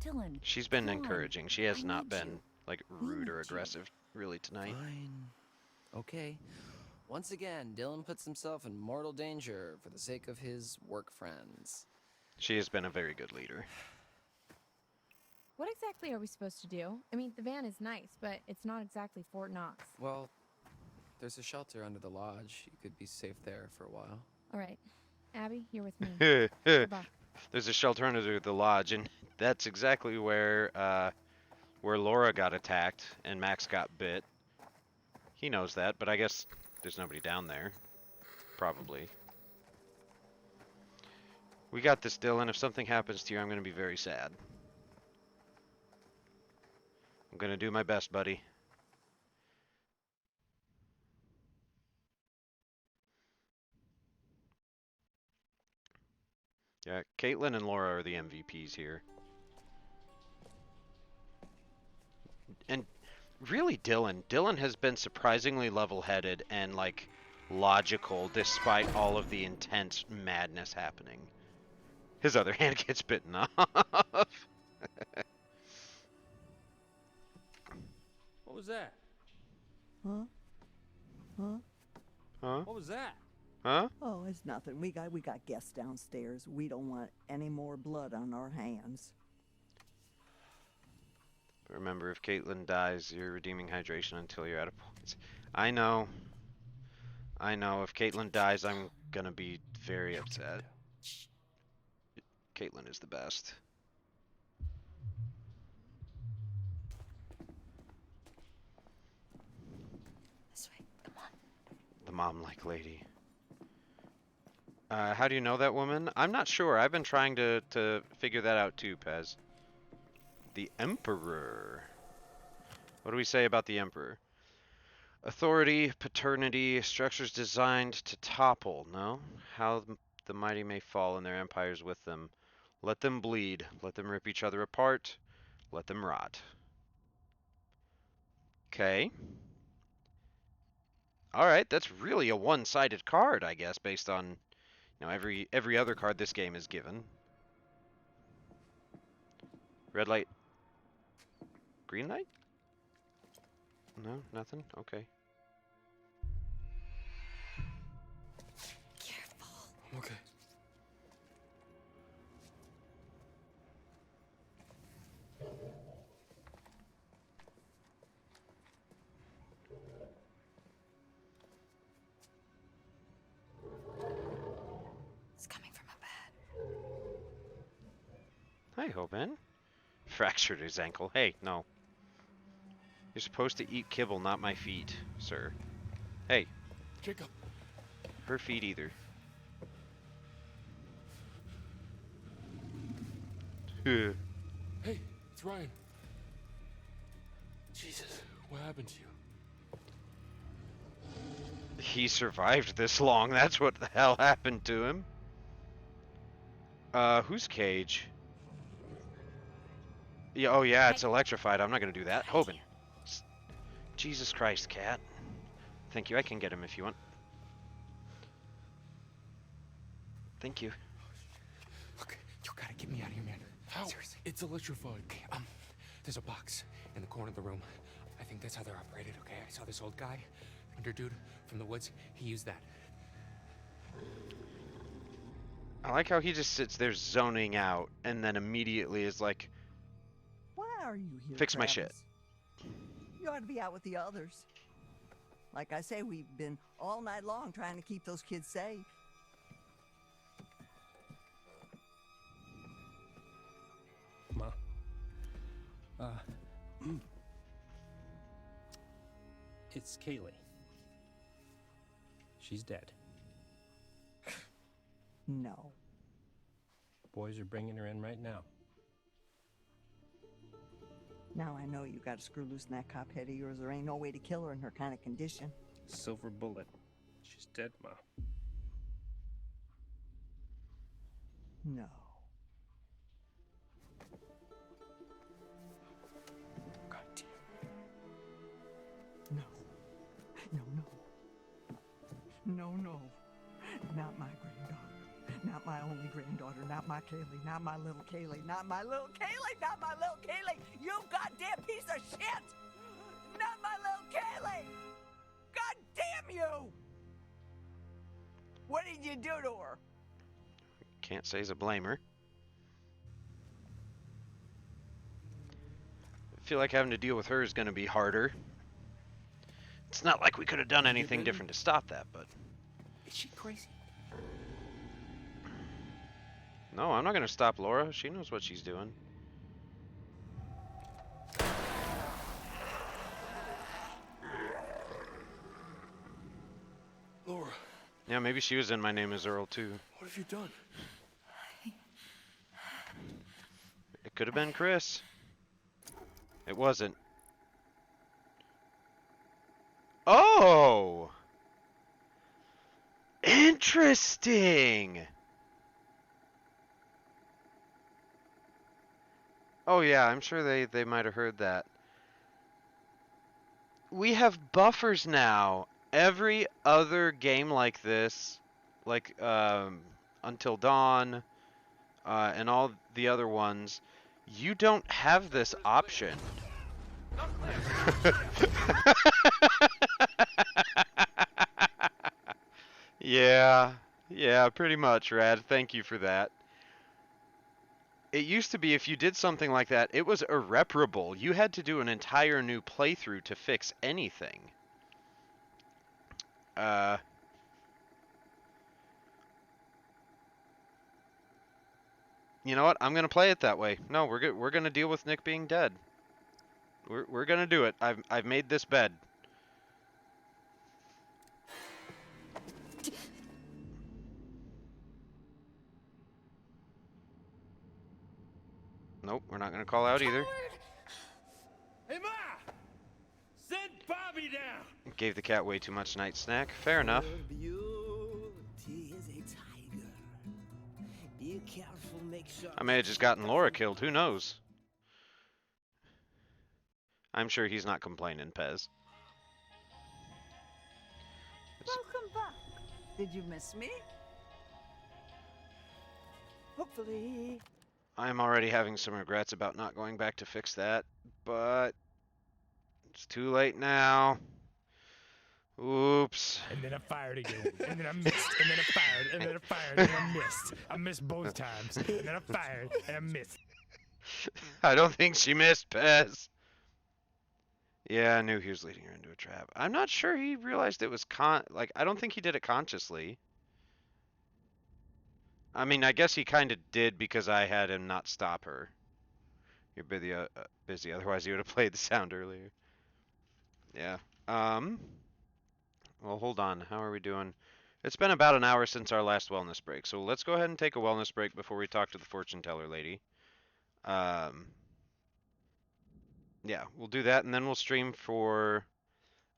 Dylan. She's been come on. encouraging. She has I not need been you. like We rude or need you. aggressive really tonight. Fine. Okay. Once again, Dylan puts himself in mortal danger for the sake of his work friends. She has been a very good leader. What exactly are we supposed to do? I mean, the van is nice, but it's not exactly Fort Knox. Well, there's a shelter under the lodge. You could be safe there for a while. All right. Abby, you're with me. Goodbye. There's a shelter under the lodge, and that's exactly where Laura got attacked and Max got bit. He knows that, but I guess there's nobody down there. Probably. We got this, Dylan. If something happens to you, I'm going to be very sad. I'm going to do my best, buddy. Yeah, Caitlin and Laura are the MVPs here. And really Dylan. Dylan has been surprisingly level-headed and, like, logical despite all of the intense madness happening. His other hand gets bitten off. What was that? Huh? Huh? Huh? What was that? Huh? Oh, it's nothing. We got guests downstairs. We don't want any more blood on our hands. But remember, if Caitlin dies, you're redeeming hydration until you're out of points. I know. I know. If Caitlin dies, I'm gonna be very upset. Caitlin is the best. This way, come on. The mom-like lady. How do you know that woman? I'm not sure. I've been trying to figure that out too, Pez. The Emperor. What do we say about the Emperor? Authority, paternity, structures designed to topple, no? How the mighty may fall and their empires with them. Let them bleed. Let them rip each other apart. Let them rot. Okay. Alright, that's really a one-sided card, I guess, based on, you know, every other card this game is given. Red light. Green light? No, nothing? Okay. I'm okay. It's coming from up ahead. Hi, Hoban. Fractured his ankle. Hey, no. You're supposed to eat kibble, not my feet, sir. Hey. Jacob. Her feet either. Hey, it's Ryan. Jesus, what happened to you? He survived this long. That's what the hell happened to him. Whose cage? Yeah, oh yeah, it's electrified. I'm not gonna do that. Hoban. Jesus Christ, cat. Thank you. I can get him if you want. Thank you. Look, you gotta get me out of here, man. How? Seriously. It's electrified. Okay, there's a box in the corner of the room. I think that's how they're operated, okay? I saw this old guy, under dude from the woods. He used that. I like how he just sits there zoning out and then immediately is like, Why are you here, fix my Travis? shit. You ought to be out with the others. Like I say, we've been all night long trying to keep those kids safe. Ma. It's Kaylee. She's dead. No. Boys are bringing her in right now. Now I know you got to screw loose in that cop head of yours. There ain't no way to kill her in her kind of condition. Silver bullet. She's dead, Ma. No. God damn. No. No, no. No, no. Not my granddaughter. Not my only granddaughter. Not my Kaylee. Not my little Kaylee. Not my little Kaylee. Not my little Kaylee. You goddamn piece of shit. Not my little Kaylee. God damn you. What did you do to her? Can't say he's a blamer. I feel like having to deal with her is going to be harder. It's not like we could have done anything different to stop that, but... Is she crazy? No, I'm not going to stop Laura. She knows what she's doing. Laura. Yeah, maybe she was in My Name is Earl, too. What have you done? It could have been Chris. It wasn't. Oh! Interesting! Oh yeah, I'm sure they might have heard that. we have buffers now. Every other game like this, like Until Dawn, and all the other ones, you don't have this option. Yeah, yeah, pretty much, Rad. Thank you for that. It used to be if you did something like that, it was irreparable. You had to do an entire new playthrough to fix anything. You know what? I'm gonna play it that way. No, we're gonna deal with Nick being dead. We're gonna do it. I've made this bed. Nope, we're not gonna call out either. Hey, Ma! Send Bobby down! Gave the cat way too much night snack. Fair enough. Beauty is a tiger. Be careful, make sure. I may have just gotten Laura killed. Who knows? I'm sure he's not complaining, Pez. Welcome back. Did you miss me? Hopefully. I'm already having some regrets about not going back to fix that, but it's too late now. Oops. And then I fired again. And then I missed. And then I fired. And then I fired. And I missed. I missed both times. And then I fired. And I missed. I don't think she missed, Pez. Yeah, I knew he was leading her into a trap. I'm not sure he realized it was I don't think he did it consciously. I mean, I guess he kind of did because I had him not stop her. You're busy, otherwise you would have played the sound earlier. Yeah. Well, hold on. How are we doing? It's been about an hour since our last wellness break, so let's go ahead and take a wellness break before we talk to the fortune teller lady. Yeah, we'll do that, and then we'll stream for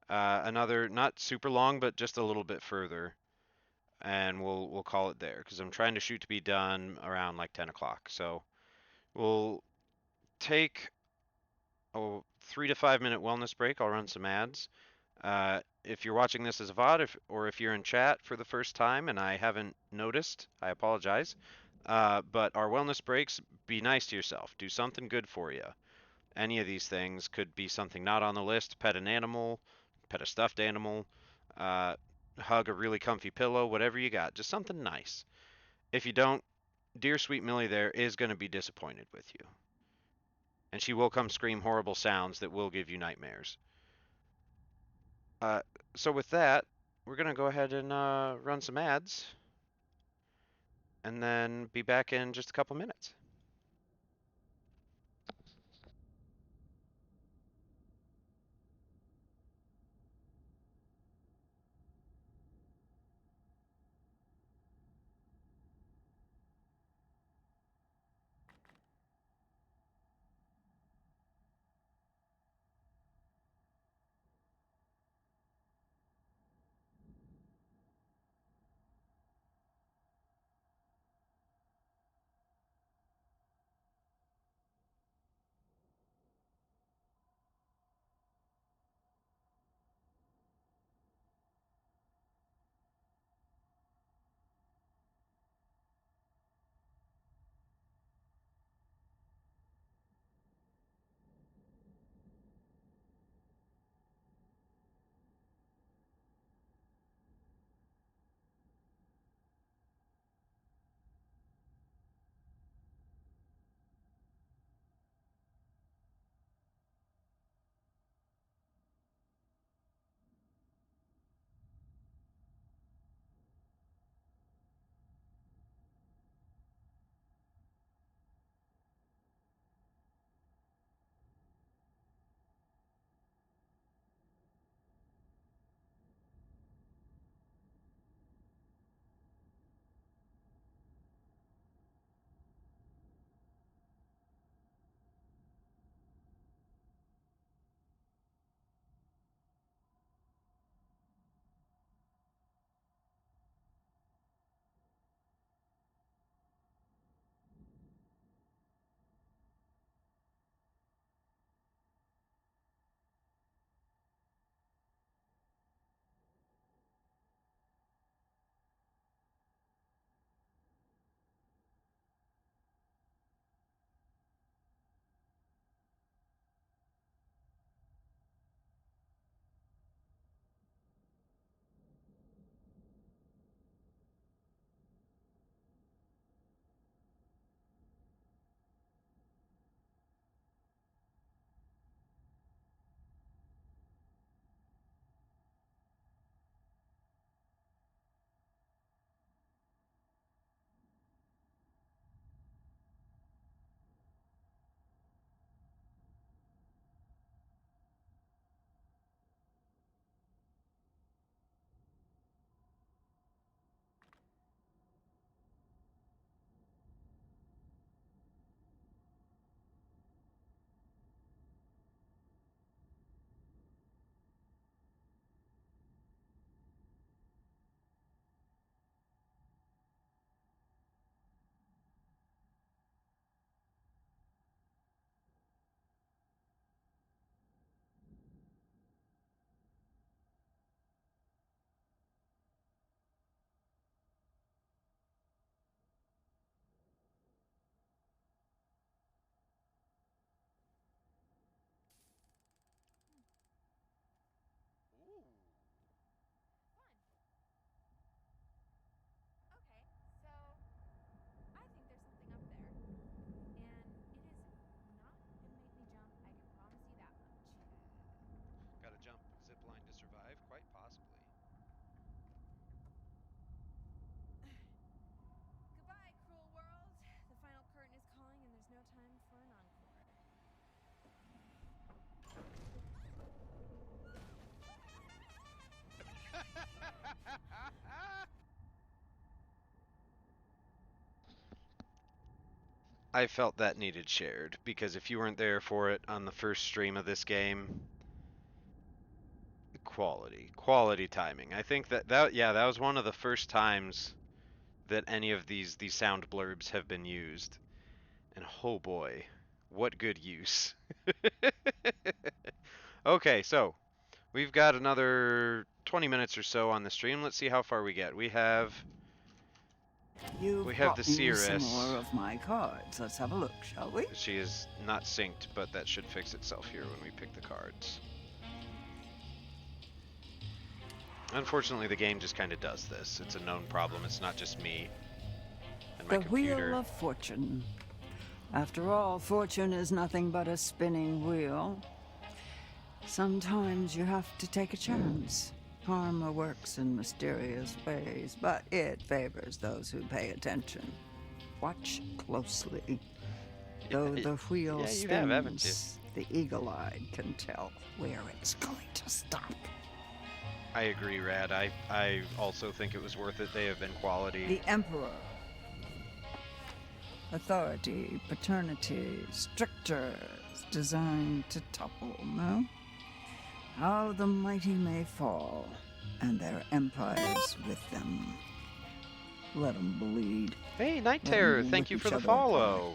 another, not super long, but just a little bit further, and we'll call it there because I'm trying to shoot to be done around like 10 o'clock. So we'll take a 3 to 5 minute wellness break. I'll run some ads. If you're watching this as a VOD, or if you're in chat for the first time and I haven't noticed, I apologize. But our wellness breaks, be nice to yourself. Do something good for you. Any of these things could be something not on the list. Pet an animal, pet a stuffed animal, hug a really comfy pillow, whatever you got. Just something nice. If you don't, dear sweet Millie there is going to be disappointed with you. And she will come scream horrible sounds that will give you nightmares. So with that, we're going to go ahead and run some ads. And then be back in just a couple minutes. I felt that needed shared, because if you weren't there for it on the first stream of this game, quality timing. I think that was one of the first times that any of these sound blurbs have been used. And oh boy, what good use. Okay, so we've got another 20 minutes or so on the stream. Let's see how far we get. We have You've the brought me some Cirrus. more of my cards. Let's have a look, shall we? She is not synced, but that should fix itself here when we pick the cards. Unfortunately, the game just kind of does this. It's a known problem. It's not just me and my The computer. Wheel of Fortune. After all, fortune is nothing but a spinning wheel. Sometimes you have to take a chance. Karma works in mysterious ways, but it favors those who pay attention. Watch closely. Though the wheel you spins, have, haven't you? the eagle-eyed can tell where it's going to stop. I agree, Rad. I also think it was worth it. They have been quality. The Emperor. Authority, paternity, strictures designed to topple, no? How the mighty may fall, and their empires with them. Let them bleed. Hey, Night Terror, thank you for the follow.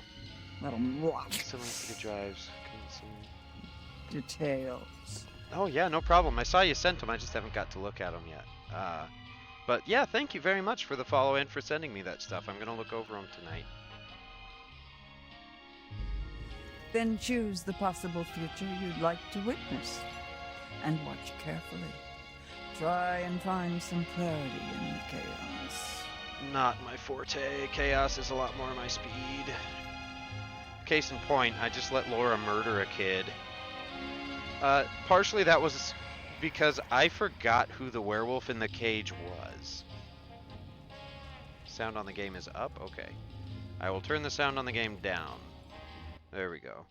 Let them rot. Some good drives. Details. Oh yeah, no problem. I saw you sent them. I just haven't got to look at them yet. But yeah, thank you very much for the follow and for sending me that stuff. I'm gonna look over them tonight. Then choose the possible future you'd like to witness. And watch carefully. Try and find some clarity in the chaos. Not my forte. Chaos is a lot more my speed. Case in point, I just let Laura murder a kid. Partially that was because I forgot who the werewolf in the cage was. Sound on the game is up? Okay. I will turn the sound on the game down. There we go.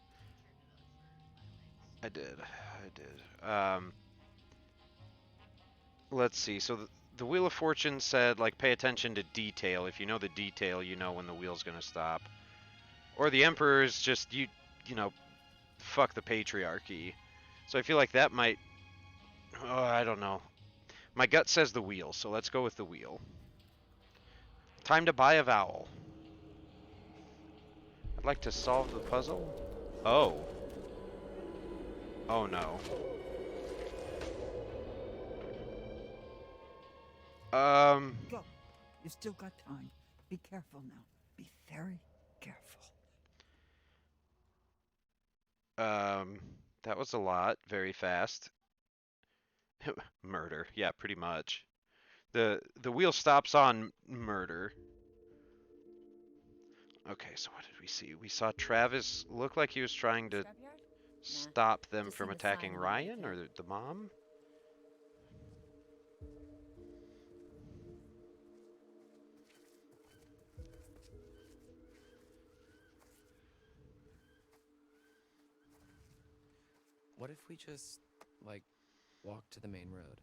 I did. Let's see. So the Wheel of Fortune said, like, pay attention to detail. If you know the detail, you know when the wheel's gonna stop. Or the Emperor is just, you know, fuck the patriarchy. So I feel like that might... Oh, I don't know. My gut says the wheel, so let's go with the wheel. Time to buy a vowel. I'd like to solve the puzzle. Oh. Oh no. Go. You've still got time. Be careful now. Be very careful. That was a lot. Very fast. Murder. Yeah, pretty much. The wheel stops on murder. Okay, so what did we see? We saw Travis look like he was trying to stop them from attacking Ryan, or the mom? What if we just, like, walk to the main road?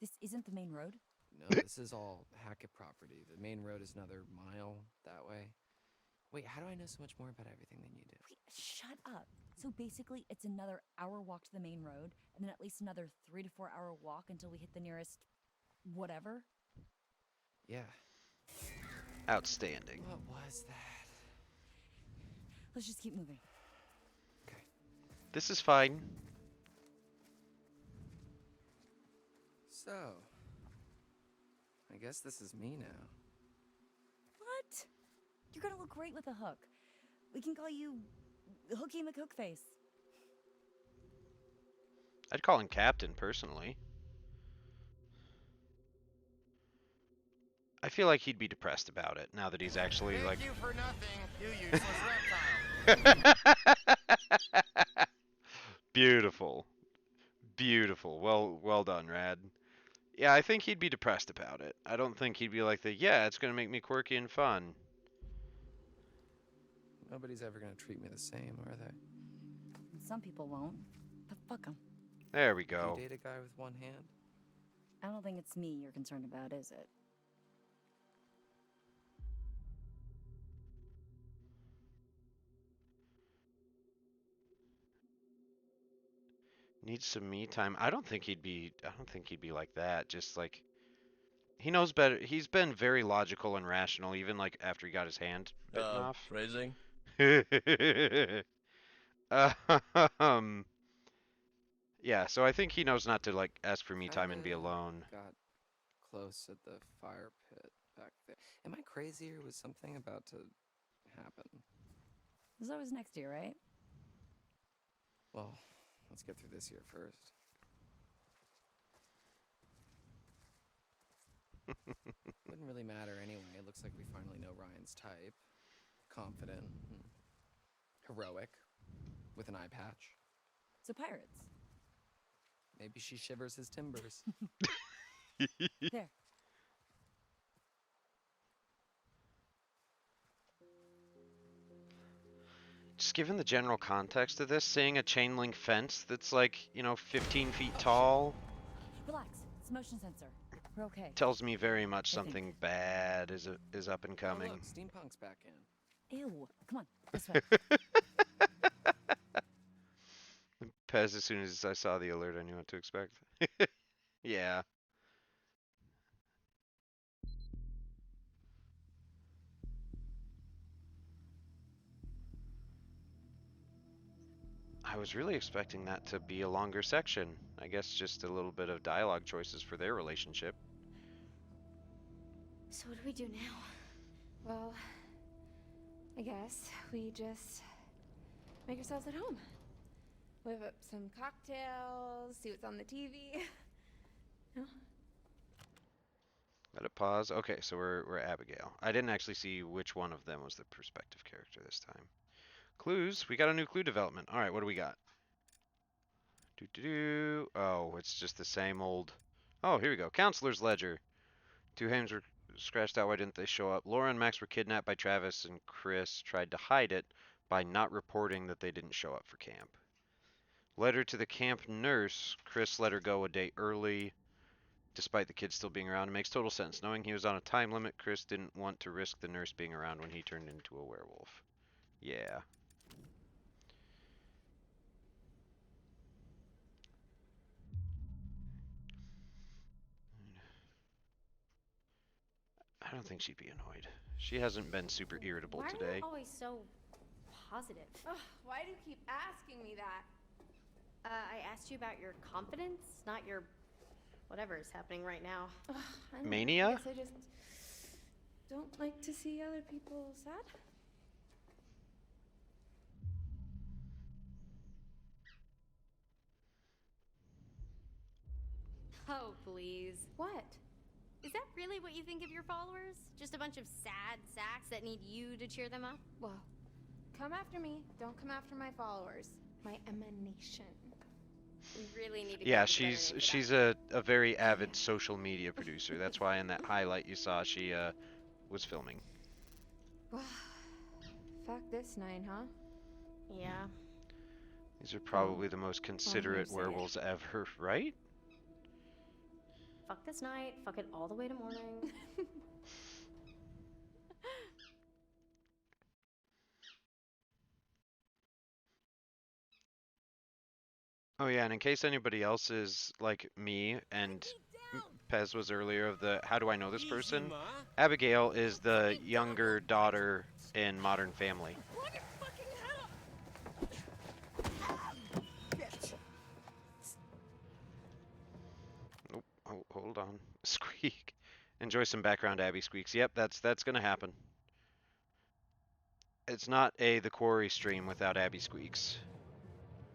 This isn't the main road? No, this is all Hackett property. The main road is another mile that way. Wait, how do I know so much more about everything than you do? Wait, shut up. So basically, it's another hour walk to the main road, and then at least another 3 to 4 hour walk until we hit the nearest whatever? Yeah. Outstanding. What was that? Let's just keep moving. This is fine. So, I guess this is me now. What? You're gonna look great with a hook. We can call you Hooky McHookface. I'd call him Captain, personally. I feel like he'd be depressed about it, now that he's actually, like... Thank you for nothing, you useless reptile. Beautiful. Beautiful. Well done, Rad. Yeah, I think he'd be depressed about it. I don't think he'd be like yeah, it's gonna make me quirky and fun. Nobody's ever gonna treat me the same, are they? Some people won't, but fuck them. There we go. You date a guy with one hand? I don't think it's me you're concerned about, is it? Needs some me time. I don't think he'd be like that. Just like he knows better. He's been very logical and rational, even like after he got his hand bitten off. Phrasing? um, yeah, so I think he knows not to like ask for me time and be Kinda alone. got close at the fire pit back there. Am I crazy or was something about to happen? There's always next year, right? Well, let's get through this year first. Wouldn't really matter anyway. It looks like we finally know Ryan's type. Confident, heroic, with an eye patch. So pirates. Maybe she shivers his timbers. There. Just given the general context of this, seeing a chain link fence that's like, 15 feet tall Relax. It's motion sensor. We're okay. tells me very much I think. something bad is up and Oh, coming. look, steampunk's back in. Ew. Come on. This way. Pez, as soon as I saw the alert, I knew what to expect. Yeah. I was really expecting that to be a longer section. I guess just a little bit of dialogue choices for their relationship. So what do we do now? Well, I guess we just make ourselves at home. Whip up some cocktails, see what's on the TV. No? Let it pause. Okay, so we're Abigail. I didn't actually see which one of them was the perspective character this time. Clues. We got a new clue development. All right, what do we got? Oh, it's just the same old. Oh, here we go. Counselor's ledger. 2 names were scratched out. Why didn't they show up? Laura and Max were kidnapped by Travis, and Chris tried to hide it by not reporting that they didn't show up for camp. Letter to the camp nurse. Chris let her go a day early, despite the kids still being around. It makes total sense. Knowing he was on a time limit, Chris didn't want to risk the nurse being around when he turned into a werewolf. Yeah. I don't think she'd be annoyed. She hasn't been super irritable Why are today. you always so positive? Ugh, why do you keep asking me that? I asked you about your confidence, not your whatever is happening right now. Ugh, I don't know. Mania? I guess I just don't like to see other people sad. Oh, please. What? Is that really what you think of your followers? Just a bunch of sad sacks that need you to cheer them up? Well, come after me. Don't come after my followers. My emanation. We really need to Yeah, get together and she's a very avid social media producer. That's why in that highlight you saw she was filming. Fuck this night, huh? Yeah. These are probably the most considerate say it. werewolves ever, right? Fuck this night. Fuck it all the way to morning. Oh yeah, and in case anybody else is like me and Pez was earlier of the how do I know this person? Abigail is the younger daughter in Modern Family. Oh, hold on. Squeak. Enjoy some background Abby squeaks. Yep, that's gonna happen. It's not the Quarry stream without Abby squeaks.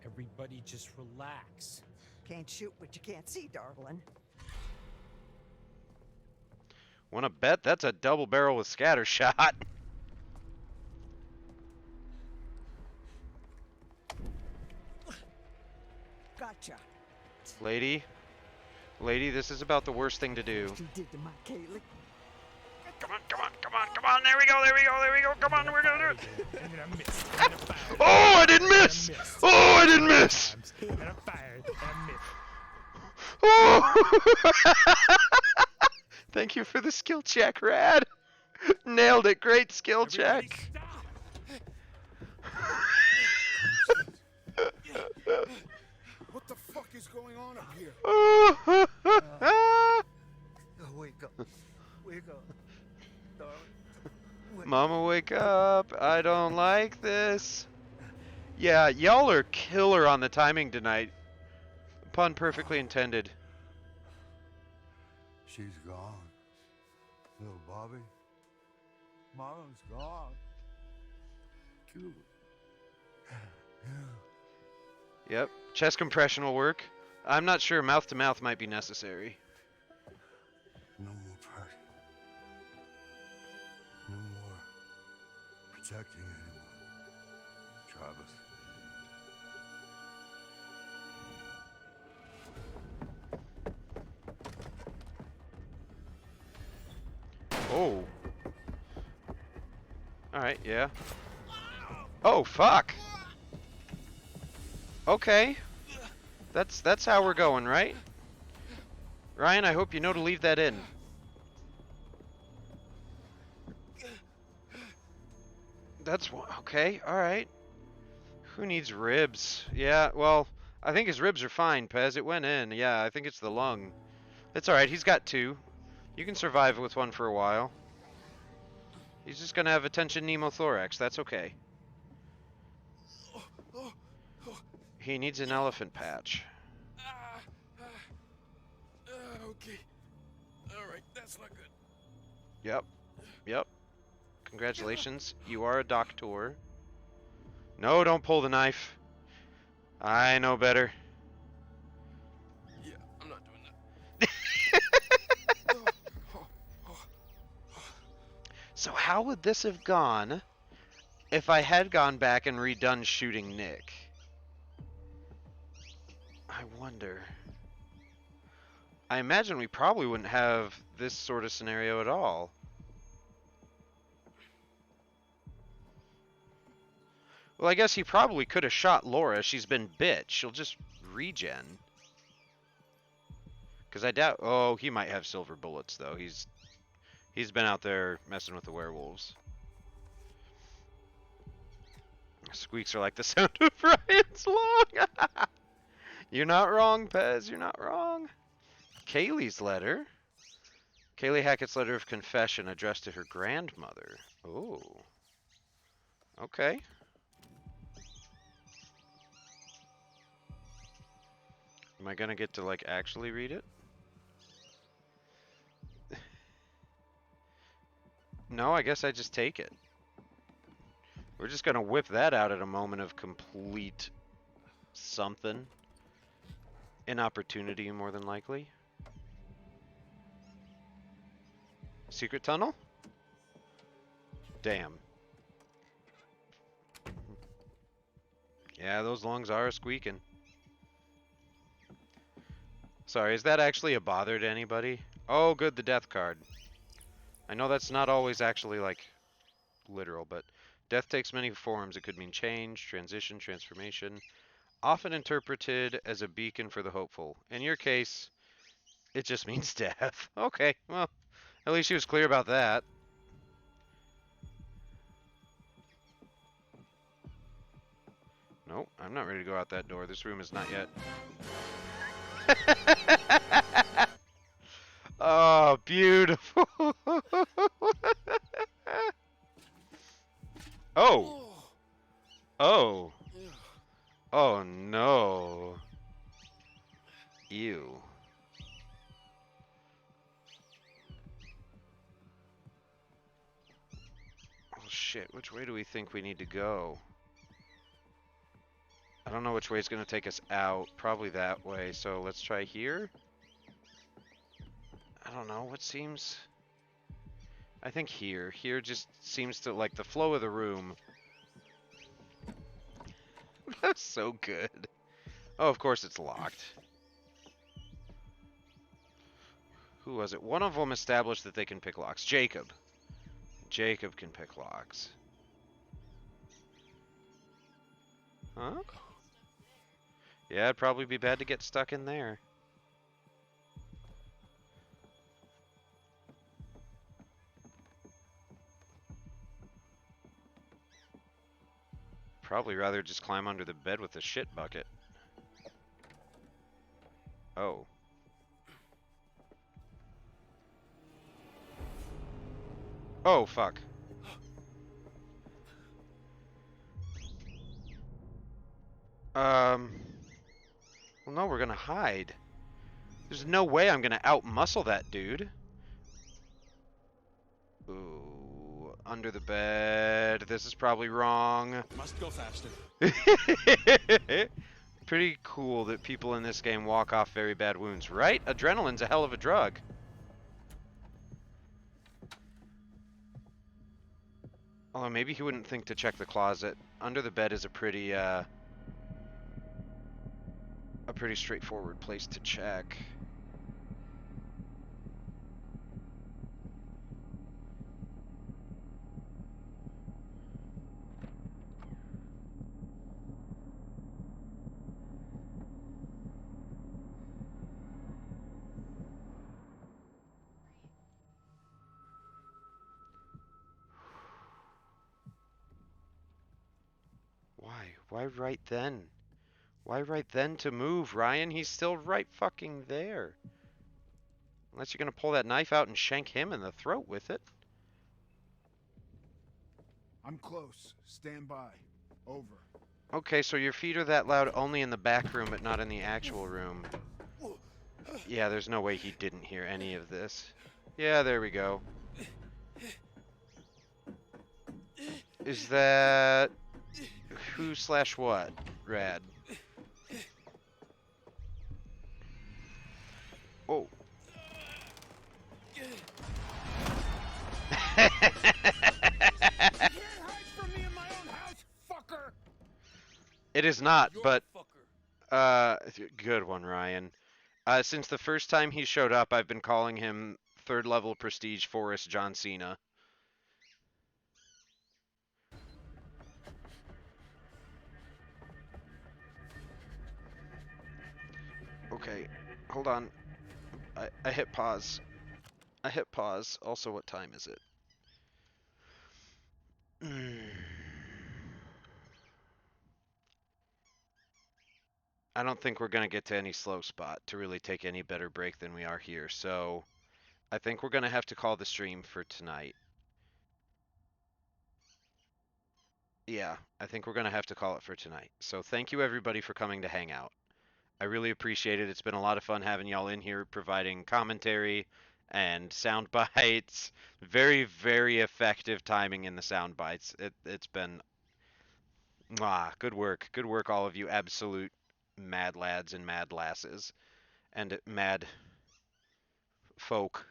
Everybody just relax. Can't shoot what you can't see, darling. Wanna bet that's a double barrel with scatter shot? Gotcha. Lady, this is about the worst thing to do. What you did to my Kaylee. Come on, there we go, come on, we're gonna do it. Oh, I didn't miss! Oh, I didn't miss! Oh! Thank you for the skill check, Rad. Nailed it, great skill check. What the fuck is going on up here? Wake up. Wake up. Darling. Mama, wake up. I don't like this. Yeah, y'all are killer on the timing tonight. Pun perfectly intended. She's gone. Little Bobby. Mama's gone. Cuba. Yep, chest compression will work. I'm not sure mouth to mouth might be necessary. No more party. No more protecting anyone. Travis. Oh. Alright, yeah. Oh, fuck! Okay. That's how we're going, right? Ryan, I hope you know to leave that in. That's okay, alright. Who needs ribs? Yeah, well, I think his ribs are fine, Pez. It went in. Yeah, I think it's the lung. It's alright, he's got 2. You can survive with 1 for a while. He's just gonna have a tension pneumothorax. That's okay. He needs an elephant patch. Okay. Alright, that's not good. Yep. Yep. Congratulations. You are a doctor. No, don't pull the knife. I know better. Yeah, I'm not doing that. So how would this have gone if I had gone back and redone shooting Nick? I wonder. I imagine we probably wouldn't have this sort of scenario at all. Well, I guess he probably could have shot Laura. She's been bit. She'll just regen. Because I doubt... Oh, he might have silver bullets, though. He's been out there messing with the werewolves. Squeaks are like the sound of Ryan's lung. You're not wrong, Pez. You're not wrong. Kaylee's letter. Kaylee Hackett's letter of confession addressed to her grandmother. Oh. Okay. Am I gonna get to, like, actually read it? No, I guess I just take it. We're just gonna whip that out at a moment of complete something. Inopportunity, more than likely. Secret tunnel? Damn. Yeah, those lungs are squeaking. Sorry, is that actually a bother to anybody? Oh, good, the death card. I know that's not always actually, like, literal, but death takes many forms. It could mean change, transition, transformation, often interpreted as a beacon for the hopeful. In your case, it just means death. Okay, well, at least she was clear about that. Nope, I'm not ready to go out that door. This room is not yet. Oh, beautiful. Oh. Oh. Oh, no. Ew. Oh, shit. Which way do we think we need to go? I don't know which way it's going to take us out. Probably that way. So let's try here. I don't know. What seems... I think here. Here just seems to, like, the flow of the room. That's so good. Oh, of course it's locked. Who was it? One of them established that they can pick locks. Jacob. Jacob can pick locks. Huh? Yeah, it'd probably be bad to get stuck in there. Probably rather just climb under the bed with a shit bucket. Oh. Oh, fuck. Well, no, we're gonna hide. There's no way I'm gonna outmuscle that dude. Ooh, under the bed. This is probably wrong. Must go faster. Pretty cool that people in this game walk off very bad wounds, right? Adrenaline's a hell of a drug. Although maybe he wouldn't think to check the closet. Under the bed is a pretty straightforward place to check. Why? Why right then? Why right then to move, Ryan? He's still right fucking there. Unless you're gonna pull that knife out and shank him in the throat with it. I'm close. Stand by. Over. Okay, so your feet are that loud only in the back room, but not in the actual room. Yeah, there's no way he didn't hear any of this. Yeah, there we go. Is that... who/what? Rad. Oh. It is not, but good one, Ryan. Since the first time he showed up, I've been calling him third level prestige Forrest John Cena. Okay, hold on. I hit pause. I hit pause. Also, what time is it? I don't think we're going to get to any slow spot to really take any better break than we are here. So I think we're going to have to call the stream for tonight. Yeah, I think we're going to have to call it for tonight. So thank you everybody for coming to hang out. I really appreciate it. It's been a lot of fun having y'all in here providing commentary and sound bites. Very, very effective timing in the sound bites. It's been good work. Good work, all of you absolute mad lads and mad lasses and mad folk.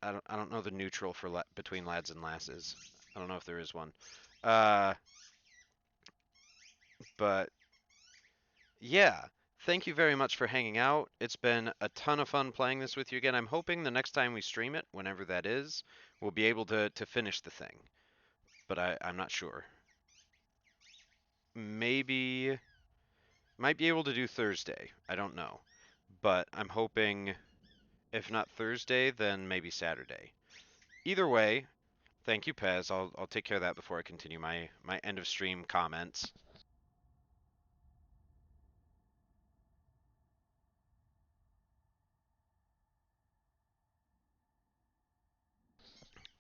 I don't know the neutral for between lads and lasses. I don't know if there is one. But yeah, thank you very much for hanging out. It's been a ton of fun playing this with you again. I'm hoping the next time we stream it, whenever that is, we'll be able to finish the thing. But I'm not sure. Maybe might be able to do Thursday. I don't know. But I'm hoping if not Thursday, then maybe Saturday. Either way, thank you, Pez. I'll take care of that before I continue my end of stream comments.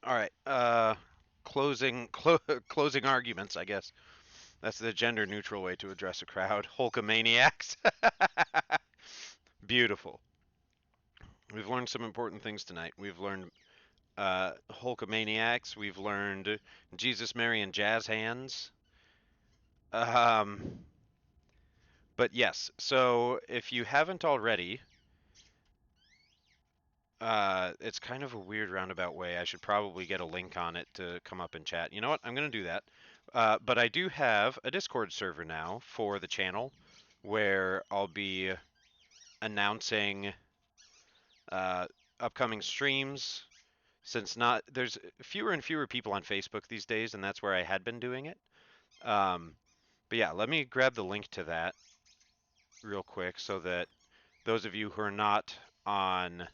All right. Closing arguments, I guess. That's the gender neutral way to address a crowd. Hulkamaniacs. Beautiful. We've learned some important things tonight. We've learned Hulkamaniacs. We've learned Jesus, Mary, and Jazz Hands. But yes, so if you haven't already, it's kind of a weird roundabout way. I should probably get a link on it to come up in chat. You know what? I'm going to do that. But I do have a Discord server now for the channel where I'll be announcing upcoming streams. Since there's fewer and fewer people on Facebook these days, and that's where I had been doing it. But yeah, let me grab the link to that real quick so that those of you who are not on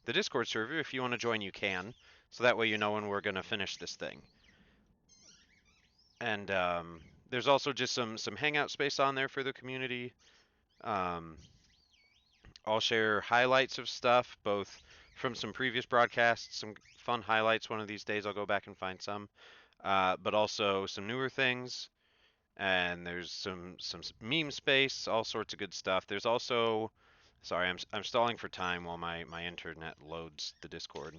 the Discord server, if you want to join, you can. So that way you know when we're going to finish this thing. And there's also just some hangout space on there for the community. I'll share highlights of stuff, both from some previous broadcasts, some fun highlights. One of these days, I'll go back and find some, but also some newer things. And there's some meme space, all sorts of good stuff. There's also, sorry, I'm stalling for time while my internet loads the Discord.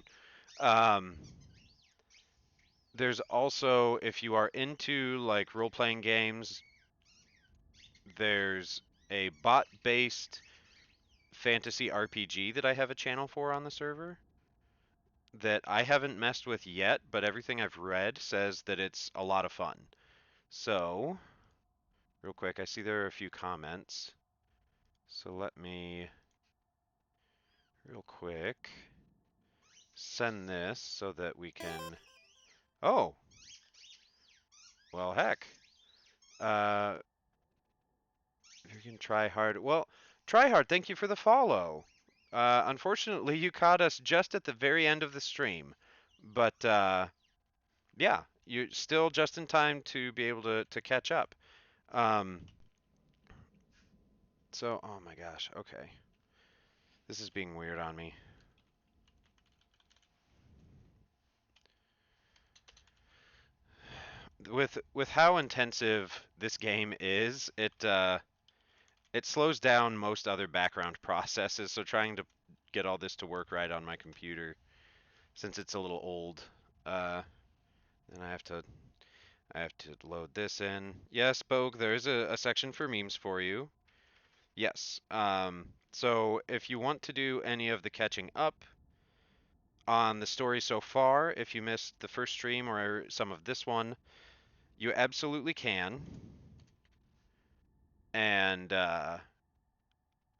There's also, if you are into like role-playing games, there's a bot-based fantasy RPG that I have a channel for on the server that I haven't messed with yet, but everything I've read says that it's a lot of fun. So, real quick, I see there are a few comments. So let me, real quick, send this so that we can... Oh! Well, heck. You can try hard. Well, try hard, thank you for the follow. Unfortunately, you caught us just at the very end of the stream. But, yeah, you're still just in time to be able to catch up. So, oh my gosh, okay. This is being weird on me. With how intensive this game is, it slows down most other background processes, so trying to get all this to work right on my computer, since it's a little old, then I have to load this in. Yes, Bogue, there is a section for memes for you. Yes. So if you want to do any of the catching up on the story so far, if you missed the first stream or some of this one, you absolutely can. And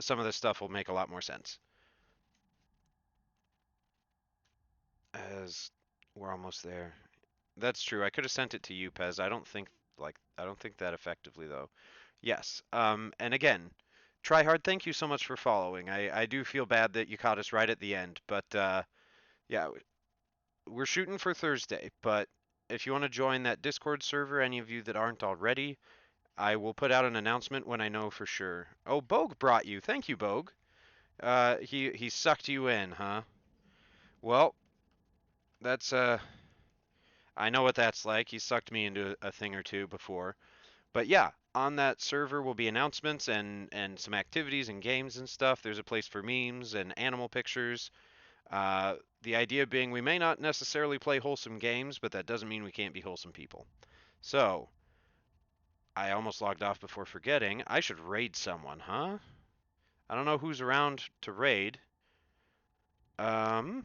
some of this stuff will make a lot more sense. As we're almost there. That's true. I could have sent it to you, Pez. I don't think that effectively though. Yes. And again, Tryhard, thank you so much for following. I do feel bad that you caught us right at the end, but yeah, we're shooting for Thursday. But if you want to join that Discord server, any of you that aren't already, I will put out an announcement when I know for sure. Oh, Bogue brought you. Thank you, Bogue. He sucked you in, huh? Well, that's I know what that's like. He sucked me into a thing or two before. But yeah, on that server will be announcements and some activities and games and stuff. There's a place for memes and animal pictures. The idea being we may not necessarily play wholesome games, but that doesn't mean we can't be wholesome people. So, I almost logged off before forgetting. I should raid someone, huh? I don't know who's around to raid. Well,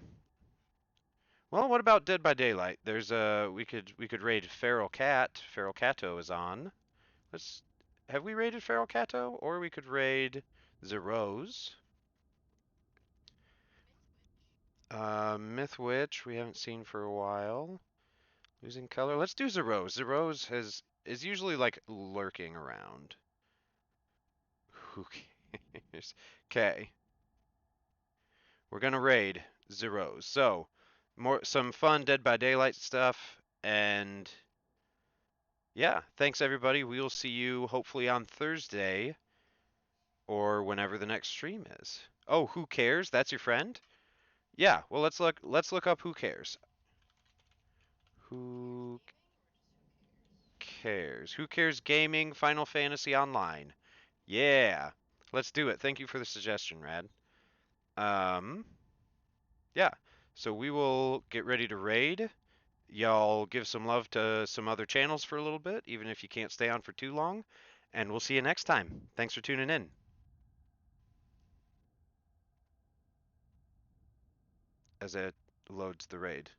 what about Dead by Daylight? There's a we could raid Feral Cat. Feral Cato is on. Let's have we raided Feral Cato? Or we could raid Zeroz. Myth Witch we haven't seen for a while. Losing color. Let's do Zeroz. Zeroz is usually like lurking around. Who cares? Okay. We're gonna raid Zeroz. So some fun Dead by Daylight stuff, and yeah, thanks everybody. We'll see you hopefully on Thursday or whenever the next stream is. Oh, who cares? That's your friend? Yeah, well let's look up who cares. Who cares? Who cares gaming Final Fantasy Online? Yeah. Let's do it. Thank you for the suggestion, Rad. Yeah. So we will get ready to raid. Y'all give some love to some other channels for a little bit, even if you can't stay on for too long. And we'll see you next time. Thanks for tuning in. As it loads the raid.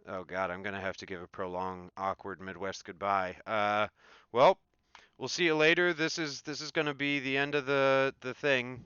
Oh god, I'm gonna have to give a prolonged, awkward Midwest goodbye. Well, we'll see you later. This is gonna be the end of the thing.